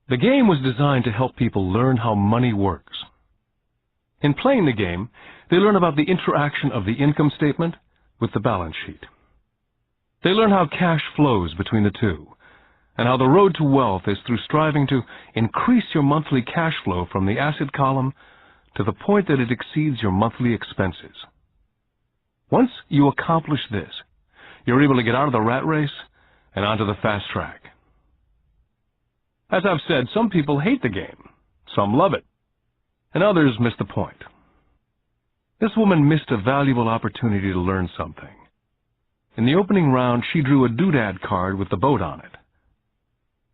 The game was designed to help people learn how money works. In playing the game, they learn about the interaction of the income statement with the balance sheet. They learn how cash flows between the two, and how the road to wealth is through striving to increase your monthly cash flow from the asset column to the point that it exceeds your monthly expenses. Once you accomplish this, you're able to get out of the rat race and onto the fast track. As I've said, some people hate the game, some love it, and others miss the point. This woman missed a valuable opportunity to learn something. In the opening round, she drew a doodad card with the boat on it.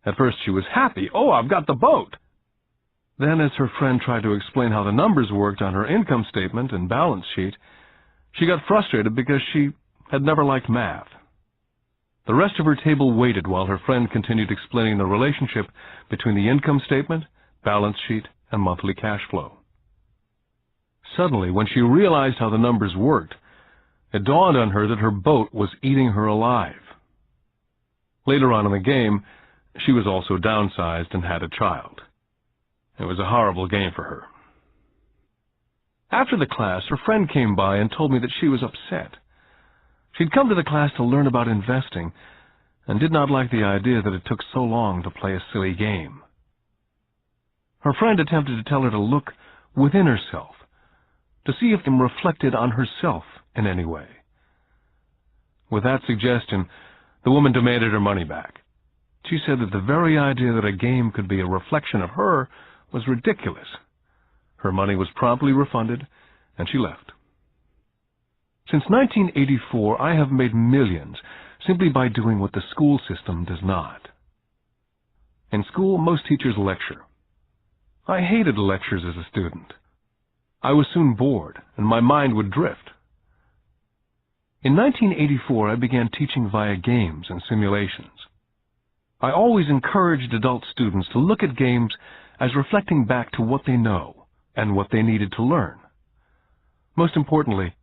At first she was happy. Oh, I've got the boat! Then, as her friend tried to explain how the numbers worked on her income statement and balance sheet, she got frustrated because she had never liked math. The rest of her table waited while her friend continued explaining the relationship between the income statement, balance sheet, and monthly cash flow. Suddenly, when she realized how the numbers worked, it dawned on her that her boat was eating her alive. Later on in the game, she was also downsized and had a child. It was a horrible game for her. After the class, her friend came by and told me that she was upset. She'd come to the class to learn about investing and did not like the idea that it took so long to play a silly game. Her friend attempted to tell her to look within herself, to see if it reflected on herself in any way. With that suggestion, the woman demanded her money back. She said that the very idea that a game could be a reflection of her was ridiculous. Her money was promptly refunded, and she left. Since 1984, I have made millions simply by doing what the school system does not. In school, most teachers lecture. I hated lectures as a student. I was soon bored, and my mind would drift. In 1984, I began teaching via games and simulations. I always encouraged adult students to look at games as reflecting back to what they know and what they needed to learn. Most importantly,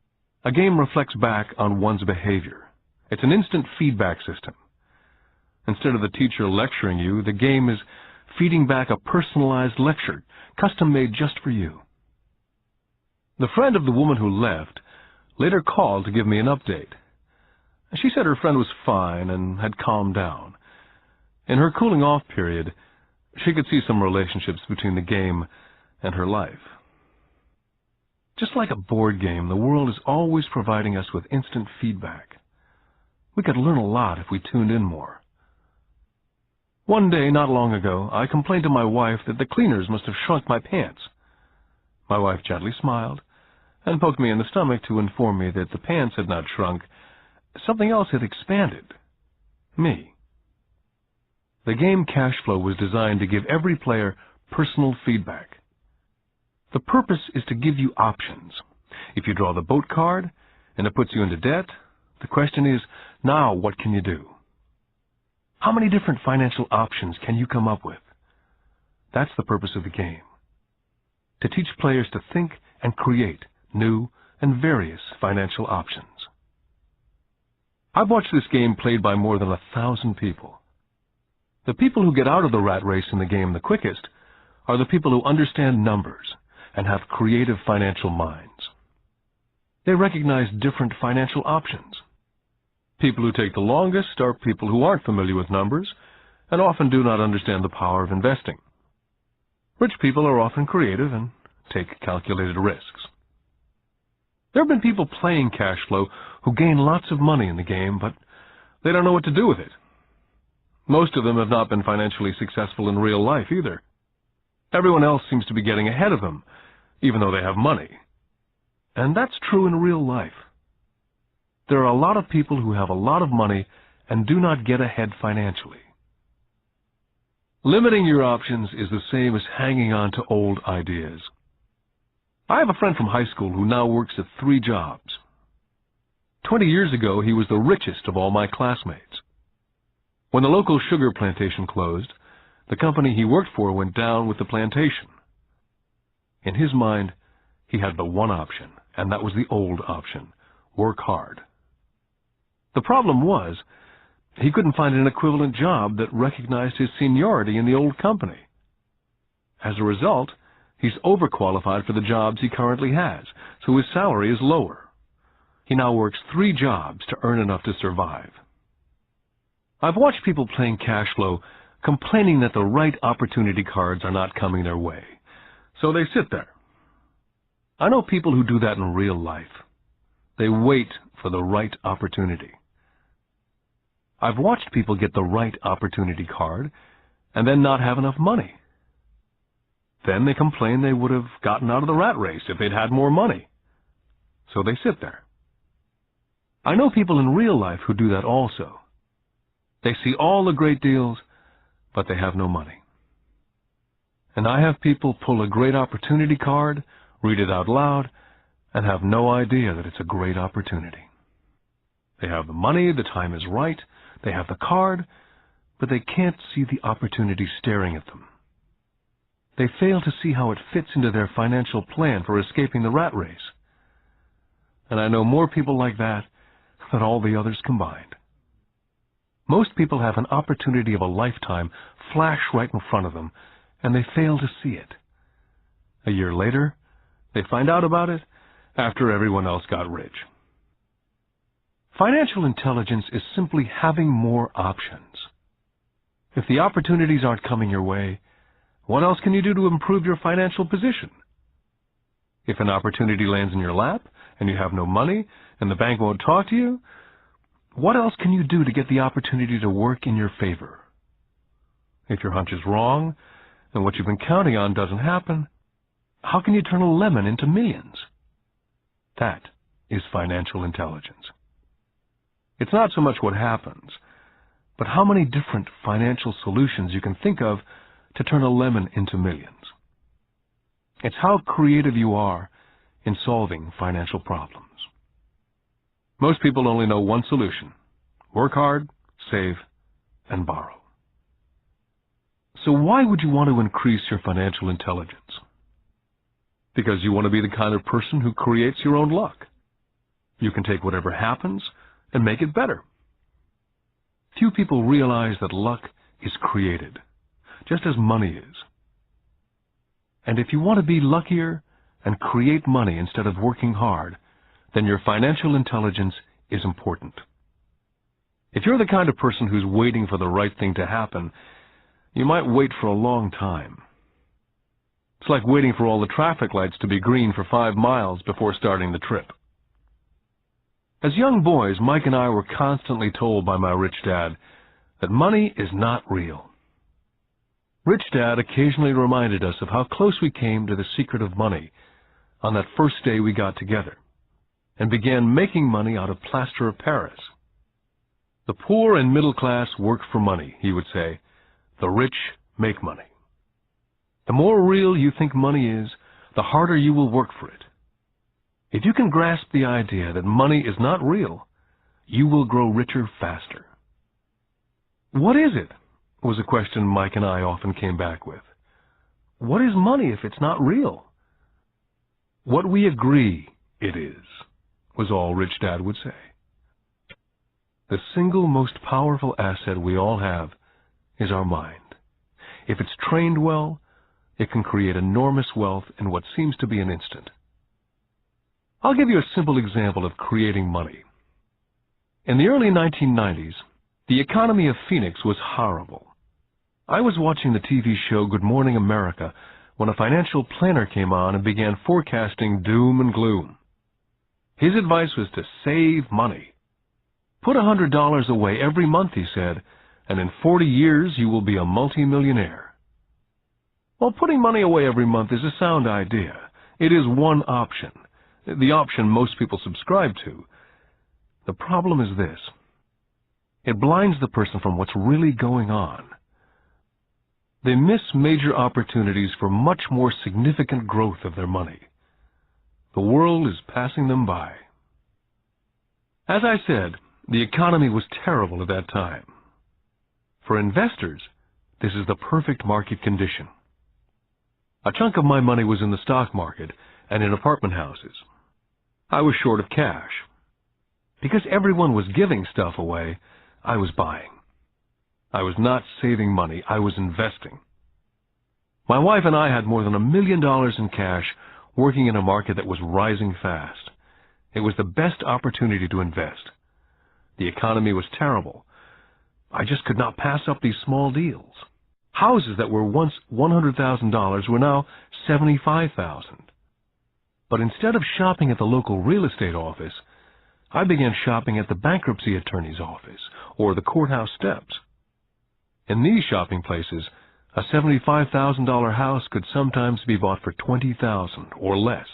a game reflects back on one's behavior. It's an instant feedback system. Instead of the teacher lecturing you, the game is feeding back a personalized lecture, custom-made just for you. The friend of the woman who left later called to give me an update. She said her friend was fine and had calmed down. In her cooling-off period, she could see some relationships between the game and her life. Just like a board game, the world is always providing us with instant feedback. We could learn a lot if we tuned in more. One day, not long ago, I complained to my wife that the cleaners must have shrunk my pants. My wife gently smiled and poked me in the stomach to inform me that the pants had not shrunk. Something else had expanded. Me. The game Cash Flow was designed to give every player personal feedback. The purpose is to give you options. If you draw the boat card and it puts you into debt, the question is, now what can you do? How many different financial options can you come up with? That's the purpose of the game. To teach players to think and create new and various financial options. I've watched this game played by more than 1,000 people. The people who get out of the rat race in the game the quickest are the people who understand numbers and have creative financial minds. They recognize different financial options. People who take the longest are people who aren't familiar with numbers and often do not understand the power of investing. Rich people are often creative and take calculated risks. There have been people playing Cash Flow who gain lots of money in the game, but they don't know what to do with it. Most of them have not been financially successful in real life either. Everyone else seems to be getting ahead of them, even though they have money. And that's true in real life. There are a lot of people who have a lot of money and do not get ahead financially. Limiting your options is the same as hanging on to old ideas. I have a friend from high school who now works at 3 jobs. 20 years ago, he was the richest of all my classmates. When the local sugar plantation closed, the company he worked for went down with the plantation. In his mind, he had the one option, and that was the old option: work hard. The problem was, he couldn't find an equivalent job that recognized his seniority in the old company. As a result, he's overqualified for the jobs he currently has, so his salary is lower. He now works 3 jobs to earn enough to survive. I've watched people playing Cash Flow complaining that the right opportunity cards are not coming their way, so they sit there. I know people who do that in real life. They wait for the right opportunity. I've watched people get the right opportunity card and then not have enough money. Then they complain they would have gotten out of the rat race if they'd had more money. So they sit there. I know people in real life who do that also. They see all the great deals, but they have no money. And I have people pull a great opportunity card, read it out loud, and have no idea that it's a great opportunity. They have the money, the time is right, they have the card, but they can't see the opportunity staring at them. They fail to see how it fits into their financial plan for escaping the rat race. And I know more people like that than all the others combined. Most people have an opportunity of a lifetime flash right in front of them, and they fail to see it. A year later, They find out about it after everyone else got rich. Financial intelligence is simply having more options. If the opportunities aren't coming your way, what else can you do to improve your financial position? If an opportunity lands in your lap and you have no money and the bank won't talk to you, what else can you do to get the opportunity to work in your favor? If your hunch is wrong and what you've been counting on doesn't happen, how can you turn a lemon into millions? That is financial intelligence. It's not so much what happens, but how many different financial solutions you can think of to turn a lemon into millions. It's how creative you are in solving financial problems. Most people only know one solution: work hard, save, and borrow. So why would you want to increase your financial intelligence? Because you want to be the kind of person who creates your own luck. You can take whatever happens and make it better. Few people realize that luck is created, just as money is. And if you want to be luckier and create money instead of working hard, then your financial intelligence is important. If you're the kind of person who's waiting for the right thing to happen, you might wait for a long time. It's like waiting for all the traffic lights to be green for 5 miles before starting the trip. As young boys, Mike and I were constantly told by my rich dad that money is not real. Rich Dad occasionally reminded us of how close we came to the secret of money on that first day we got together and began making money out of plaster of Paris. The poor and middle class work for money, he would say. The rich make money. The more real you think money is, the harder you will work for it. If you can grasp the idea that money is not real, you will grow richer faster. What is it? Was a question Mike and I often came back with. What is money if it's not real? What we agree it is, was all Rich Dad would say. The single most powerful asset we all have is our mind. If it's trained well, it can create enormous wealth in what seems to be an instant. I'll give you a simple example of creating money. In the early 1990s, the economy of Phoenix was horrible. I was watching the TV show Good Morning America when a financial planner came on and began forecasting doom and gloom. His advice was to save money. Put $100 away every month, he said, and in 40 years you will be a multimillionaire. Well, putting money away every month is a sound idea. It is one option, the option most people subscribe to. The problem is this: it blinds the person from what's really going on. They miss major opportunities for much more significant growth of their money. The world is passing them by. As I said, the economy was terrible at that time. For investors, this is the perfect market condition. A chunk of my money was in the stock market and in apartment houses. I was short of cash. Because everyone was giving stuff away, I was buying. I was not saving money, I was investing. My wife and I had more than $1 million in cash working in a market that was rising fast. It was the best opportunity to invest. The economy was terrible. I just could not pass up these small deals. Houses that were once $100,000 were now $75,000. But instead of shopping at the local real estate office, I began shopping at the bankruptcy attorney's office or the courthouse steps. In these shopping places, a $75,000 house could sometimes be bought for $20,000 or less.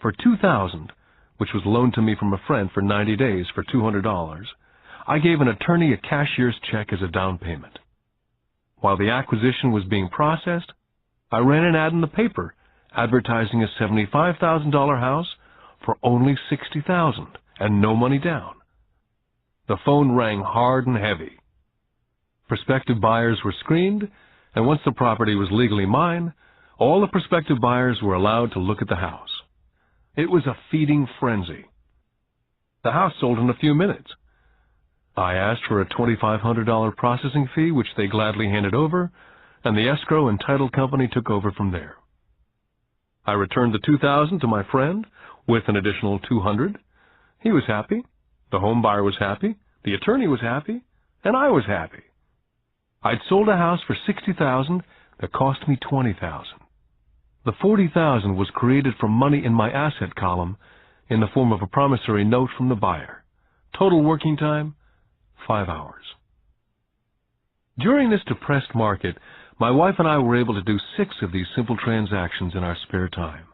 For $2,000, which was loaned to me from a friend for 90 days for $200, I gave an attorney a cashier's check as a down payment. While the acquisition was being processed, I ran an ad in the paper advertising a $75,000 house for only $60,000 and no money down. The phone rang hard and heavy. Prospective buyers were screened, and once the property was legally mine, all the prospective buyers were allowed to look at the house. It was a feeding frenzy. The house sold in a few minutes. I asked for a $2,500 processing fee, which they gladly handed over, and the escrow and title company took over from there. I returned the $2,000 to my friend with an additional $200. He was happy, the home buyer was happy, the attorney was happy, and I was happy. I'd sold a house for $60,000 that cost me $20,000. The $40,000 was created from money in my asset column in the form of a promissory note from the buyer. Total working time, 5 hours. During this depressed market, my wife and I were able to do 6 of these simple transactions in our spare time.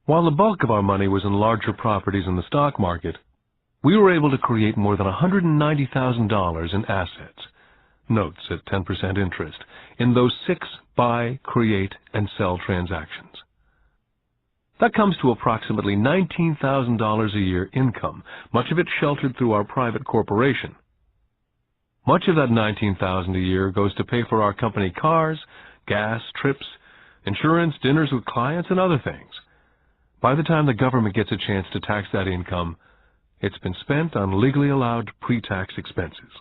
While the bulk of our money was in larger properties in the stock market, we were able to create more than $190,000 in assets, notes at 10% interest, in those 6 buy, create, and sell transactions. That comes to approximately $19,000 a year income, much of it sheltered through our private corporation. Much of that $19,000 a year goes to pay for our company cars, gas, trips, insurance, dinners with clients, and other things. By the time the government gets a chance to tax that income, it's been spent on legally allowed pre-tax expenses.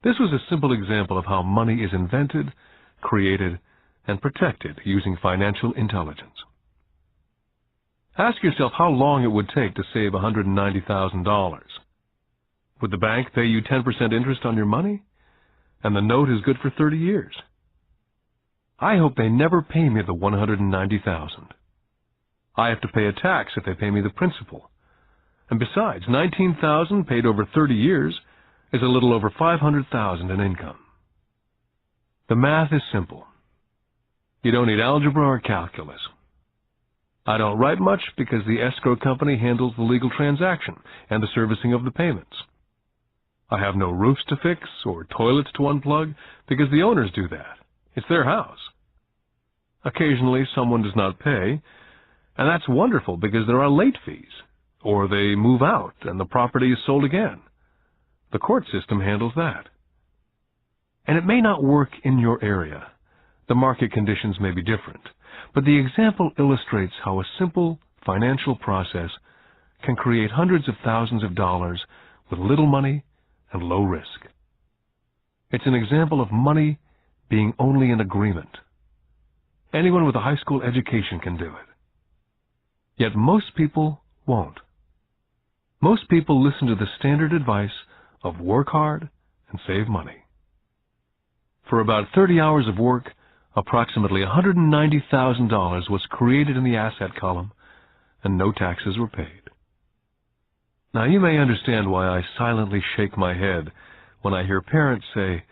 This was a simple example of how money is invented, created, and protected using financial intelligence. Ask yourself how long it would take to save $190,000. Would the bank pay you 10% interest on your money? And the note is good for 30 years. I hope they never pay me the $190,000. I have to pay a tax if they pay me the principal. And besides, $19,000 paid over 30 years is a little over $500,000 in income. The math is simple. You don't need algebra or calculus. I don't write much because the escrow company handles the legal transaction and the servicing of the payments. I have no roofs to fix or toilets to unplug because the owners do that. It's their house. Occasionally someone does not pay, and that's wonderful because there are late fees, or they move out and the property is sold again. The court system handles that. And it may not work in your area. The market conditions may be different, but the example illustrates how a simple financial process can create hundreds of thousands of dollars with little money and low risk. It's an example of money being only an agreement. Anyone with a high school education can do it. Yet most people won't. Most people listen to the standard advice of work hard and save money. For about 30 hours of work, approximately $190,000 was created in the asset column, and no taxes were paid. Now you may understand why I silently shake my head when I hear parents say,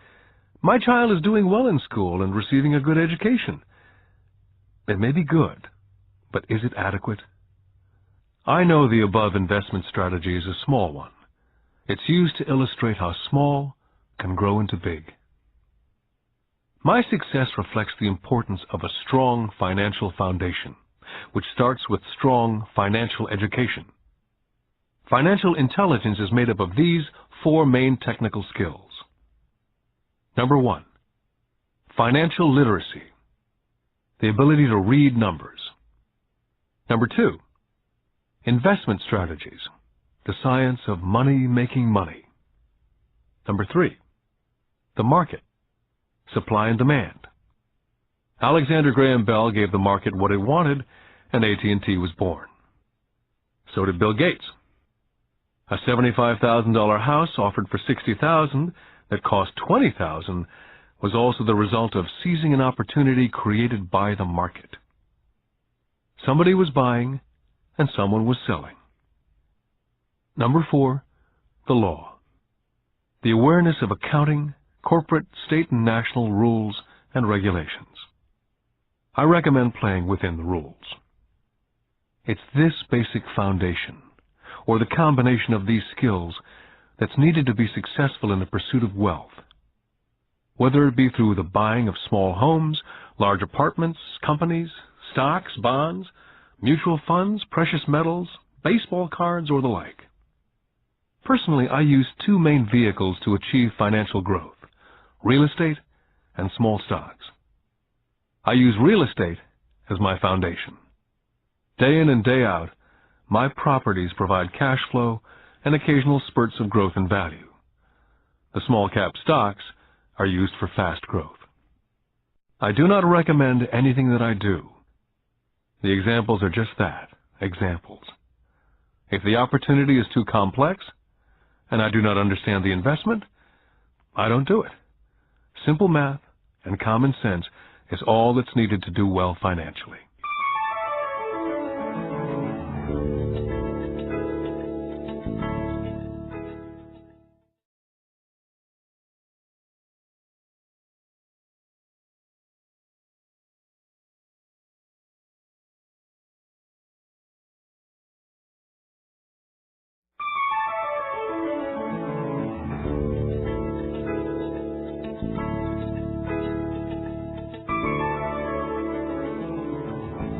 "My child is doing well in school and receiving a good education." It may be good, but is it adequate? I know the above investment strategy is a small one. It's used to illustrate how small can grow into big. My success reflects the importance of a strong financial foundation, which starts with strong financial education. Financial intelligence is made up of these 4 main technical skills. Number 1, financial literacy, the ability to read numbers. Number 2, investment strategies, the science of making money. Number 3, the market, supply and demand. Alexander Graham Bell gave the market what it wanted, and AT&T was born. So did Bill Gates. A $75,000 house offered for $60,000 that cost $20,000 was also the result of seizing an opportunity created by the market. Somebody was buying and someone was selling. Number 4, the law. The awareness of accounting, corporate, state, and national rules and regulations. I recommend playing within the rules. It's this basic foundation, or the combination of these skills, that's needed to be successful in the pursuit of wealth. Whether it be through the buying of small homes, large apartments, companies, stocks, bonds, mutual funds, precious metals, baseball cards, or the like. Personally, I use 2 main vehicles to achieve financial growth: real estate and small stocks. I use real estate as my foundation. Day in and day out, my properties provide cash flow and occasional spurts of growth in value. The small cap stocks are used for fast growth. I do not recommend anything that I do, The examples are just that, examples. If the opportunity is too complex, and I do not understand the investment, I don't do it. Simple math and common sense is all that's needed to do well financially.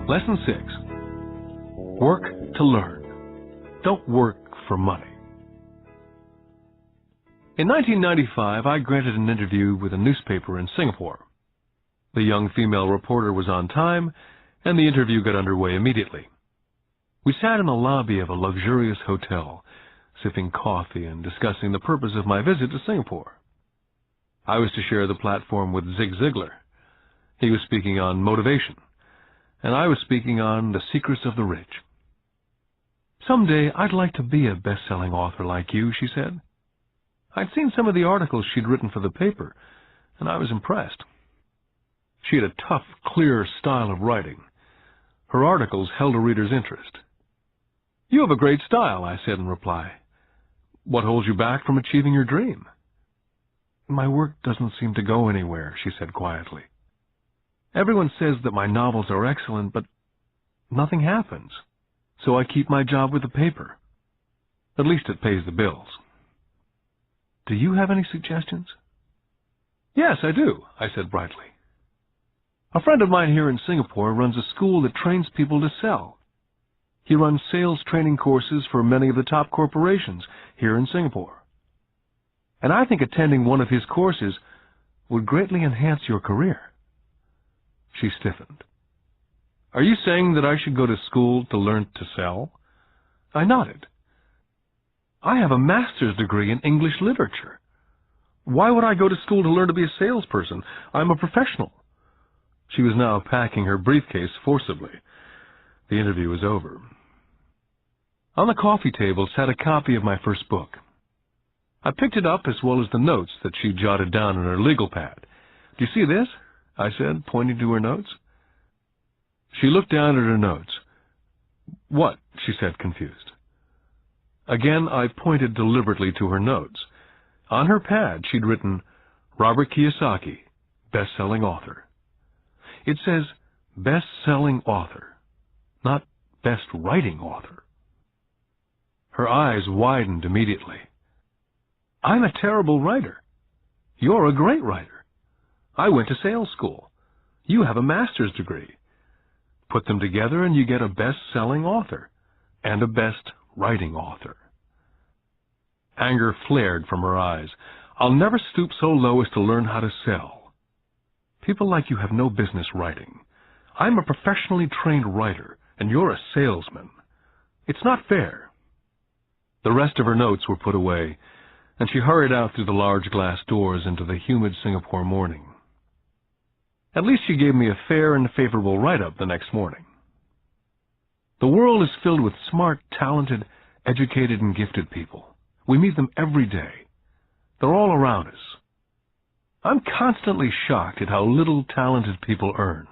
Lesson 6. Work to learn. Don't work for money. In 1995, I granted an interview with a newspaper in Singapore. The young female reporter was on time, and the interview got underway immediately. We sat in the lobby of a luxurious hotel, sipping coffee and discussing the purpose of my visit to Singapore. I was to share the platform with Zig Ziglar. He was speaking on motivation, and I was speaking on the secrets of the rich. Someday I'd like to be a best-selling author like you, she said. I'd seen some of the articles she'd written for the paper, and I was impressed. She had a tough, clear style of writing. Her articles held a reader's interest. You have a great style, I said in reply. What holds you back from achieving your dream? My work doesn't seem to go anywhere, she said quietly. Everyone says that my novels are excellent, but nothing happens. So I keep my job with the paper. At least it pays the bills. Do you have any suggestions? Yes, I do, I said brightly. A friend of mine here in Singapore runs a school that trains people to sell. He runs sales training courses for many of the top corporations here in Singapore. And I think attending one of his courses would greatly enhance your career. She stiffened. Are you saying that I should go to school to learn to sell? I nodded. I have a master's degree in English literature. Why would I go to school to learn to be a salesperson? I'm a professional. She was now packing her briefcase forcibly. The interview was over. On the coffee table sat a copy of my first book. I picked it up as well as the notes that she jotted down on her legal pad. Do you see this? I said, pointing to her notes. She looked down at her notes. What? She said, confused. Again, I pointed deliberately to her notes. On her pad, she'd written, Robert Kiyosaki, best-selling author. It says, best-selling author, not best-writing author. Her eyes widened immediately. I'm a terrible writer. You're a great writer. I went to sales school. You have a master's degree. Put them together and you get a best-selling author and a best-writing author. Anger flared from her eyes. I'll never stoop so low as to learn how to sell. People like you have no business writing. I'm a professionally trained writer, and you're a salesman. It's not fair. The rest of her notes were put away, and she hurried out through the large glass doors into the humid Singapore morning. At least she gave me a fair and favorable write-up the next morning. The world is filled with smart, talented, educated, and gifted people. We meet them every day. They're all around us. I'm constantly shocked at how little talented people earn.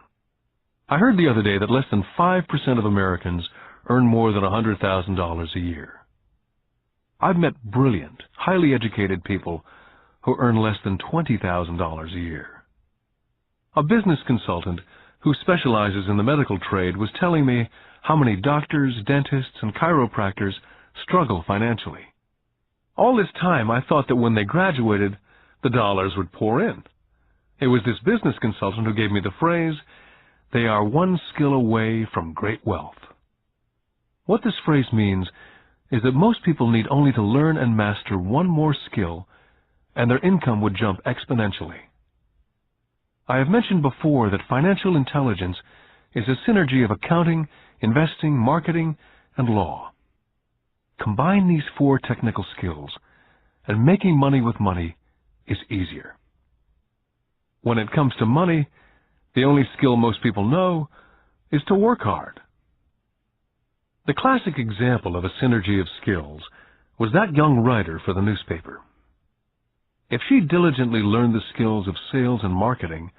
I heard the other day that less than 5% of Americans earn more than $100,000 a year. I've met brilliant, highly educated people who earn less than $20,000 a year. A business consultant who specializes in the medical trade was telling me how many doctors, dentists, and chiropractors struggle financially. All this time, I thought that when they graduated, the dollars would pour in. It was this business consultant who gave me the phrase, they are one skill away from great wealth. What this phrase means is that most people need only to learn and master one more skill, and their income would jump exponentially. I have mentioned before that financial intelligence is a synergy of accounting, investing, marketing, and law. Combine these 4 technical skills, and making money with money is easier. When it comes to money, the only skill most people know is to work hard. The classic example of a synergy of skills was that young writer for the newspaper. If she diligently learned the skills of sales and marketing,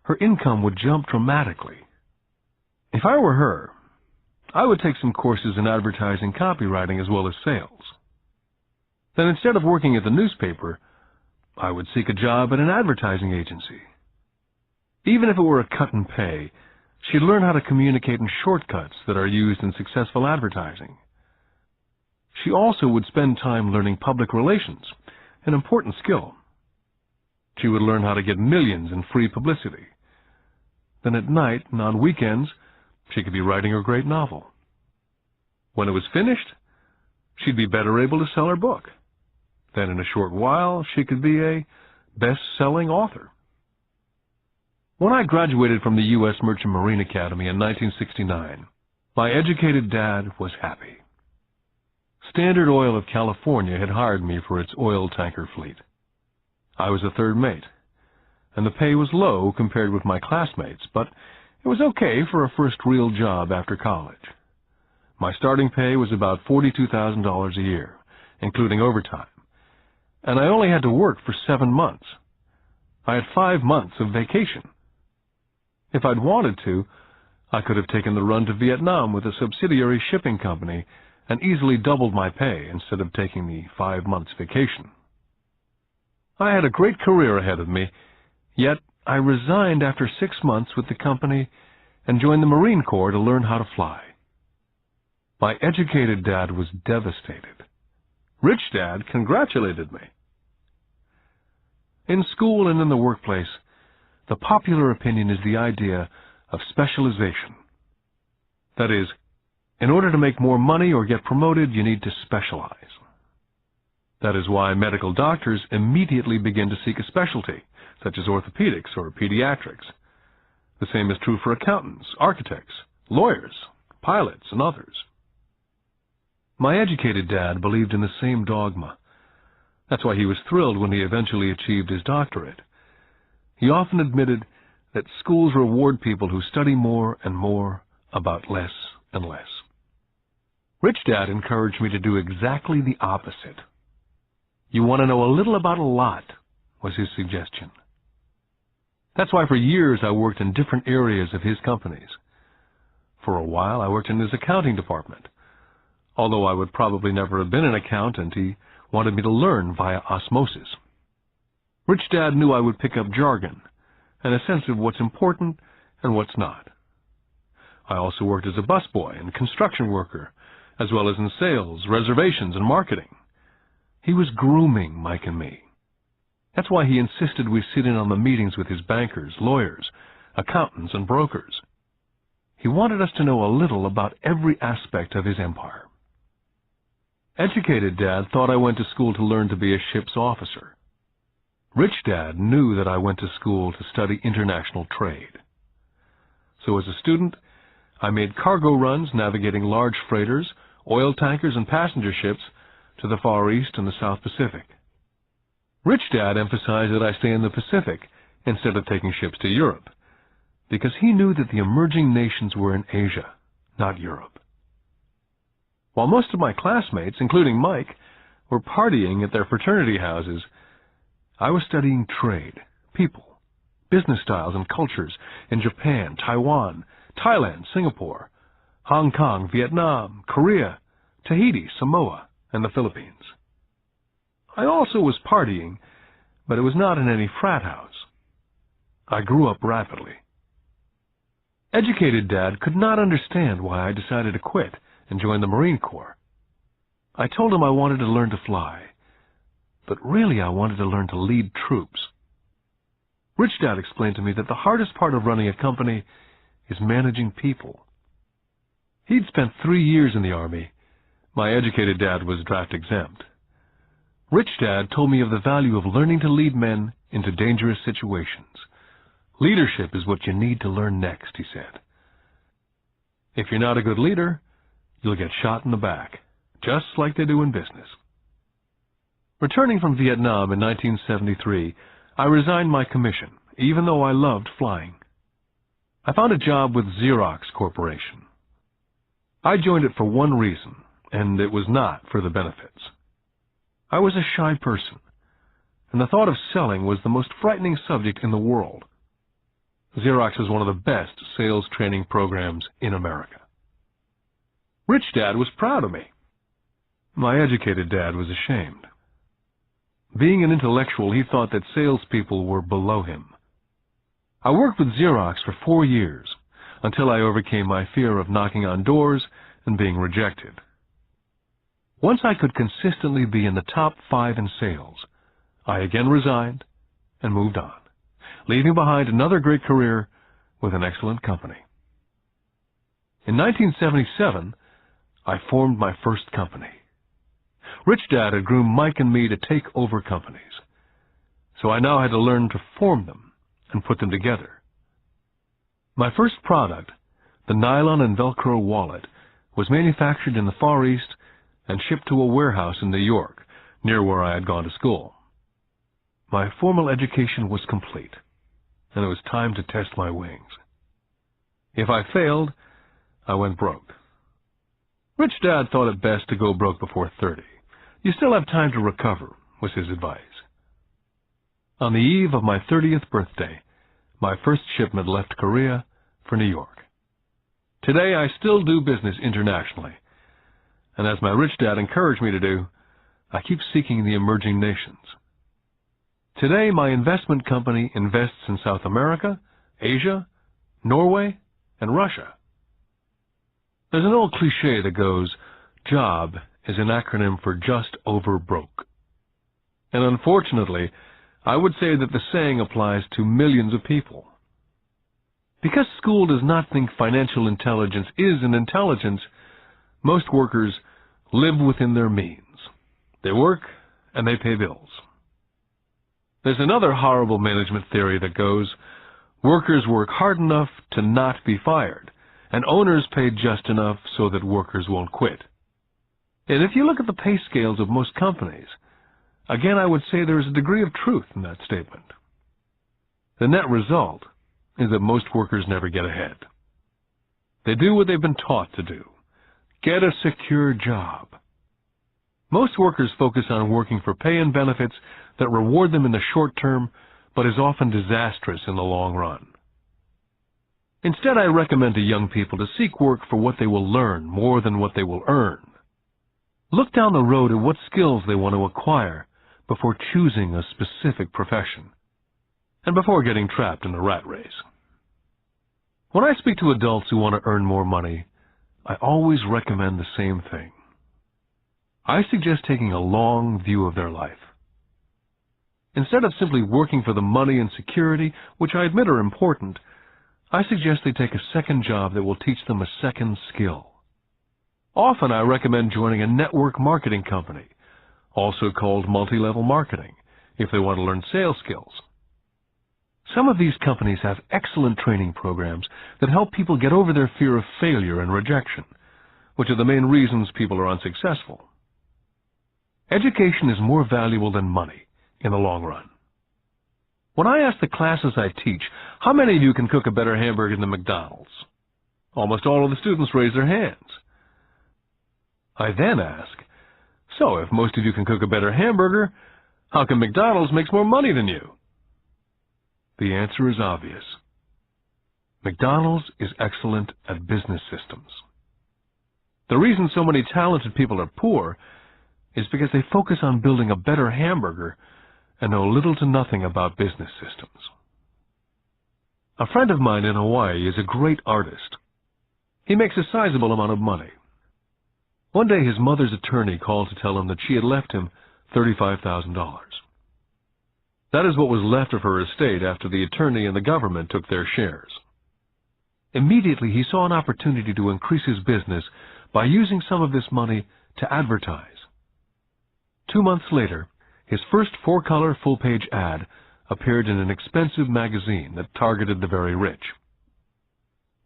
her income would jump dramatically. If I were her, I would take some courses in advertising copywriting as well as sales. Then instead of working at the newspaper, I would seek a job at an advertising agency. Even if it were a cut in pay, she'd learn how to communicate in shortcuts that are used in successful advertising. She also would spend time learning public relations, an important skill. She would learn how to get millions in free publicity. Then at night and on weekends, she could be writing her great novel. When it was finished, she'd be better able to sell her book. Then in a short while, she could be a best-selling author. When I graduated from the U.S. Merchant Marine Academy in 1969, my educated dad was happy. Standard Oil of California had hired me for its oil tanker fleet. I was a third mate, and the pay was low compared with my classmates, but it was okay for a first real job after college. My starting pay was about $42,000 a year, including overtime, and I only had to work for 7 months. I had 5 months of vacation. If I'd wanted to, I could have taken the run to Vietnam with a subsidiary shipping company and easily doubled my pay instead of taking the 5 months vacation. I had a great career ahead of me, yet I resigned after 6 months with the company and joined the Marine Corps to learn how to fly. My educated dad was devastated. Rich Dad congratulated me. In school and in the workplace, the popular opinion is the idea of specialization. That is, in order to make more money or get promoted, you need to specialize. That is why medical doctors immediately begin to seek a specialty, such as orthopedics or pediatrics. The same is true for accountants, architects, lawyers, pilots, and others. My educated dad believed in the same dogma. That's why he was thrilled when he eventually achieved his doctorate. He often admitted that schools reward people who study more and more about less and less. Rich Dad encouraged me to do exactly the opposite. You want to know a little about a lot, was his suggestion. That's why for years I worked in different areas of his companies. For a while I worked in his accounting department. Although I would probably never have been an accountant, he wanted me to learn via osmosis. Rich Dad knew I would pick up jargon and a sense of what's important and what's not. I also worked as a busboy and construction worker, as well as in sales, reservations, and marketing. He was grooming Mike and me. That's why he insisted we sit in on the meetings with his bankers, lawyers, accountants, and brokers. He wanted us to know a little about every aspect of his empire. Educated Dad thought I went to school to learn to be a ship's officer. Rich Dad knew that I went to school to study international trade. So as a student, I made cargo runs navigating large freighters, oil tankers, and passenger ships to the Far East and the South Pacific. Rich Dad emphasized that I stay in the Pacific instead of taking ships to Europe, because he knew that the emerging nations were in Asia, not Europe. While most of my classmates, including Mike, were partying at their fraternity houses, I was studying trade, people, business styles and cultures in Japan, Taiwan, Thailand, Singapore, Hong Kong, Vietnam, Korea, Tahiti, Samoa, and the Philippines. I also was partying, but it was not in any frat house. I grew up rapidly. Educated Dad could not understand why I decided to quit and join the Marine Corps. I told him I wanted to learn to fly, but really I wanted to learn to lead troops. Rich Dad explained to me that the hardest part of running a company is managing people. He'd spent 3 years in the Army. My educated dad was draft exempt. Rich Dad told me of the value of learning to lead men into dangerous situations. Leadership is what you need to learn next, he said. If you're not a good leader, you'll get shot in the back, just like they do in business. Returning from Vietnam in 1973, I resigned my commission, even though I loved flying. I found a job with Xerox Corporation. I joined it for one reason, and it was not for the benefits. I was a shy person, and the thought of selling was the most frightening subject in the world. Xerox was one of the best sales training programs in America. Rich Dad was proud of me. My educated dad was ashamed. Being an intellectual, he thought that salespeople were below him. I worked with Xerox for 4 years, until I overcame my fear of knocking on doors and being rejected. Once I could consistently be in the top 5 in sales, I again resigned and moved on, leaving behind another great career with an excellent company. In 1977, I formed my first company. Rich Dad had groomed Mike and me to take over companies, so I now had to learn to form them and put them together. My first product, the nylon and Velcro wallet, was manufactured in the Far East and shipped to a warehouse in New York, near where I had gone to school. My formal education was complete, and it was time to test my wings. If I failed, I went broke. Rich Dad thought it best to go broke before 30. You still have time to recover, was his advice. On the eve of my 30th birthday, my first shipment left Korea for New York. Today, I still do business internationally, and as my rich dad encouraged me to do, I keep seeking the emerging nations. Today, my investment company invests in South America, Asia, Norway, and Russia. There's an old cliché that goes, JOB is an acronym for just over broke. And unfortunately, I would say that the saying applies to millions of people. Because school does not think financial intelligence is an intelligence, most workers live within their means. They work and they pay bills. There's another horrible management theory that goes, workers work hard enough to not be fired, and owners pay just enough so that workers won't quit. And if you look at the pay scales of most companies, again I would say there is a degree of truth in that statement. The net result is that most workers never get ahead. They do what they've been taught to do. Get a secure job. Most workers focus on working for pay and benefits that reward them in the short term, but is often disastrous in the long run. Instead, I recommend to young people to seek work for what they will learn more than what they will earn. Look down the road at what skills they want to acquire before choosing a specific profession, and before getting trapped in a rat race. When I speak to adults who want to earn more money, I always recommend the same thing. I suggest taking a long view of their life. Instead of simply working for the money and security, which I admit are important, I suggest they take a second job that will teach them a second skill. Often I recommend joining a network marketing company, also called multi-level marketing, if they want to learn sales skills. Some of these companies have excellent training programs that help people get over their fear of failure and rejection, which are the main reasons people are unsuccessful. Education is more valuable than money in the long run. When I ask the classes I teach, how many of you can cook a better hamburger than McDonald's? Almost all of the students raise their hands. I then ask, so if most of you can cook a better hamburger, how come McDonald's makes more money than you? The answer is obvious. McDonald's is excellent at business systems. The reason so many talented people are poor is because they focus on building a better hamburger and know little to nothing about business systems. A friend of mine in Hawaii is a great artist. He makes a sizable amount of money. One day his mother's attorney called to tell him that she had left him $35,000. That is what was left of her estate after the attorney and the government took their shares. Immediately he saw an opportunity to increase his business by using some of this money to advertise. 2 months later, his first 4-color full-page ad appeared in an expensive magazine that targeted the very rich.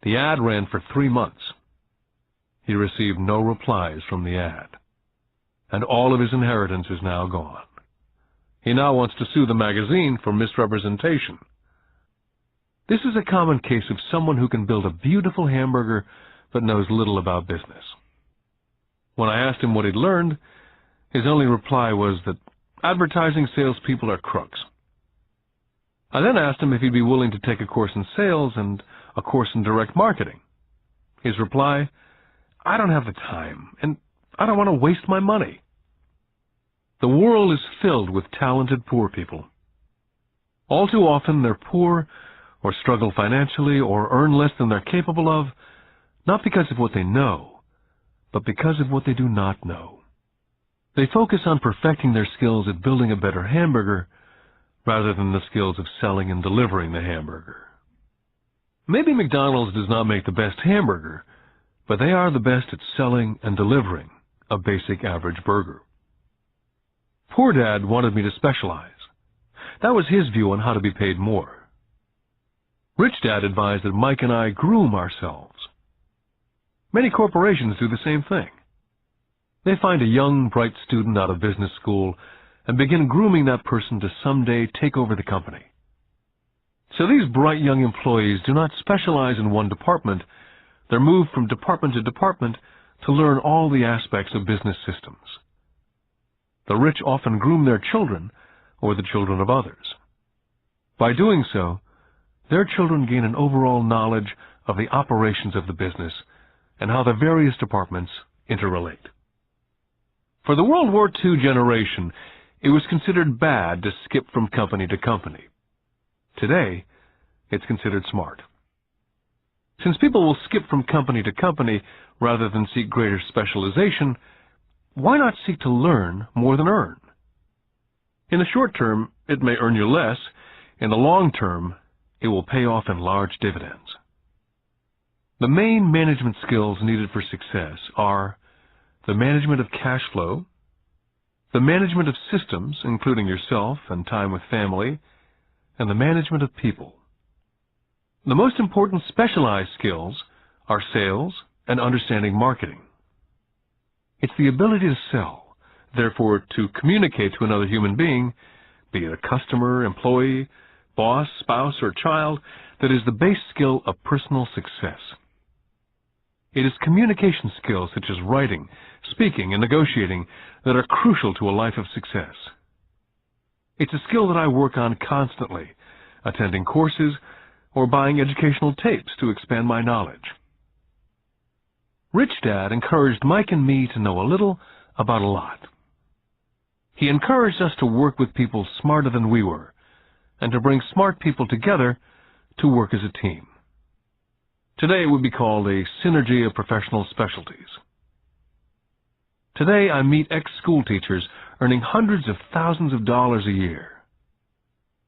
The ad ran for 3 months. He received no replies from the ad, and all of his inheritance is now gone. He now wants to sue the magazine for misrepresentation. This is a common case of someone who can build a beautiful hamburger but knows little about business. When I asked him what he'd learned, his only reply was that advertising salespeople are crooks. I then asked him if he'd be willing to take a course in sales and a course in direct marketing. His reply, "I don't have the time, and I don't want to waste my money." The world is filled with talented poor people. All too often they're poor or struggle financially or earn less than they're capable of, not because of what they know, but because of what they do not know. They focus on perfecting their skills at building a better hamburger rather than the skills of selling and delivering the hamburger. Maybe McDonald's does not make the best hamburger, but they are the best at selling and delivering a basic average burger. Poor Dad wanted me to specialize. That was his view on how to be paid more. Rich Dad advised that Mike and I groom ourselves. Many corporations do the same thing. They find a young, bright student out of business school and begin grooming that person to someday take over the company. So these bright young employees do not specialize in one department. They're moved from department to department to learn all the aspects of business systems. The rich often groom their children or the children of others. By doing so, their children gain an overall knowledge of the operations of the business and how the various departments interrelate. For the World War II generation, it was considered bad to skip from company to company. Today, it's considered smart. Since people will skip from company to company rather than seek greater specialization, why not seek to learn more than earn? In the short term, it may earn you less. In the long term, it will pay off in large dividends. The main management skills needed for success are the management of cash flow, the management of systems, including yourself and time with family, and the management of people. The most important specialized skills are sales and understanding marketing. It's the ability to sell, therefore to communicate to another human being, be it a customer, employee, boss, spouse, or child, that is the base skill of personal success. It is communication skills such as writing, speaking, and negotiating that are crucial to a life of success. It's a skill that I work on constantly, attending courses or buying educational tapes to expand my knowledge. Rich Dad encouraged Mike and me to know a little about a lot. He encouraged us to work with people smarter than we were, and to bring smart people together to work as a team. Today it would be called a synergy of professional specialties. Today I meet ex-school teachers earning hundreds of thousands of dollars a year.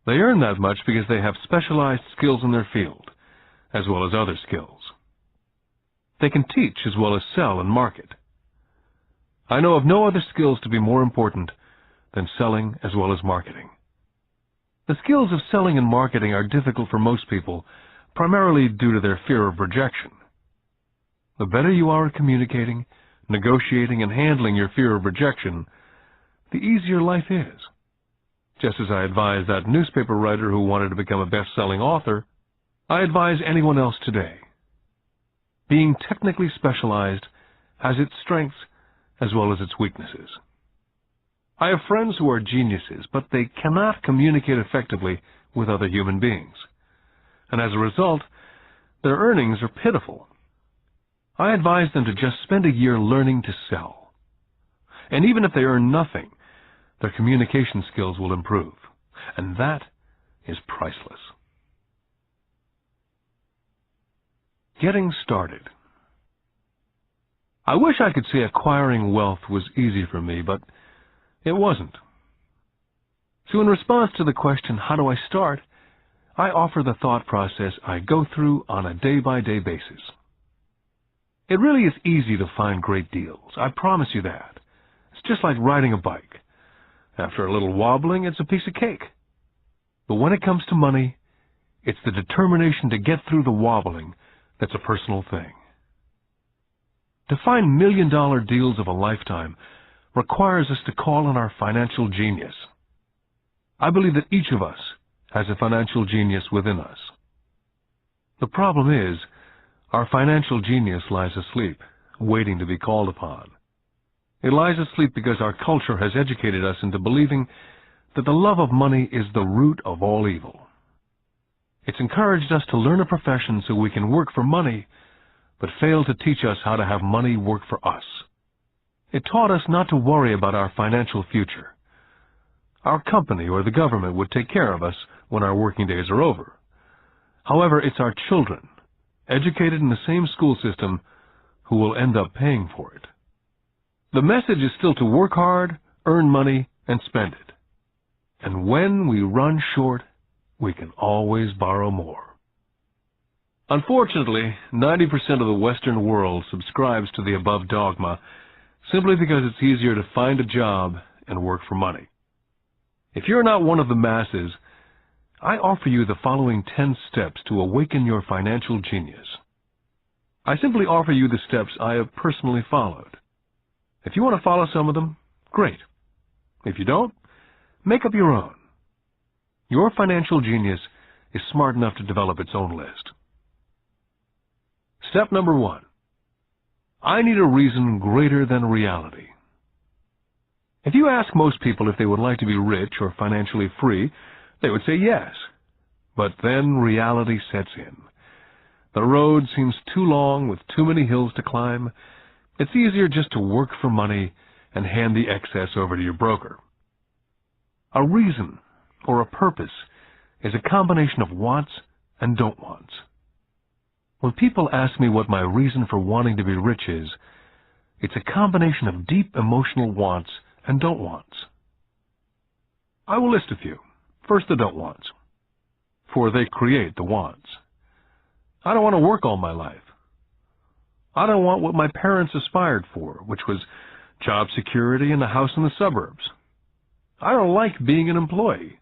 They earn that much because they have specialized skills in their field, as well as other skills. They can teach as well as sell and market. I know of no other skills to be more important than selling as well as marketing. The skills of selling and marketing are difficult for most people, primarily due to their fear of rejection. The better you are at communicating, negotiating, and handling your fear of rejection, the easier life is. Just as I advise that newspaper writer who wanted to become a best-selling author, I advise anyone else today. Being technically specialized has its strengths as well as its weaknesses. I have friends who are geniuses, but they cannot communicate effectively with other human beings. And as a result, their earnings are pitiful. I advise them to just spend a year learning to sell. And even if they earn nothing, their communication skills will improve. And that is priceless. Getting started. I wish I could say acquiring wealth was easy for me, but it wasn't. So in response to the question, how do I start, I offer the thought process I go through on a day-by-day basis. It really is easy to find great deals. I promise you that. It's just like riding a bike. After a little wobbling, it's a piece of cake. But when it comes to money, it's the determination to get through the wobbling that's a personal thing. To find million-dollar deals of a lifetime requires us to call on our financial genius. I believe that each of us has a financial genius within us. The problem is, our financial genius lies asleep, waiting to be called upon. It lies asleep because our culture has educated us into believing that the love of money is the root of all evil. It's encouraged us to learn a profession so we can work for money, but failed to teach us how to have money work for us. It taught us not to worry about our financial future. Our company or the government would take care of us when our working days are over. However, it's our children, educated in the same school system, who will end up paying for it. The message is still to work hard, earn money, and spend it. And when we run short, we can always borrow more. Unfortunately, 90% of the Western world subscribes to the above dogma simply because it's easier to find a job and work for money. If you're not one of the masses, I offer you the following 10 steps to awaken your financial genius. I simply offer you the steps I have personally followed. If you want to follow some of them, great. If you don't, make up your own. Your financial genius is smart enough to develop its own list. Step number 1. I need a reason greater than reality. If you ask most people if they would like to be rich or financially free, they would say yes. But then reality sets in. The road seems too long with too many hills to climb. It's easier just to work for money and hand the excess over to your broker. A reason or a purpose is a combination of wants and don't wants. When people ask me what my reason for wanting to be rich is, it's a combination of deep emotional wants and don't wants. I will list a few. First, the don't wants, for they create the wants. I don't want to work all my life. I don't want what my parents aspired for, which was job security and a house in the suburbs. I don't like being an employee.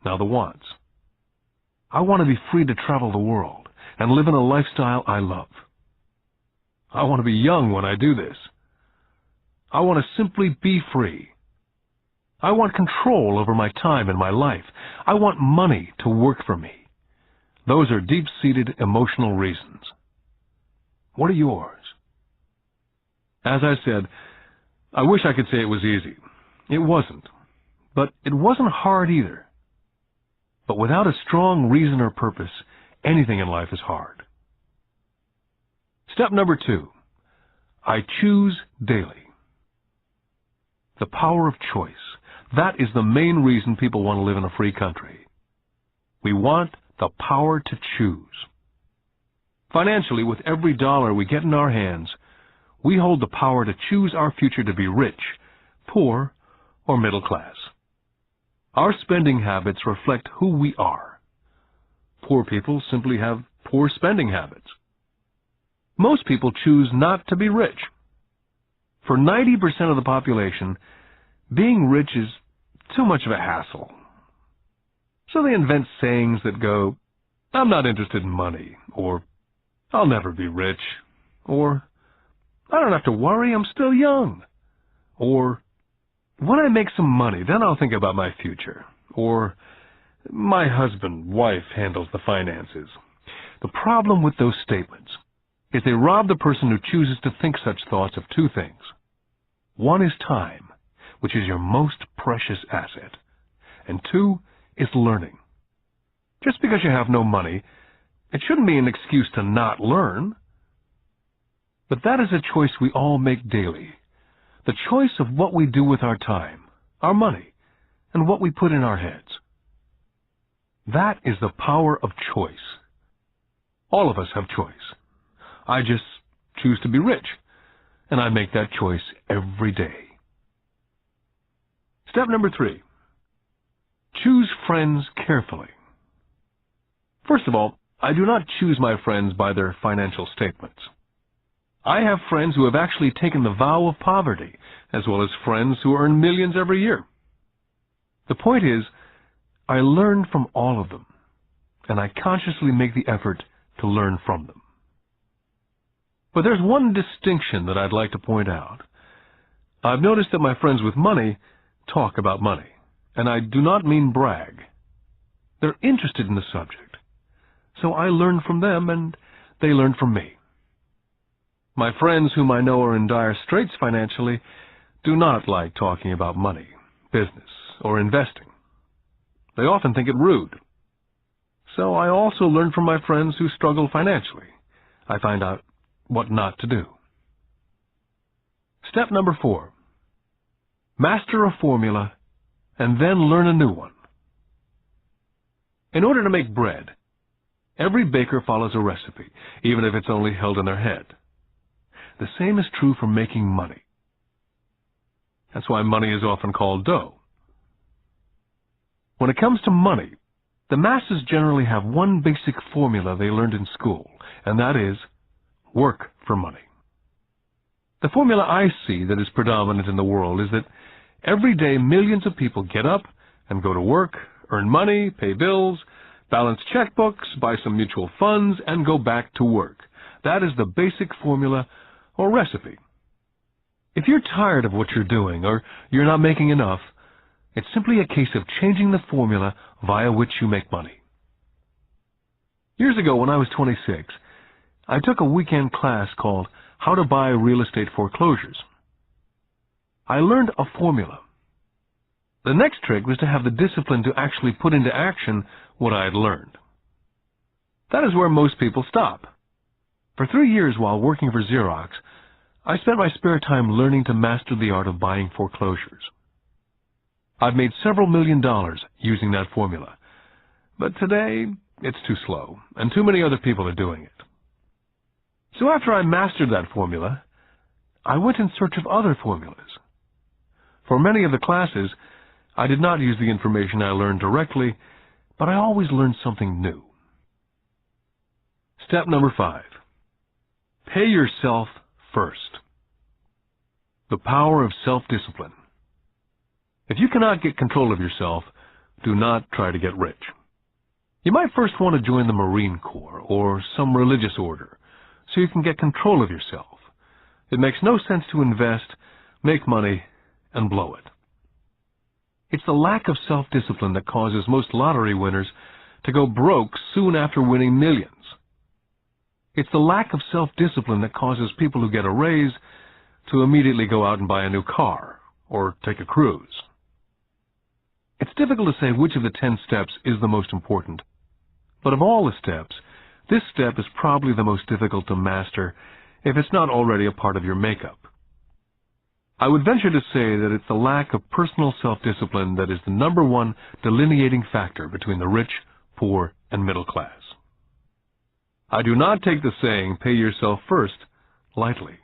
Now the wants. I want to be free to travel the world and live in a lifestyle I love. I want to be young when I do this. I want to simply be free. I want control over my time and my life. I want money to work for me. Those are deep-seated emotional reasons. What are yours? As I said, I wish I could say it was easy. It wasn't. But it wasn't hard either. But without a strong reason or purpose, anything in life is hard. Step number 2. I choose daily. The power of choice. That is the main reason people want to live in a free country. We want the power to choose. Financially, with every dollar we get in our hands, we hold the power to choose our future to be rich, poor, or middle class. Our spending habits reflect who we are. Poor people simply have poor spending habits. Most people choose not to be rich. For 90% of the population, being rich is too much of a hassle. So they invent sayings that go, I'm not interested in money, or I'll never be rich, or I don't have to worry, I'm still young, or when I make some money, then I'll think about my future, or my husband, wife handles the finances. The problem with those statements is they rob the person who chooses to think such thoughts of two things. One is time, which is your most precious asset, and 2 is learning. Just because you have no money, it shouldn't be an excuse to not learn. But that is a choice we all make daily. The choice of what we do with our time, our money, and what we put in our heads. That is the power of choice. All of us have choice. I just choose to be rich, and I make that choice every day. Step number 3. Choose friends carefully. First of all, I do not choose my friends by their financial statements. I have friends who have actually taken the vow of poverty, as well as friends who earn millions every year. The point is, I learn from all of them, and I consciously make the effort to learn from them. But there's one distinction that I'd like to point out. I've noticed that my friends with money talk about money, and I do not mean brag. They're interested in the subject. so I learned from them and they learned from me. My friends whom I know are in dire straits financially do not like talking about money, business, or investing. They often think it rude. So I also learn from my friends who struggle financially. I find out what not to do. Step number 4. Master a formula and then learn a new one. In order to make bread, every baker follows a recipe, even if it's only held in their head. The same is true for making money. That's why money is often called dough. When it comes to money, the masses generally have one basic formula they learned in school, and that is work for money. The formula I see that is predominant in the world is that every day millions of people get up and go to work, earn money, pay bills, balance checkbooks, buy some mutual funds, and go back to work. That is the basic formula or recipe. If you're tired of what you're doing or you're not making enough, it's simply a case of changing the formula via which you make money. Years ago, when I was 26, I took a weekend class called How to Buy Real Estate Foreclosures. I learned a formula. The next trick was to have the discipline to actually put into action what I had learned. That is where most people stop. For 3 years while working for Xerox, I spent my spare time learning to master the art of buying foreclosures. I've made several $1 million using that formula, but today it's too slow, and too many other people are doing it. So after I mastered that formula, I went in search of other formulas. For many of the classes, I did not use the information I learned directly, but I always learned something new. Step number 5. Pay yourself first. The power of self-discipline. If you cannot get control of yourself, do not try to get rich. You might first want to join the Marine Corps or some religious order so you can get control of yourself. It makes no sense to invest, make money, and blow it. It's the lack of self-discipline that causes most lottery winners to go broke soon after winning millions. It's the lack of self-discipline that causes people who get a raise to immediately go out and buy a new car or take a cruise. It's difficult to say which of the 10 steps is the most important, but of all the steps, this step is probably the most difficult to master if it's not already a part of your makeup. I would venture to say that it's the lack of personal self-discipline that is the number one delineating factor between the rich, poor, and middle class. I do not take the saying, pay yourself first, lightly.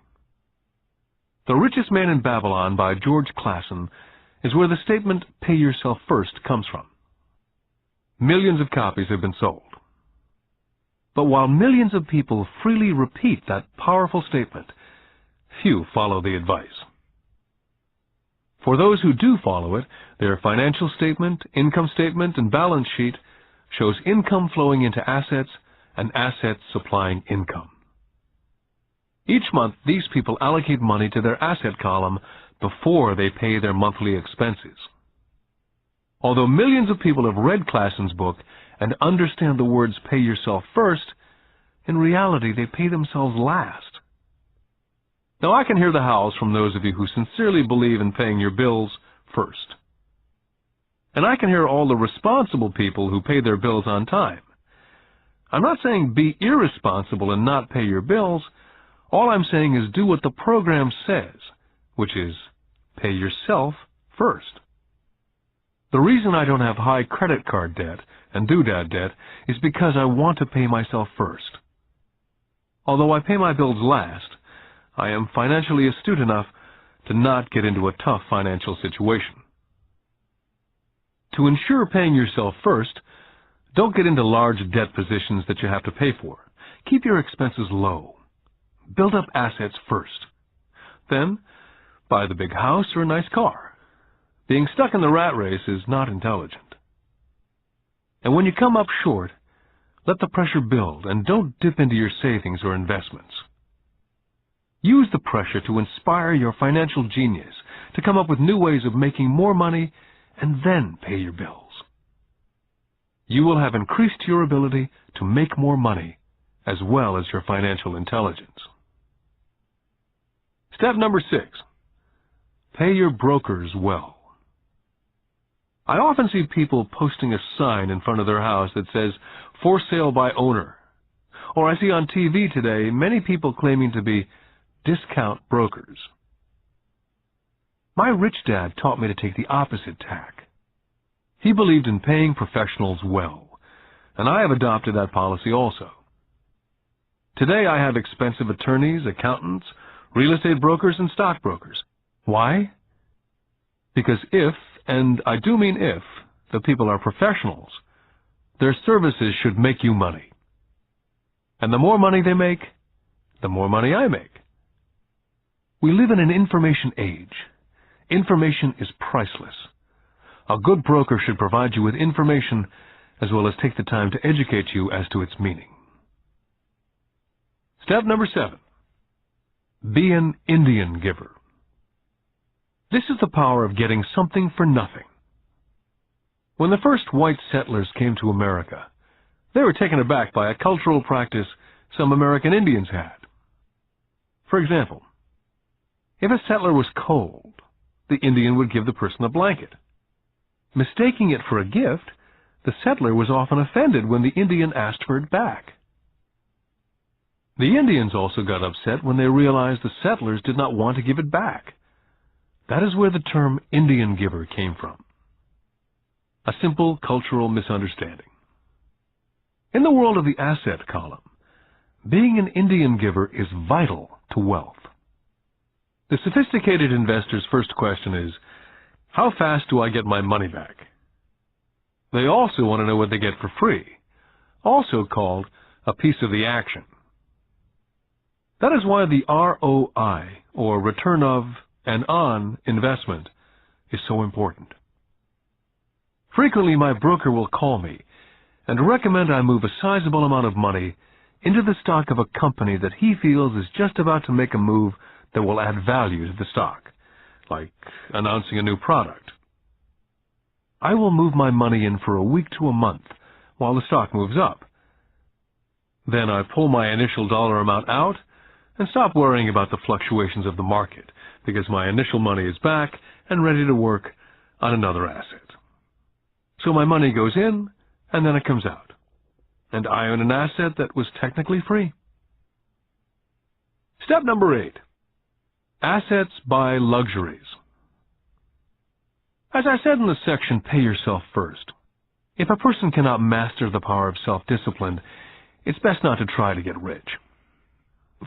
The Richest Man in Babylon by George Clason is where the statement, pay yourself first, comes from. Millions of copies have been sold. But while millions of people freely repeat that powerful statement, few follow the advice. For those who do follow it, their financial statement, income statement, and balance sheet shows income flowing into assets and assets supplying income. Each month, these people allocate money to their asset column before they pay their monthly expenses. Although millions of people have read Clason's book and understand the words pay yourself first, in reality they pay themselves last. Now I can hear the howls from those of you who sincerely believe in paying your bills first. And I can hear all the responsible people who pay their bills on time. I'm not saying be irresponsible and not pay your bills. All I'm saying is do what the program says, which is pay yourself first. The reason I don't have high credit card debt and doodad debt is because I want to pay myself first. Although I pay my bills last, I am financially astute enough to not get into a tough financial situation. To ensure paying yourself first, don't get into large debt positions that you have to pay for. Keep your expenses low. Build up assets first. Then, buy the big house or a nice car. Being stuck in the rat race is not intelligent. And when you come up short, let the pressure build and don't dip into your savings or investments. Use the pressure to inspire your financial genius to come up with new ways of making more money and then pay your bills. you will have increased your ability to make more money as well as your financial intelligence. Step number 6. Pay your brokers well. I often see people posting a sign in front of their house that says, "For sale by owner." Or I see on TV today many people claiming to be discount brokers. My rich dad taught me to take the opposite tack. He believed in paying professionals well, and I have adopted that policy also. Today I have expensive attorneys, accountants, real estate brokers, and stockbrokers. Why? Because if, and I do mean if, the people are professionals, their services should make you money. And the more money they make, the more money I make. We live in an information age. Information is priceless. A good broker should provide you with information as well as take the time to educate you as to its meaning. Step number 7. Be an Indian giver. This is the power of getting something for nothing. When the first white settlers came to America, they were taken aback by a cultural practice some American Indians had. For example, if a settler was cold, the Indian would give the person a blanket. Mistaking it for a gift, the settler was often offended when the Indian asked for it back. The Indians also got upset when they realized the settlers did not want to give it back. That is where the term Indian giver came from. A simple cultural misunderstanding. In the world of the asset column, being an Indian giver is vital to wealth. The sophisticated investor's first question is, how fast do I get my money back? They also want to know what they get for free, also called a piece of the action. That is why the ROI, or return of and on investment, is so important. Frequently, my broker will call me and recommend I move a sizable amount of money into the stock of a company that he feels is just about to make a move that will add value to the stock, like announcing a new product. I will move my money in for a week to a month while the stock moves up. Then I pull my initial dollar amount out and stop worrying about the fluctuations of the market because my initial money is back and ready to work on another asset. So my money goes in and then it comes out, and I own an asset that was technically free. Step number 8. Assets buy luxuries. As I said in the section, pay yourself first. If a person cannot master the power of self-discipline, it's best not to try to get rich.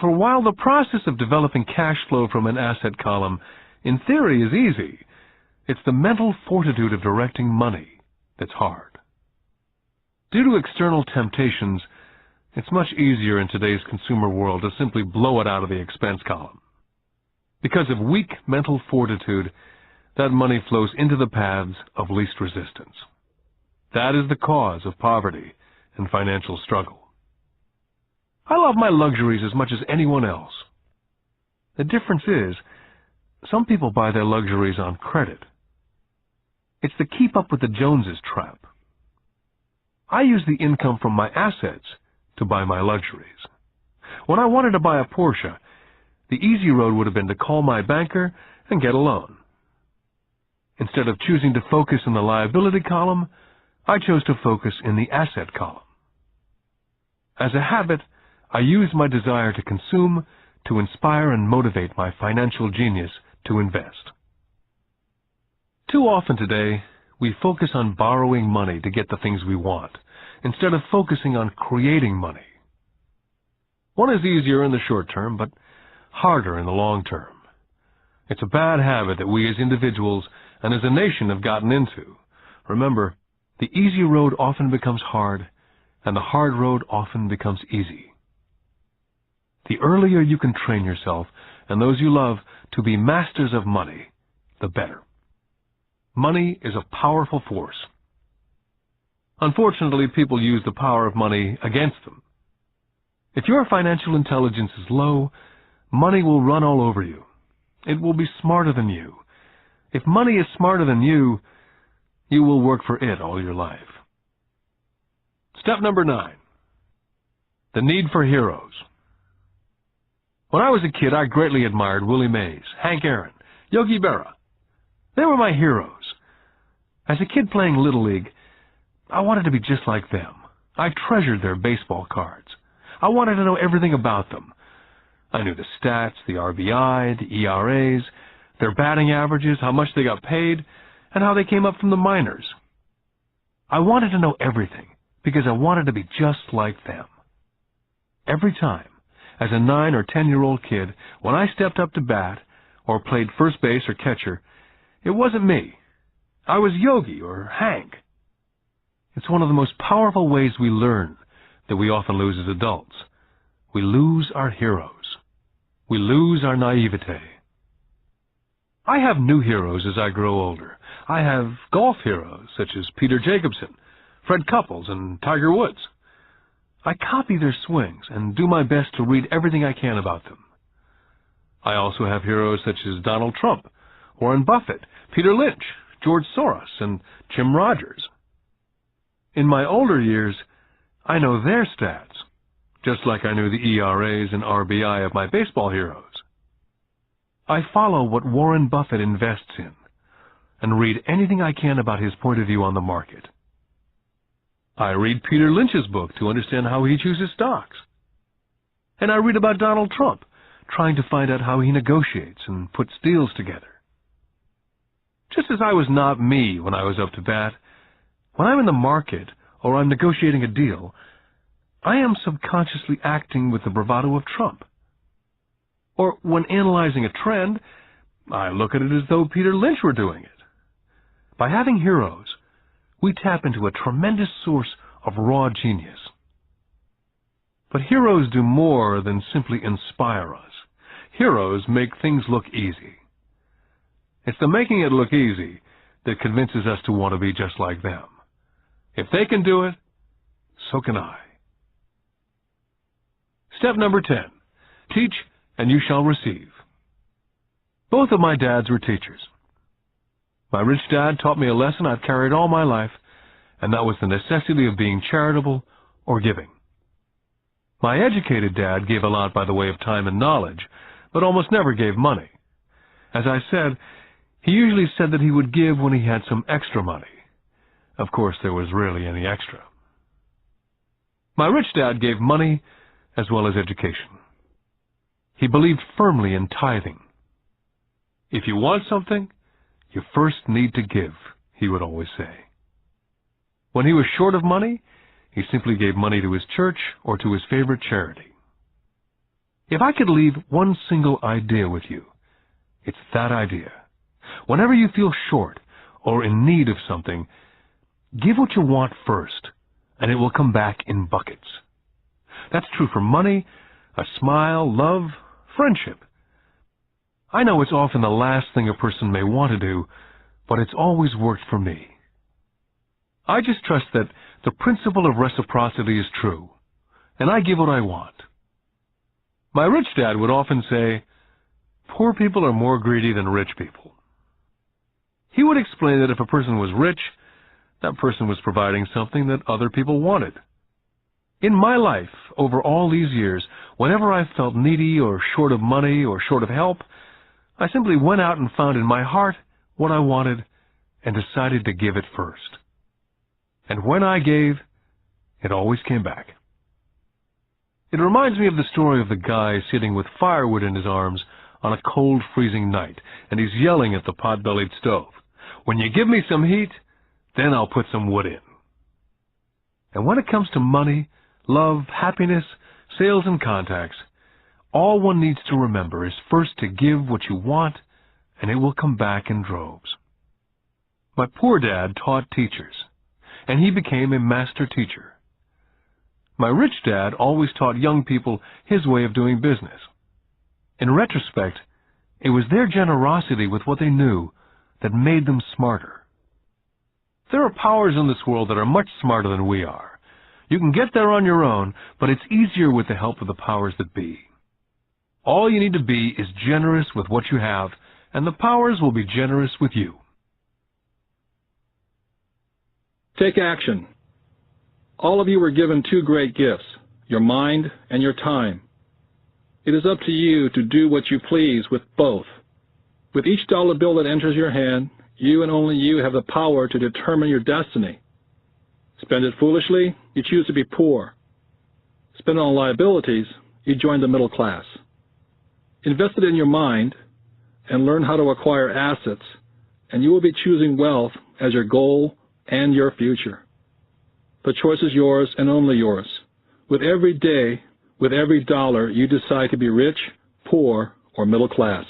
For while the process of developing cash flow from an asset column in theory is easy, it's the mental fortitude of directing money that's hard. Due to external temptations, it's much easier in today's consumer world to simply blow it out of the expense column. Because of weak mental fortitude, that money flows into the paths of least resistance. That is the cause of poverty and financial struggle. I love my luxuries as much as anyone else. The difference is, some people buy their luxuries on credit. It's the keep up with the Joneses trap. I use the income from my assets to buy my luxuries. When I wanted to buy a Porsche, the easy road would have been to call my banker and get a loan. Instead of choosing to focus in the liability column, I chose to focus in the asset column. As a habit, I use my desire to consume to inspire and motivate my financial genius to invest. Too often today, we focus on borrowing money to get the things we want, instead of focusing on creating money. One is easier in the short term, but harder in the long term. It's a bad habit that we as individuals and as a nation have gotten into. Remember, the easy road often becomes hard, and the hard road often becomes easy. The earlier you can train yourself and those you love to be masters of money, the better. Money is a powerful force. Unfortunately, people use the power of money against them. If your financial intelligence is low, money will run all over you. It will be smarter than you. If money is smarter than you will work for it all your life. Step number 9. The need for heroes. When I was a kid, I greatly admired Willie Mays, Hank Aaron, Yogi Berra. They were my heroes. As a kid playing Little League, I wanted to be just like them. I treasured their baseball cards. I wanted to know everything about them. I knew the stats, the RBI, the ERAs, their batting averages, how much they got paid, and how they came up from the minors. I wanted to know everything because I wanted to be just like them. Every time, as a 9 or 10-year-old kid, when I stepped up to bat or played first base or catcher, it wasn't me. I was Yogi or Hank. It's one of the most powerful ways we learn that we often lose as adults. We lose our heroes. We lose our naivete. I have new heroes as I grow older. I have golf heroes such as Peter Jacobsen, Fred Couples, and Tiger Woods. I copy their swings and do my best to read everything I can about them. I also have heroes such as Donald Trump, Warren Buffett, Peter Lynch, George Soros, and Jim Rogers. In my older years, I know their stats, just like I knew the ERAs and RBI of my baseball heroes. I follow what Warren Buffett invests in and read anything I can about his point of view on the market. I read Peter Lynch's book to understand how he chooses stocks. And I read about Donald Trump, trying to find out how he negotiates and puts deals together. Just as I was not me when I was up to bat, when I'm in the market or I'm negotiating a deal, I am subconsciously acting with the bravado of Trump. Or when analyzing a trend, I look at it as though Peter Lynch were doing it. By having heroes, we tap into a tremendous source of raw genius. But heroes do more than simply inspire us. Heroes make things look easy. It's the making it look easy that convinces us to want to be just like them. If they can do it, so can I. Step number 10. Teach and you shall receive. Both of my dads were teachers. My rich dad taught me a lesson I've carried all my life, and that was the necessity of being charitable or giving. My educated dad gave a lot by the way of time and knowledge, but almost never gave money. As I said, he usually said that he would give when he had some extra money. Of course, there was rarely any extra. My rich dad gave money as well as education. He believed firmly in tithing. If you want something, you first need to give, he would always say. When he was short of money, he simply gave money to his church or to his favorite charity. If I could leave one single idea with you, it's that idea. Whenever you feel short or in need of something, give what you want first, and it will come back in buckets. That's true for money, a smile, love, friendship. I know it's often the last thing a person may want to do, but it's always worked for me. I just trust that the principle of reciprocity is true, and I give what I want. My rich dad would often say, poor people are more greedy than rich people. He would explain that if a person was rich, that person was providing something that other people wanted. In my life, over all these years, whenever I felt needy or short of money or short of help, I simply went out and found in my heart what I wanted and decided to give it first. And when I gave, it always came back. It reminds me of the story of the guy sitting with firewood in his arms on a cold, freezing night, and he's yelling at the pot-bellied stove, "When you give me some heat, then I'll put some wood in." And when it comes to money, love, happiness, sales, and contacts, all one needs to remember is first to give what you want, and it will come back in droves. My poor dad taught teachers, and he became a master teacher. My rich dad always taught young people his way of doing business. In retrospect, it was their generosity with what they knew that made them smarter. There are powers in this world that are much smarter than we are. You can get there on your own, but it's easier with the help of the powers that be. All you need to be is generous with what you have, and the powers will be generous with you. Take action. All of you were given two great gifts, your mind and your time. It is up to you to do what you please with both. With each dollar bill that enters your hand, you and only you have the power to determine your destiny. Spend it foolishly, you choose to be poor. Spend it on liabilities, you join the middle class. Invest it in your mind and learn how to acquire assets, and you will be choosing wealth as your goal and your future. The choice is yours and only yours. With every day, with every dollar, you decide to be rich, poor, or middle class.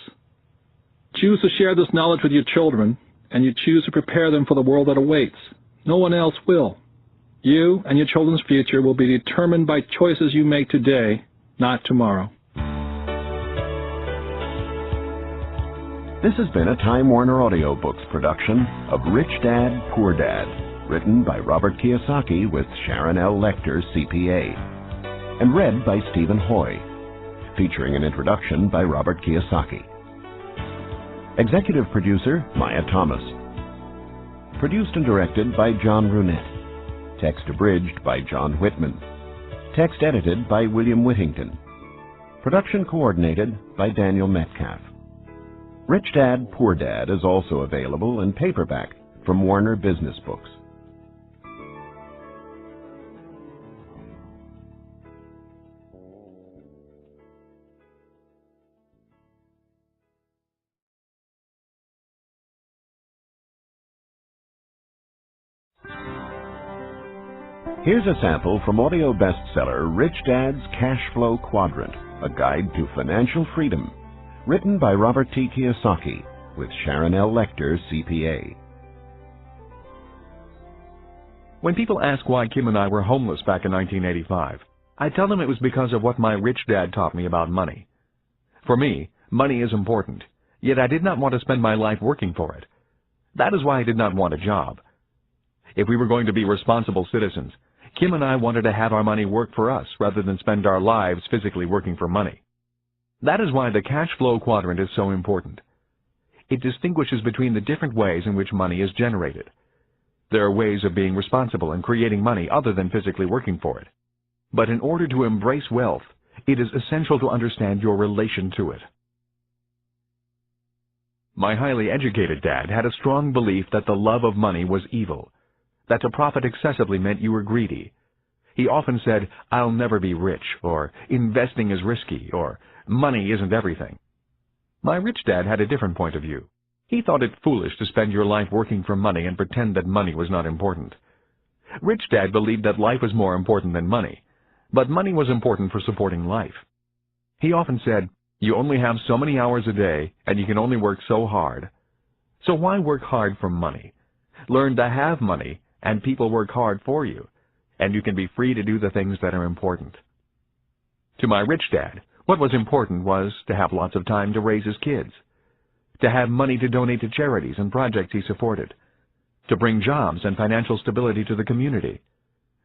Choose to share this knowledge with your children, and you choose to prepare them for the world that awaits. No one else will. You and your children's future will be determined by choices you make today, not tomorrow. This has been a Time Warner Audiobooks production of Rich Dad, Poor Dad, written by Robert Kiyosaki with Sharon L. Lecter, CPA, and read by Stephen Hoy, featuring an introduction by Robert Kiyosaki. Executive producer, Maya Thomas. Produced and directed by John Brunette. Text abridged by John Whitman. Text edited by William Whittington. Production coordinated by Daniel Metcalf. Rich Dad, Poor Dad is also available in paperback from Warner Business Books. Here's a sample from audio bestseller Rich Dad's Cash Flow Quadrant, a guide to financial freedom, written by Robert T. Kiyosaki with Sharon L. Lecter, CPA. When people ask why Kim and I were homeless back in 1985, I tell them it was because of what my rich dad taught me about money. For me, money is important, yet I did not want to spend my life working for it. That is why I did not want a job. If we were going to be responsible citizens, Kim and I wanted to have our money work for us rather than spend our lives physically working for money. That is why the cash flow quadrant is so important. It distinguishes between the different ways in which money is generated. There are ways of being responsible and creating money other than physically working for it. But in order to embrace wealth, it is essential to understand your relation to it. My highly educated dad had a strong belief that the love of money was evil, that to profit excessively meant you were greedy. He often said, "I'll never be rich," or "investing is risky," or "money isn't everything." My rich dad had a different point of view. He thought it foolish to spend your life working for money and pretend that money was not important. Rich Dad believed that life was more important than money, but money was important for supporting life. He often said, "You only have so many hours a day, and you can only work so hard. So why work hard for money? Learn to have money, and people work hard for you, and you can be free to do the things that are important." To my rich dad, what was important was to have lots of time to raise his kids, to have money to donate to charities and projects he supported, to bring jobs and financial stability to the community,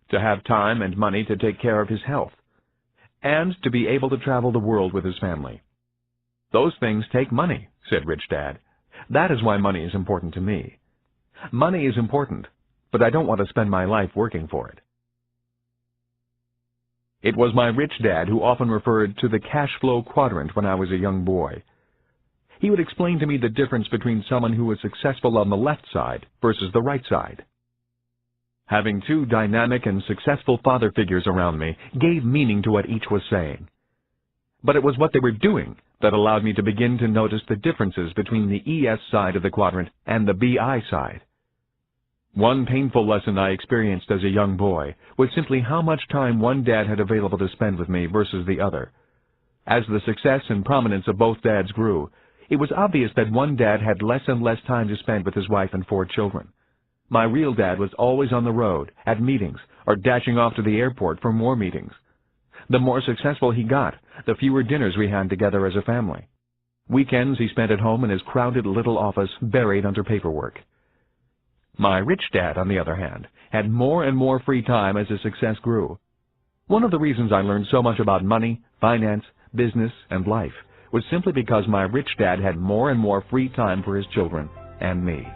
to have time and money to take care of his health, and to be able to travel the world with his family. "Those things take money," said Rich Dad. "That is why money is important to me. Money is important, but I don't want to spend my life working for it." It was my rich dad who often referred to the cash flow quadrant when I was a young boy. He would explain to me the difference between someone who was successful on the left side versus the right side. Having two dynamic and successful father figures around me gave meaning to what each was saying. But it was what they were doing that allowed me to begin to notice the differences between the ES side of the quadrant and the BI side. One painful lesson I experienced as a young boy was simply how much time one dad had available to spend with me versus the other. As the success and prominence of both dads grew, it was obvious that one dad had less and less time to spend with his wife and 4 children. My real dad was always on the road, at meetings, or dashing off to the airport for more meetings. The more successful he got, the fewer dinners we had together as a family. Weekends he spent at home in his crowded little office buried under paperwork. My rich dad, on the other hand, had more and more free time as his success grew. One of the reasons I learned so much about money, finance, business, and life was simply because my rich dad had more and more free time for his children and me.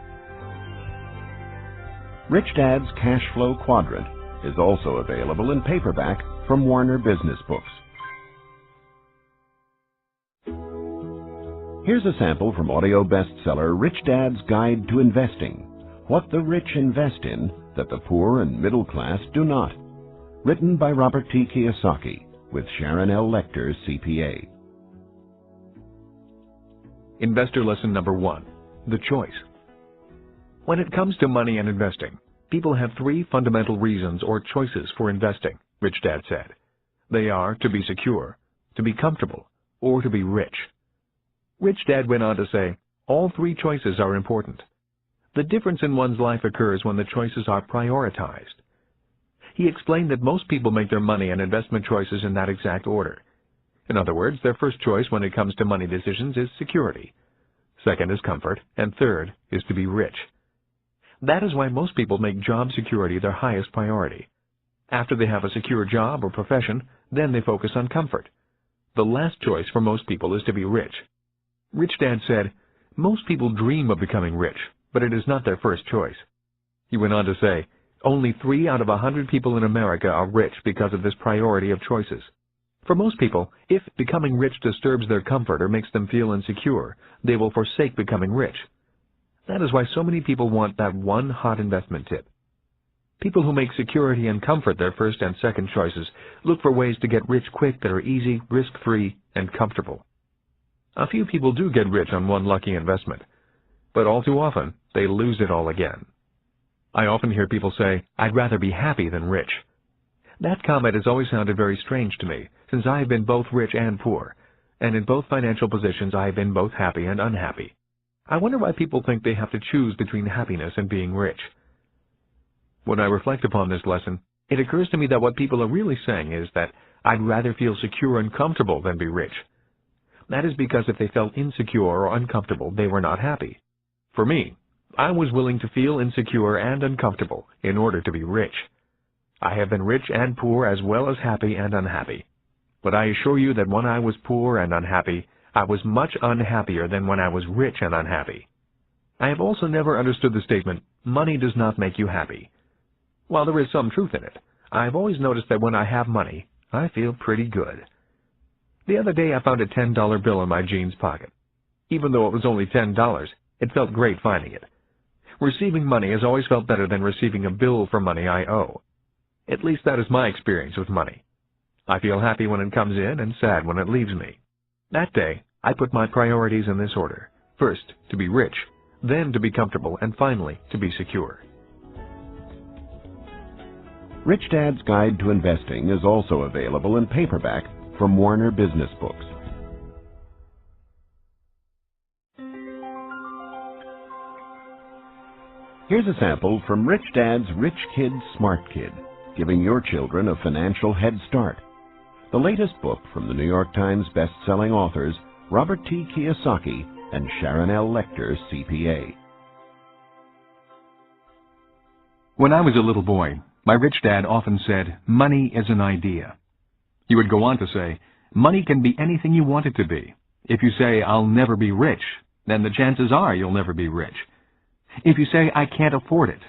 Rich Dad's Cash Flow Quadrant is also available in paperback from Warner Business Books. Here's a sample from audio bestseller Rich Dad's Guide to Investing: What the Rich Invest in That the Poor and Middle Class Do Not. Written by Robert T. Kiyosaki, with Sharon L. Lecter, CPA. Investor lesson number 1. The choice. When it comes to money and investing, people have 3 fundamental reasons or choices for investing, Rich Dad said. They are to be secure, to be comfortable, or to be rich. Rich Dad went on to say, all 3 choices are important. The difference in one's life occurs when the choices are prioritized. He explained that most people make their money and investment choices in that exact order. In other words, their first choice when it comes to money decisions is security. Second is comfort, and third is to be rich. That is why most people make job security their highest priority. After they have a secure job or profession, then they focus on comfort. The last choice for most people is to be rich. Rich Dad said, most people dream of becoming rich, but it is not their first choice. He went on to say, only 3 out of 100 people in America are rich because of this priority of choices. For most people, if becoming rich disturbs their comfort or makes them feel insecure, they will forsake becoming rich. That is why so many people want that one hot investment tip. People who make security and comfort their first and second choices look for ways to get rich quick that are easy, risk-free, and comfortable. A few people do get rich on one lucky investment, but all too often they lose it all again. I often hear people say, I'd rather be happy than rich. That comment has always sounded very strange to me, since I have been both rich and poor, and in both financial positions I have been both happy and unhappy. I wonder why people think they have to choose between happiness and being rich. When I reflect upon this lesson, it occurs to me that what people are really saying is that I'd rather feel secure and comfortable than be rich. That is because if they felt insecure or uncomfortable, they were not happy. For me, I was willing to feel insecure and uncomfortable in order to be rich. I have been rich and poor as well as happy and unhappy. But I assure you that when I was poor and unhappy, I was much unhappier than when I was rich and unhappy. I have also never understood the statement, money does not make you happy. While there is some truth in it, I have always noticed that when I have money, I feel pretty good. The other day I found a $10 bill in my jeans pocket. Even though it was only $10, it felt great finding it. Receiving money has always felt better than receiving a bill for money I owe. At least that is my experience with money. I feel happy when it comes in and sad when it leaves me. That day, I put my priorities in this order. First, to be rich, then to be comfortable, and finally, to be secure. Rich Dad's Guide to Investing is also available in paperback from Warner Business Books. Here's a sample from Rich Dad's Rich Kid, Smart Kid, giving your children a financial head start. The latest book from the New York Times best-selling authors Robert T. Kiyosaki and Sharon L. Lecter, CPA. When I was a little boy, my rich dad often said, money is an idea. He would go on to say, money can be anything you want it to be. If you say, I'll never be rich, then the chances are you'll never be rich. If you say, I can't afford it,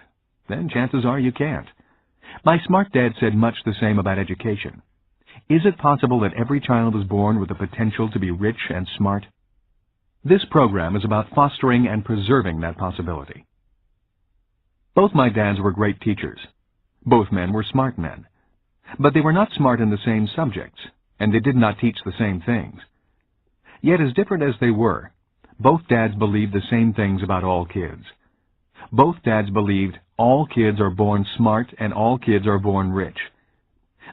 then chances are you can't. My smart dad said much the same about education. Is it possible that every child is born with the potential to be rich and smart? This program is about fostering and preserving that possibility. Both my dads were great teachers. Both men were smart men. But they were not smart in the same subjects, and they did not teach the same things. Yet as different as they were, both dads believed the same things about all kids. Both dads believed all kids are born smart and all kids are born rich.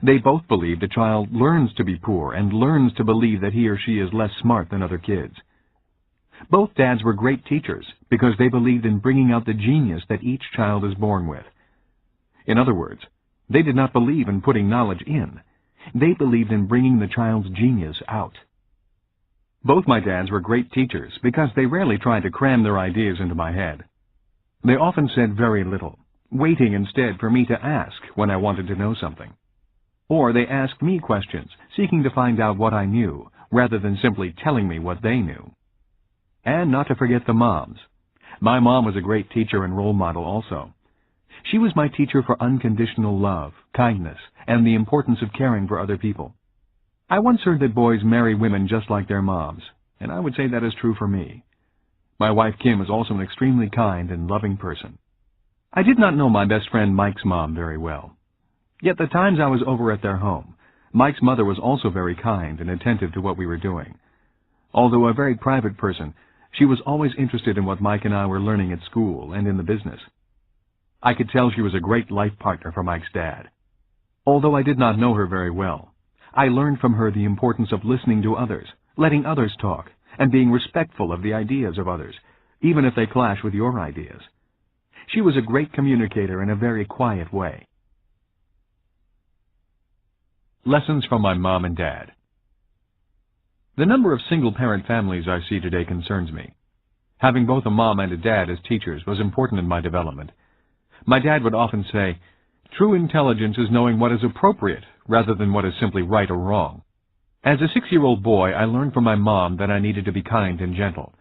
They both believed a child learns to be poor and learns to believe that he or she is less smart than other kids. Both dads were great teachers because they believed in bringing out the genius that each child is born with. In other words, they did not believe in putting knowledge in. They believed in bringing the child's genius out. Both my dads were great teachers because they rarely tried to cram their ideas into my head. They often said very little, waiting instead for me to ask when I wanted to know something. Or they asked me questions, seeking to find out what I knew, rather than simply telling me what they knew. And not to forget the moms. My mom was a great teacher and role model also. She was my teacher for unconditional love, kindness, and the importance of caring for other people. I once heard that boys marry women just like their moms, and I would say that is true for me. My wife Kim is also an extremely kind and loving person. I did not know my best friend Mike's mom very well. Yet the times I was over at their home, Mike's mother was also very kind and attentive to what we were doing. Although a very private person, she was always interested in what Mike and I were learning at school and in the business. I could tell she was a great life partner for Mike's dad. Although I did not know her very well, I learned from her the importance of listening to others, letting others talk, and being respectful of the ideas of others, even if they clash with your ideas. She was a great communicator in a very quiet way. Lessons from my mom and dad. The number of single-parent families I see today concerns me. Having both a mom and a dad as teachers was important in my development. My dad would often say, "True intelligence is knowing what is appropriate rather than what is simply right or wrong." As a 6-year-old boy, I learned from my mom that I needed to be kind and gentle.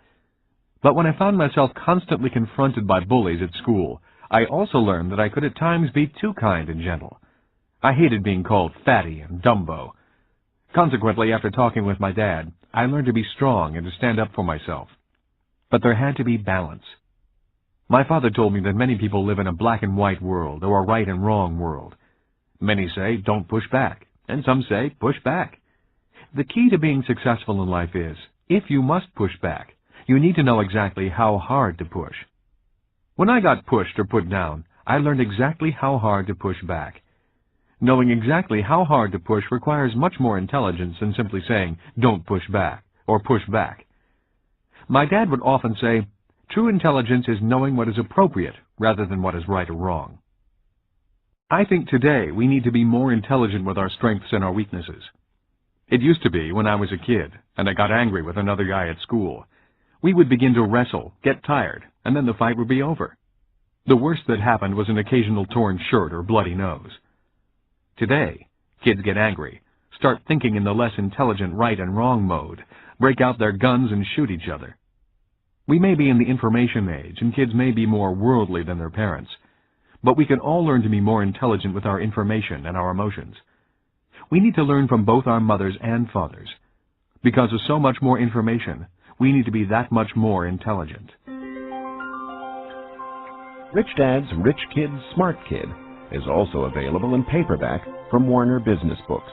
But when I found myself constantly confronted by bullies at school, I also learned that I could at times be too kind and gentle. I hated being called fatty and Dumbo. Consequently, after talking with my dad, I learned to be strong and to stand up for myself. But there had to be balance. My father told me that many people live in a black and white world or a right and wrong world. Many say, don't push back, and some say, push back. The key to being successful in life is, if you must push back, you need to know exactly how hard to push. When I got pushed or put down, I learned exactly how hard to push back. Knowing exactly how hard to push requires much more intelligence than simply saying, don't push back, or push back. My dad would often say, true intelligence is knowing what is appropriate rather than what is right or wrong. I think today we need to be more intelligent with our strengths and our weaknesses. It used to be when I was a kid and I got angry with another guy at school. We would begin to wrestle, get tired, and then the fight would be over. The worst that happened was an occasional torn shirt or bloody nose. Today, kids get angry, start thinking in the less intelligent right and wrong mode, break out their guns and shoot each other. We may be in the information age, and kids may be more worldly than their parents, but we can all learn to be more intelligent with our information and our emotions. We need to learn from both our mothers and fathers. Because of so much more information, we need to be that much more intelligent. Rich Dad's Rich Kid, Smart Kid is also available in paperback from Warner Business Books.